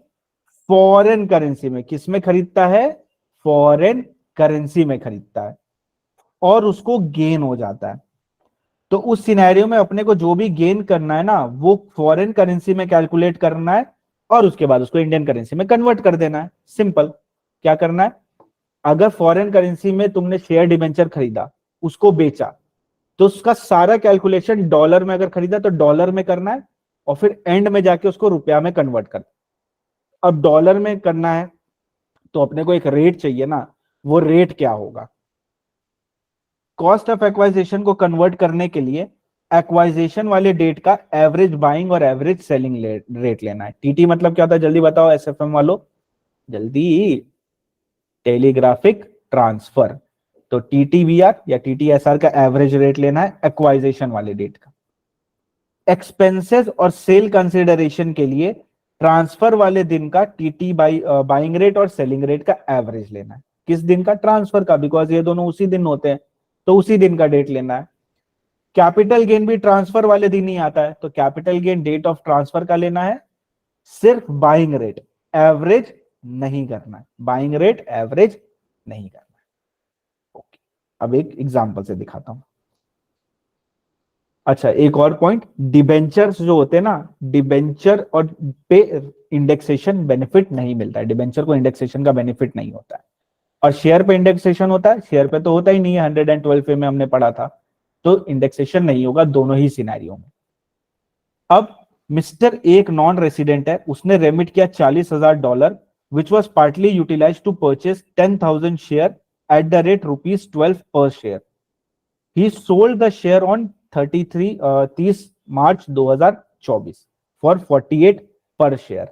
फॉरेन करेंसी में. किसमें खरीदता है? फॉरेन करेंसी में खरीदता है, और उसको गेन हो जाता है. तो उस सिनेरियो में अपने को जो भी गेन करना है ना, वो फॉरेन करेंसी में कैलकुलेट करना है, और उसके बाद उसको इंडियन करेंसी में कन्वर्ट कर देना है. सिंपल. क्या करना है? अगर फॉरेन करेंसी में तुमने शेयर डिबेंचर खरीदा, उसको बेचा, तो उसका सारा कैलकुलेशन डॉलर में, अगर खरीदा तो डॉलर में करना है, और फिर एंड में जाके उसको रुपया में कन्वर्ट करना. अब डॉलर में करना है तो अपने को एक रेट चाहिए ना. वो रेट क्या होगा। कॉस्ट ऑफ एक्वाइजेशन को कन्वर्ट करने के लिए एक्वाइजेशन वाले डेट का एवरेज बाइंग और एवरेज सेलिंग रेट लेना है। टीटी मतलब क्या होता है, जल्दी बताओ एसएफएम वालों, जल्दी। Telegraphic transfer. तो टीटीवीआर या टीटीएसआर का एवरेज रेट लेना है एक्वाइजेशन वाले डेट का। एक्सपेंसेस और सेल कंसिडरेशन के लिए ट्रांसफर वाले दिन का टीटी बाइंग रेट और सेलिंग रेट का एवरेज लेना है। किस दिन का, ट्रांसफर का, बिकॉज ये दोनों उसी दिन होते हैं, तो उसी दिन का डेट लेना है। कैपिटल गेन भी ट्रांसफर वाले दिन ही आता है, तो capital gain date of transfer का लेना है। सिर्फ बाइंग रेट, एवरेज नहीं करना है, बाइंग रेट एवरेज नहीं करना है। ओके, अब एक एग्जांपल से दिखाता हूं। अच्छा, एक और पॉइंट, डिबेंचर्स जो होते हैं ना, डिबेंचर और पे इंडेक्सेशन बेनिफिट नहीं मिलता है, डिबेंचर को इंडेक्सेशन का बेनिफिट नहीं होता है। और शेयर पे इंडेक्सेशन होता है, शेयर पे तो होता ही नहीं है, 112 में हमने पढ़ा था, तो इंडेक्सेशन नहीं होगा दोनों ही सिनेरियो में। अब मिस्टर एक नॉन रेसिडेंट है, उसने रेमिट किया $40,000 which was partly utilize to purchase 10,000 share at the rate ₹12 per share. He sold the share on 30 March 2024 for 48 per share.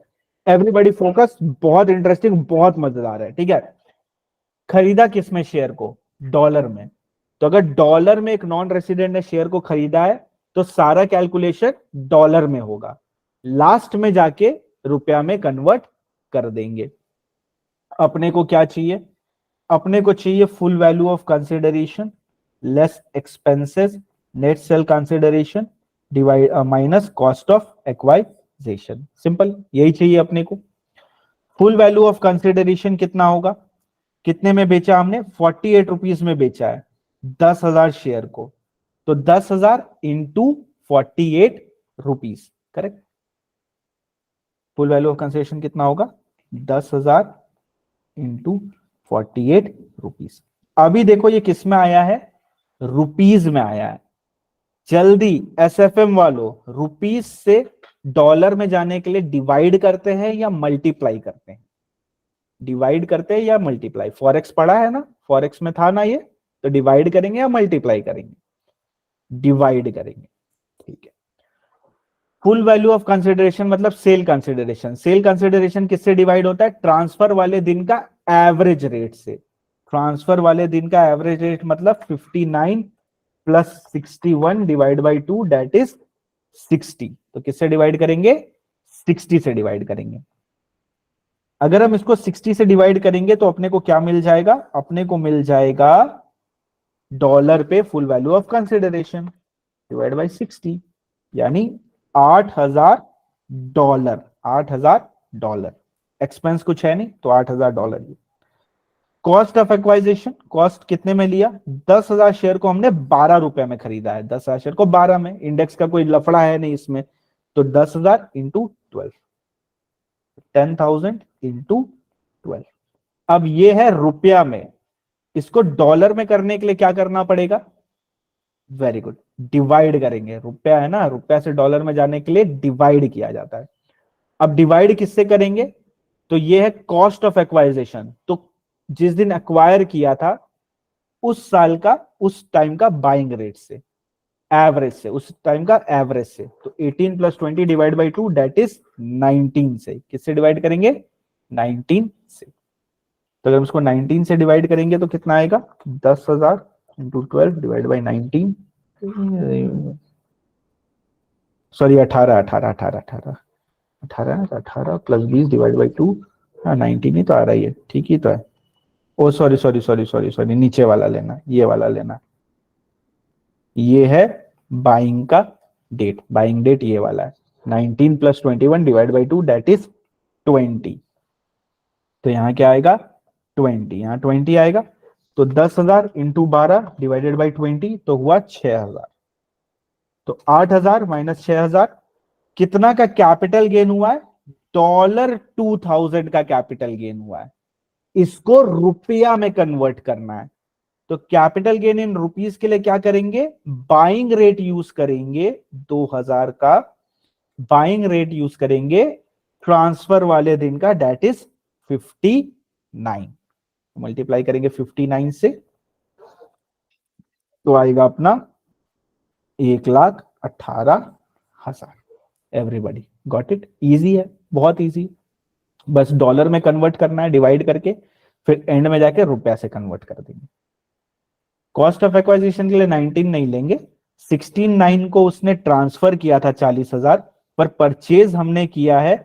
Everybody focus, बहुत इंटरेस्टिंग, बहुत मजेदार है, ठीक है। खरीदा किसमें शेयर को, डॉलर में। तो अगर डॉलर में एक नॉन रेसिडेंट ने शेयर को खरीदा है तो सारा कैलकुलेशन डॉलर में होगा, लास्ट में जाके रुपया में कन्वर्ट कर देंगे। अपने को क्या चाहिए, अपने को चाहिए full value of consideration less expenses net sale consideration divide minus cost of acquisition. Simple, यही चाहिए अपने को। फुल वैल्यू ऑफ कंसिडरेशन कितना होगा, कितने में बेचा हमने, 48 रुपीज में बेचा है 10,000 शेयर को, तो 10,000 into 48 rupees, correct. Full value of consideration कितना होगा, 10,000 इंटू 48 रुपीज। अभी देखो ये किस में आया है, रुपीज में आया है। जल्दी एसएफएम वालों, रुपीज से डॉलर में जाने के लिए डिवाइड करते हैं या मल्टीप्लाई करते हैं, डिवाइड करते हैं या मल्टीप्लाई। फॉरेक्स पढ़ा है ना, फॉरेक्स में था ना ये, तो डिवाइड करेंगे या मल्टीप्लाई करेंगे, डिवाइड करेंगे, ठीक है। फुल वैल्यू ऑफ कंसिडरेशन मतलब सेल कंसिडरेशन, सेल कंसिडरेशन किससे डिवाइड होता है, ट्रांसफर वाले दिन का एवरेज रेट से। ट्रांसफर वाले दिन का एवरेज रेट मतलब 59 plus 61 divide by 2 that is 60। तो किससे डिवाइड करेंगे, 60 से डिवाइड करेंगे। अगर हम इसको 60 से डिवाइड करेंगे तो अपने को क्या मिल जाएगा, अपने को मिल जाएगा डॉलर पे full value of consideration divide by 60, यानी $8,000, $8,000। एक्सपेंस कुछ है नहीं तो $8,000। कॉस्ट ऑफ एक्वाइजेशन, कॉस्ट कितने में लिया, 10,000 शेयर को हमने 12 रुपए में खरीदा है, 10,000 शेयर को 12 में, इंडेक्स का कोई लफड़ा है नहीं इसमें, तो 10,000 इंटू 12, 10,000 इंटू 12। अब ये है रुपया में, इसको डॉलर में करने के लिए क्या करना पड़ेगा, वेरी गुड, डिवाइड करेंगे। रुपया है ना, रुपया से डॉलर में जाने के लिए डिवाइड किया जाता है। अब डिवाइड किससे करेंगे, तो ये है कॉस्ट ऑफ एक्वाइजेशन, तो जिस दिन एक्वायर किया था उस साल का, उस टाइम का बाइंग रेट से, एवरेज से, उस टाइम का एवरेज से। तो 18 plus 20 divide by 2 that is 19 से। किससे डिवाइड करेंगे, 19 से। तो अगर हम इसको 19 से डिवाइड करेंगे तो कितना आएगा, 10,000 into 12 divide by 19, sorry 18 plus 20 divide by 2, हाँ 19 ही तो आ रही है, ठीक ही तो है। Oh sorry sorry sorry sorry sorry, नीचे वाला लेना, ये वाला लेना, ये है बाइंग का डेट, बाइंग डेट ये वाला है। 19 plus 21 divide by 2 that is 20। तो यहाँ क्या आएगा, 20, यहाँ 20 आएगा। तो 10,000 इंटू 12 डिवाइडेड बाई 20 तो हुआ 6,000। तो 8,000 माइनस 6,000, कितना का कैपिटल गेन हुआ है, $2,000 का कैपिटल गेन हुआ है। इसको रुपया में कन्वर्ट करना है, तो कैपिटल गेन इन रुपीस के लिए क्या करेंगे, बाइंग रेट यूज करेंगे, 2,000 का बाइंग रेट यूज करेंगे ट्रांसफर वाले दिन का, दैट इज 59। मल्टीप्लाई करेंगे 59 से तो आएगा अपना 1,18,000। Everybody got it? इजी है, बहुत इजी। बस डॉलर में कन्वर्ट करना है डिवाइड करके, फिर एंड में जाके रुपया से कन्वर्ट कर देंगे। कॉस्ट ऑफ एक्वाजिशन के लिए 19 नहीं लेंगे, 16,9 को उसने ट्रांसफर किया था 40,000, पर परचेज हमने किया है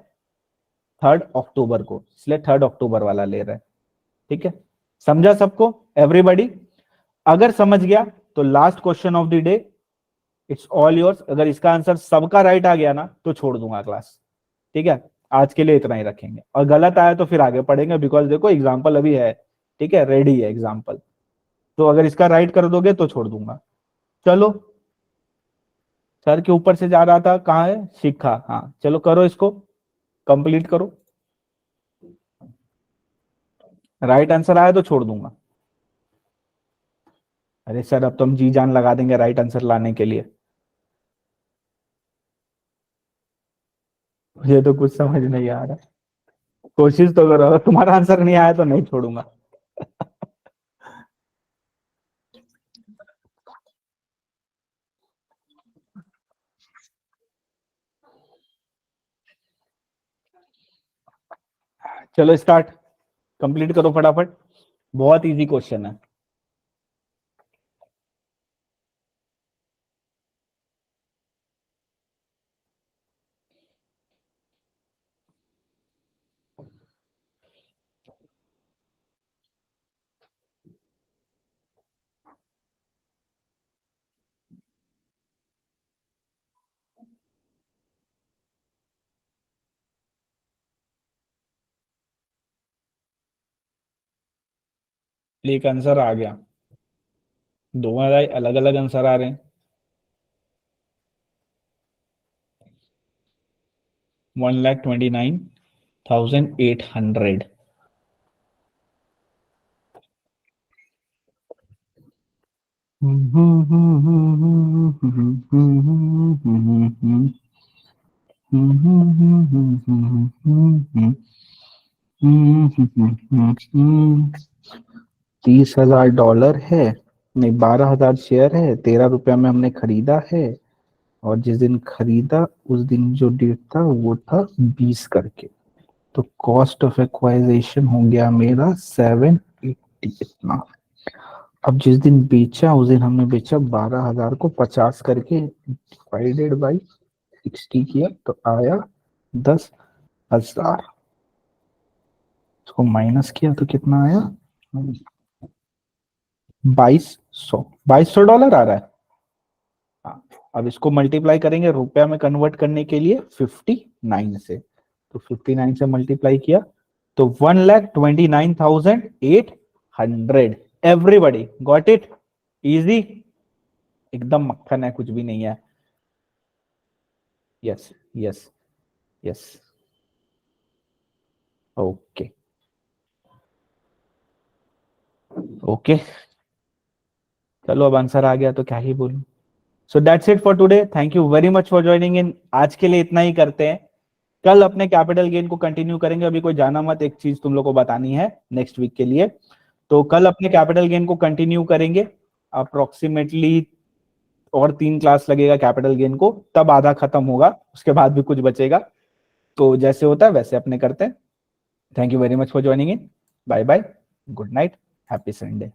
3 अक्टूबर को, इसलिए 3 अक्टूबर वाला ले रहे हैं। ठीक है, समझा सबको एवरीबॉडी? अगर समझ गया तो last question of the day, it's all yours. अगर इसका आंसर सबका राइट आ गया ना तो छोड़ दूंगा क्लास। ठीक है, आज के लिए इतना ही रखेंगे, और गलत आया तो फिर आगे पढ़ेंगे, बिकॉज देखो एग्जाम्पल अभी है। ठीक है, रेडी है एग्जाम्पल, तो अगर इसका राइट कर दोगे तो छोड़ दूंगा। चलो, सर के ऊपर से जा रहा था, कहाँ है? शिखा, हाँ चलो करो, इसको कंप्लीट करो। राइट आंसर आया तो छोड़ दूंगा। अरे सर, अब तो हम जी जान लगा देंगे राइट आंसर लाने के लिए। मुझे तो कुछ समझ नहीं आ रहा। कोशिश तो करो, अगर तुम्हारा आंसर नहीं आया तो नहीं छोड़ूंगा। चलो स्टार्ट, कंप्लीट करो फटाफट, बहुत इजी क्वेश्चन है। एक आंसर आ गया, दो अलग अलग आंसर आ रहे हैं। 1,29,800। $30,000 है, नहीं 12,000 शेयर है, 13 रुपया में हमने खरीदा है, और जिस दिन खरीदा उस दिन जो डेट था वो था 20 करके, तो कॉस्ट ऑफ एक्वाइजेशन हो गया मेरा 780 इतना। अब जिस दिन बेचा उस दिन हमने बेचा 12,000 को 50 करके डिवाइडेड बाई 60 किया तो आया 10,000। इसको माइनस किया तो कितना आया? 2200 $2200 आ रहा है। हाँ, अब इसको मल्टीप्लाई करेंगे रुपया में कन्वर्ट करने के लिए 59 से, तो 59 से मल्टीप्लाई किया तो 1,29,800। Everybody got it? इजी, एकदम मक्खन है, कुछ भी नहीं है। Yes yes yes, okay okay. चलो, अब आंसर आ गया तो क्या ही बोलूं। So that's it for today, thank you very much for joining इन। आज के लिए इतना ही करते हैं, कल अपने कैपिटल गेन को कंटिन्यू करेंगे। अभी कोई जाना मत, एक चीज तुम लोग को बतानी है नेक्स्ट वीक के लिए, तो कल अपने कैपिटल गेन को कंटिन्यू करेंगे अप्रोक्सीमेटली, और 3 क्लास लगेगा कैपिटल गेन को, तब आधा खत्म होगा, उसके बाद भी कुछ बचेगा। तो जैसे होता है वैसे अपने करते हैं। Thank you very much for joining in, bye bye, good night, happy Sunday.